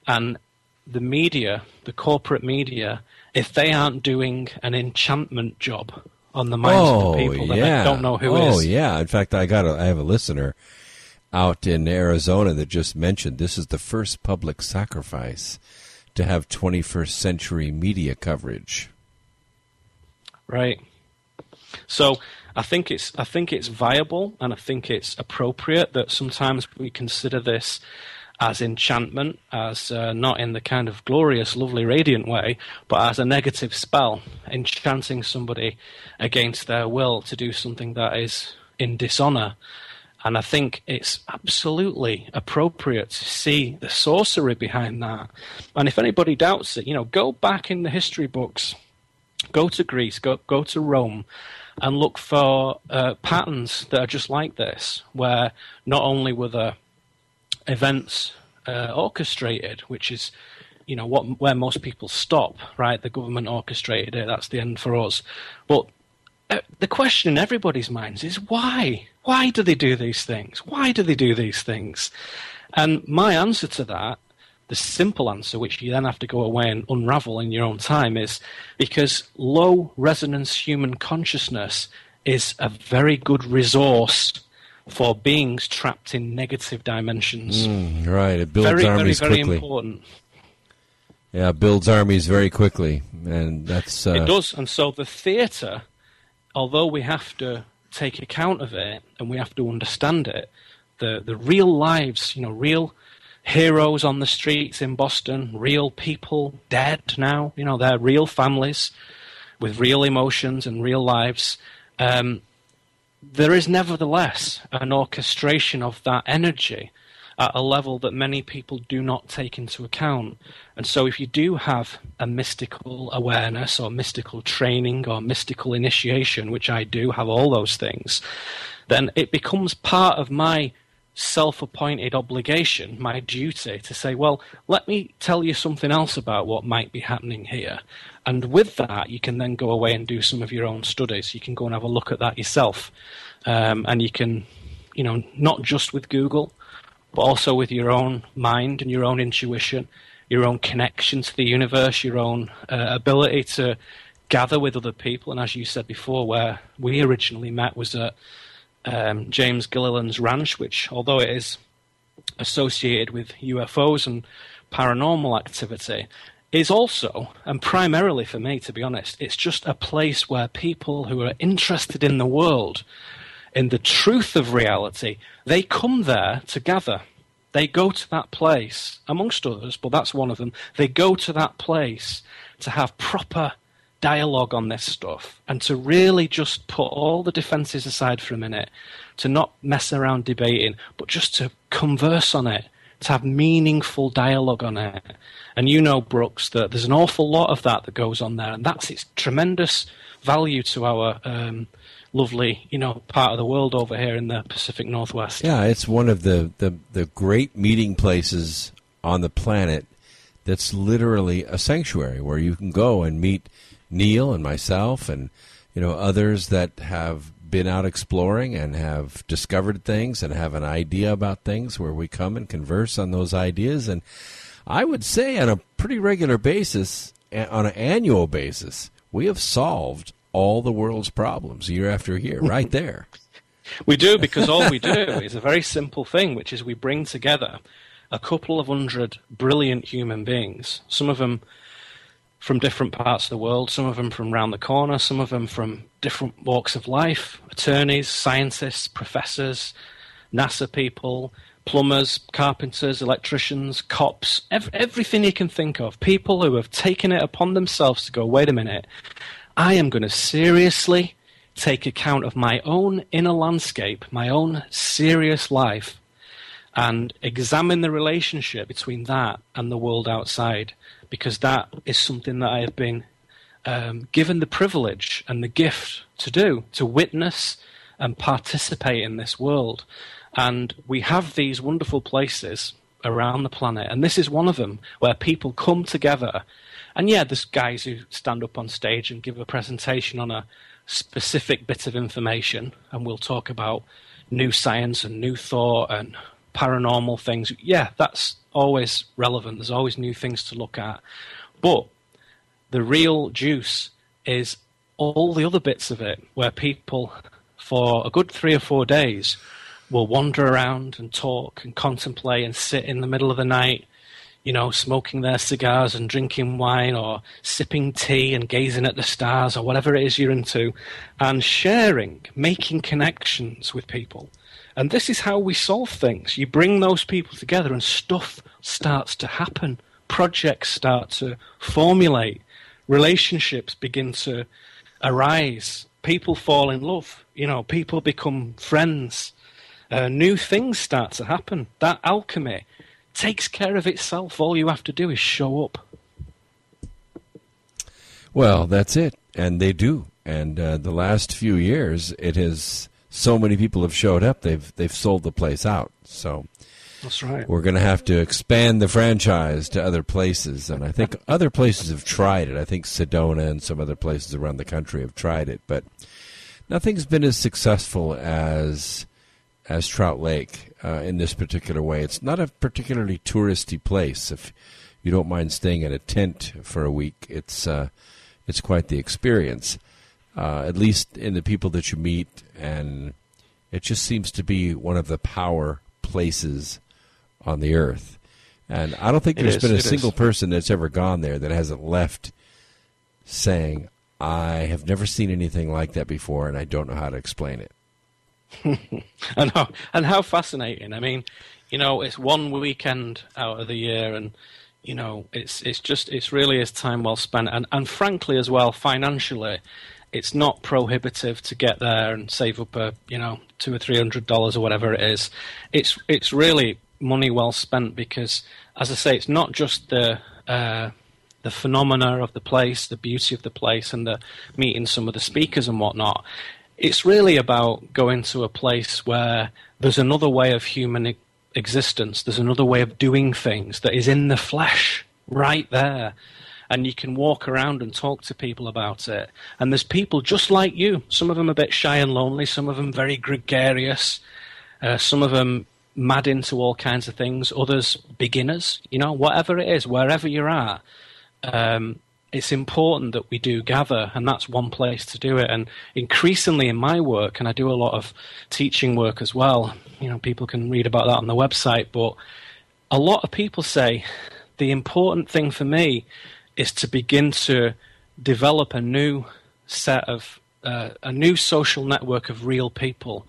And the media, the corporate media, if they aren't doing an enchantment job on the minds of the people, then I don't know who is. Oh, yeah. In fact, I have a listener out in Arizona that just mentioned this is the first public sacrifice to have 21st century media coverage. Right. So I think it's viable, and I think it's appropriate that sometimes we consider this as enchantment, as not in the kind of glorious, lovely, radiant way, but as a negative spell, enchanting somebody against their will to do something that is in dishonor. And I think it's absolutely appropriate to see the sorcery behind that. And if anybody doubts it, go back in the history books, go to Greece, go to Rome, and look for patterns that are just like this, where not only were there events orchestrated, which is, where most people stop, right? The government orchestrated it, that's the end for us. But the question in everybody's minds is why? Why do they do these things? Why do they do these things? And my answer to that, the simple answer, which you then have to go away and unravel in your own time, is because low resonance human consciousness is a very good resource for beings trapped in negative dimensions. Right, it builds armies quickly. Very important. Yeah, it builds armies very quickly, and that's... It does, and so the theatre, although we have to take account of it, and we have to understand it, the real lives, real heroes on the streets in Boston, real people dead now, they're real families with real emotions and real lives. There is nevertheless an orchestration of that energy at a level that many people do not take into account. And so if you do have a mystical awareness or mystical training or mystical initiation, which I do have all those things, then it becomes part of my self-appointed obligation, my duty, to say, well, let me tell you something else about what might be happening here. And with that, you can then go away and do some of your own studies. You can go and have a look at that yourself. And you can, not just with Google, but also with your own mind and your own intuition, your own connection to the universe, your own ability to gather with other people. And as you said before, where we originally met was at James Gilliland's ranch, which, although it is associated with UFOs and paranormal activity, is also, and primarily for me, to be honest, it's just a place where people who are interested in the world, in the truth of reality, they come there to gather. They go to that place, amongst others, but that's one of them. They go to that place to have proper dialogue on this stuff and to really just put all the defenses aside for a minute, to not mess around debating, but just to converse on it, to have meaningful dialogue on it. And Brooks, that there's an awful lot of that goes on there, and that's its tremendous value to our lovely, part of the world over here in the Pacific Northwest. Yeah, it's one of the great meeting places on the planet that's literally a sanctuary where you can go and meet Neil and myself and others that have been out exploring and have discovered things and have an idea about things, where we come and converse on those ideas. And I would say on a pretty regular basis, on an annual basis, we have solved all the world's problems year after year right there. We do, because all we do is a very simple thing, which is we bring together a couple of hundred brilliant human beings, some of them from different parts of the world, some of them from round the corner, some of them from different walks of life, attorneys, scientists, professors, NASA people, plumbers, carpenters, electricians, cops, everything you can think of. People who have taken it upon themselves to go, wait a minute, I am going to seriously take account of my own inner landscape, my own serious life, and examine the relationship between that and the world outside, because that is something that I have been given the privilege and the gift to do, to witness and participate in this world. And we have these wonderful places around the planet, and this is one of them, where people come together. And yeah, there's guys who stand up on stage and give a presentation on a specific bit of information, and we'll talk about new science and new thought and paranormal things. Yeah, that's always relevant. There's always new things to look at. But the real juice is all the other bits of it, where people, for a good 3 or 4 days, will wander around and talk and contemplate and sit in the middle of the night, you know, smoking their cigars and drinking wine or sipping tea and gazing at the stars or whatever it is you're into, and sharing, making connections with people. And this is how we solve things. You bring those people together and stuff starts to happen. Projects start to formulate. Relationships begin to arise. People fall in love. You know, people become friends. New things start to happen. That alchemy takes care of itself. All you have to do is show up. Well, that's it. And they do. And the last few years, it has, so many people have showed up, they've sold the place out. So that's right. We're going to have to expand the franchise to other places. And I think other places have tried it. I think Sedona and some other places around the country have tried it. But nothing's been as successful as Trout Lake in this particular way. It's not a particularly touristy place. If you don't mind staying in a tent for a week, it's quite the experience, at least in the people that you meet. And it just seems to be one of the power places on the earth. And I don't think there's been a single person that's ever gone there that hasn't left saying, I have never seen anything like that before, and I don't know how to explain it. And how fascinating. I mean, you know, it's one weekend out of the year, and you know, it's really is time well spent. And frankly, as well, financially, it's not prohibitive to get there and save up $200 or $300 or whatever it is. It's really money well spent, because, as I say, it's not just the phenomena of the place, the beauty of the place, and the meeting some of the speakers and whatnot. It's really about going to a place where there's another way of human existence. There's another way of doing things that is in the flesh right there. And you can walk around and talk to people about it. And there's people just like you. Some of them a bit shy and lonely. Some of them very gregarious. Some of them mad into all kinds of things. Others beginners. You know, whatever it is, wherever you're at. It's important that we do gather, and that's one place to do it. And increasingly in my work, and I do a lot of teaching work as well, you know, people can read about that on the website, but a lot of people say the important thing for me is to begin to develop a new set of, a new social network of real people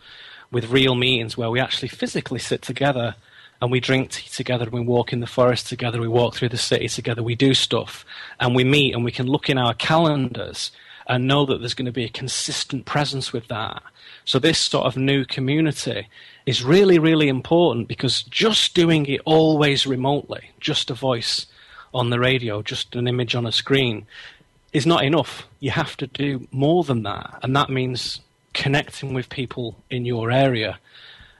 with real meetings where we actually physically sit together and we drink tea together, we walk in the forest together, we walk through the city together, we do stuff, and we meet, and we can look in our calendars and know that there's going to be a consistent presence with that. So this sort of new community is really, really important, because just doing it always remotely, just a voice on the radio, just an image on a screen, is not enough. You have to do more than that, and that means connecting with people in your area.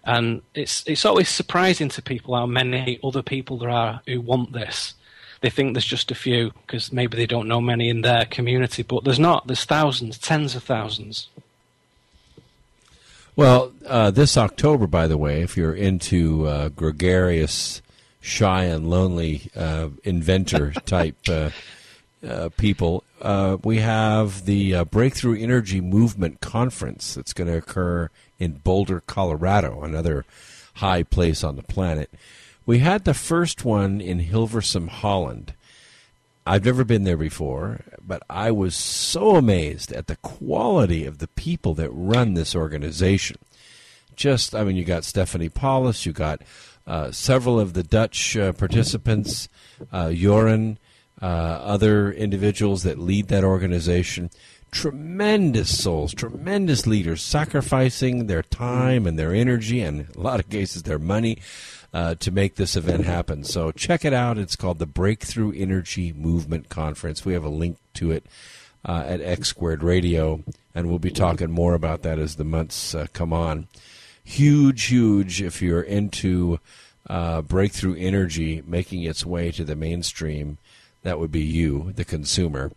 And it's always surprising to people how many other people there are who want this. They think there's just a few because maybe they don't know many in their community, but there's not. There's thousands, tens of thousands. Well, this October, by the way, if you're into gregarious, shy, and lonely inventor-type people, we have the Breakthrough Energy Movement Conference that's going to occur in Boulder, Colorado, another high place on the planet, We had the first one in Hilversum, Holland. I've never been there before, but I was so amazed at the quality of the people that run this organization. You got Stephanie Paulus, you got several of the Dutch participants, Joran, other individuals that lead that organization. Tremendous souls, tremendous leaders, sacrificing their time and their energy, and in a lot of cases their money, to make this event happen. So check it out. It's called the Breakthrough Energy Movement Conference. We have a link to it at X Squared Radio, and we'll be talking more about that as the months come on. Huge, if you're into breakthrough energy making its way to the mainstream, that would be you, the consumer.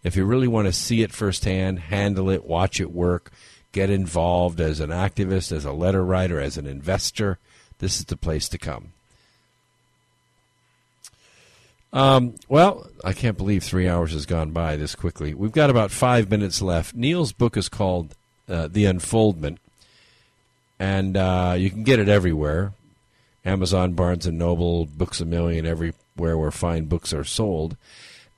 If you really want to see it firsthand, handle it, watch it work, get involved as an activist, as a letter writer, as an investor, this is the place to come. Well, I can't believe 3 hours has gone by this quickly. We've got about 5 minutes left. Neil's book is called The Unfoldment, and you can get it everywhere. Amazon, Barnes & Noble, Books A Million, everywhere where fine books are sold.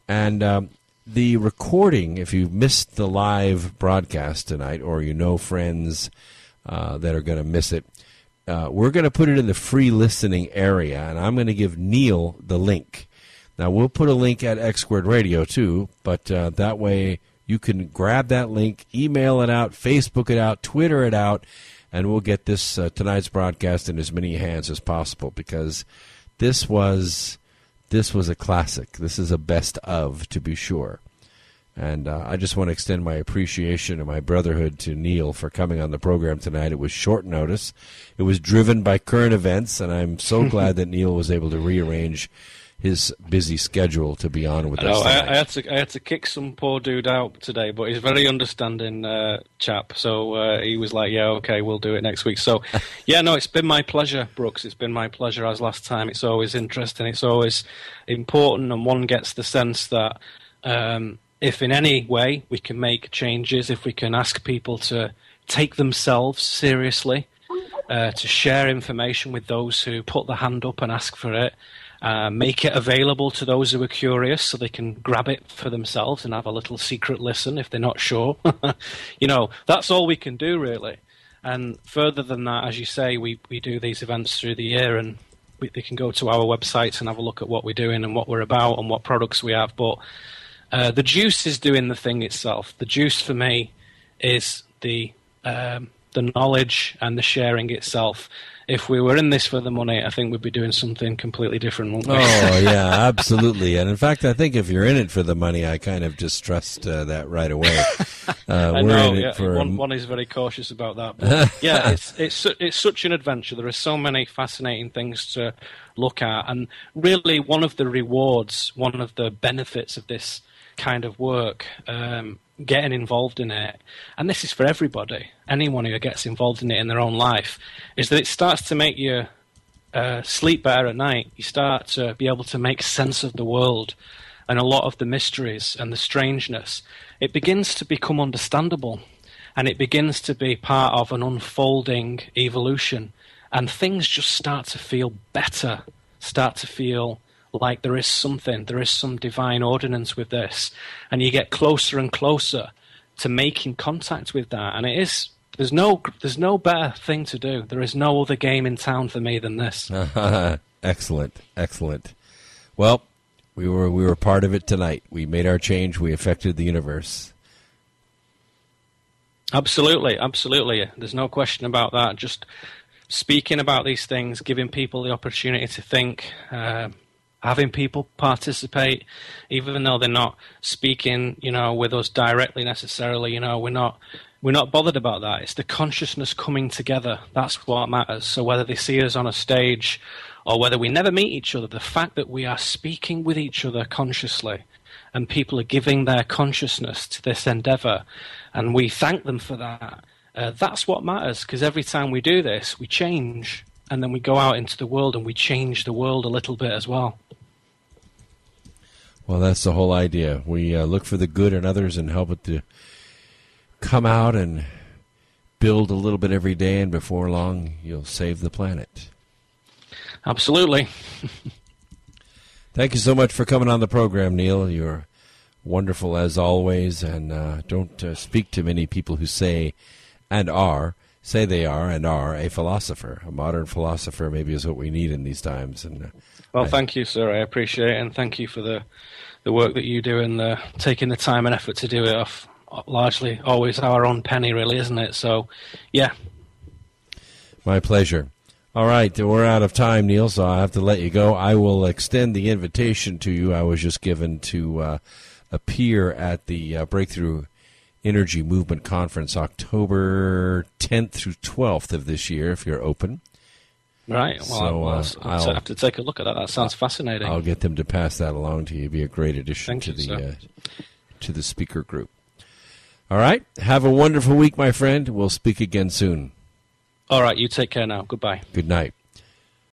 And the recording, if you missed the live broadcast tonight, or you know friends that are going to miss it, we're going to put it in the free listening area, and I'm going to give Neil the link. Now, we'll put a link at X Squared Radio, too, but that way you can grab that link, email it out, Facebook it out, Twitter it out, and we'll get this tonight's broadcast in as many hands as possible, because this was a classic. This is a best of, to be sure. And I just want to extend my appreciation and my brotherhood to Neil for coming on the program tonight. It was short notice. It was driven by current events, and I'm so glad that Neil was able to rearrange his busy schedule to be on with us tonight. I had to kick some poor dude out today, but he's a very understanding chap. So he was like, yeah, okay, we'll do it next week. So, yeah, no, it's been my pleasure, Brooks. It's been my pleasure as last time. It's always interesting. It's always important, and one gets the sense that if in any way we can make changes, if we can ask people to take themselves seriously, to share information with those who put their hand up and ask for it, make it available to those who are curious so they can grab it for themselves and have a little secret listen if they're not sure. That's all we can do, really. And further than that, as you say, we do these events through the year, and they can go to our websites and have a look at what we're doing and what we're about and what products we have. But the juice is doing the thing itself. The juice for me is the knowledge and the sharing itself. If we were in this for the money, I think we'd be doing something completely different, wouldn't we? Oh, yeah, absolutely. And in fact, I think if you're in it for the money, I kind of distrust that right away. I know, one is very cautious about that. But yeah, it's such an adventure. There are so many fascinating things to look at. And really, one of the rewards, one of the benefits of this kind of work, getting involved in it, and this is for everybody, anyone who gets involved in it in their own life, is that it starts to make you sleep better at night. You start to be able to make sense of the world and a lot of the mysteries and the strangeness. It begins to become understandable, and it begins to be part of an unfolding evolution, and things just start to feel better, start to feel like there is some divine ordinance with this, and you get closer and closer to making contact with that. And there's no better thing to do. There is no other game in town for me than this. Excellent. Well, we were part of it tonight. We made our change. We affected the universe. Absolutely. There's no question about that. Just speaking about these things, giving people the opportunity to think, having people participate, even though they're not speaking, with us directly necessarily. We're not bothered about that. It's the consciousness coming together. That's what matters. So whether they see us on a stage or whether we never meet each other, the fact that we are speaking with each other consciously and people are giving their consciousness to this endeavor, and we thank them for that, that's what matters, because every time we do this, we change. And then we go out into the world and we change the world a little bit as well. Well, that's the whole idea. We look for the good in others and help it to come out and build a little bit every day, and before long, you'll save the planet. Absolutely. Thank you so much for coming on the program, Neil. You're wonderful as always, and don't speak to many people who say they are and are a philosopher. A modern philosopher maybe is what we need in these times. And well, thank you, sir. I appreciate it, and thank you for the work that you do and taking the time and effort to do it off largely always our own penny, really, isn't it? So, yeah. My pleasure. All right, we're out of time, Neil, so I have to let you go. I will extend the invitation to you I was just given to appear at the Breakthrough Energy Movement Conference October 10th through 12th of this year, if you're open. Right. Well, So, I'll have to take a look at that. That sounds fascinating. I'll get them to pass that along to you. It'd be a great addition Thank you, to the speaker group. All right. Have a wonderful week, my friend. We'll speak again soon. All right. You take care now. Goodbye. Good night.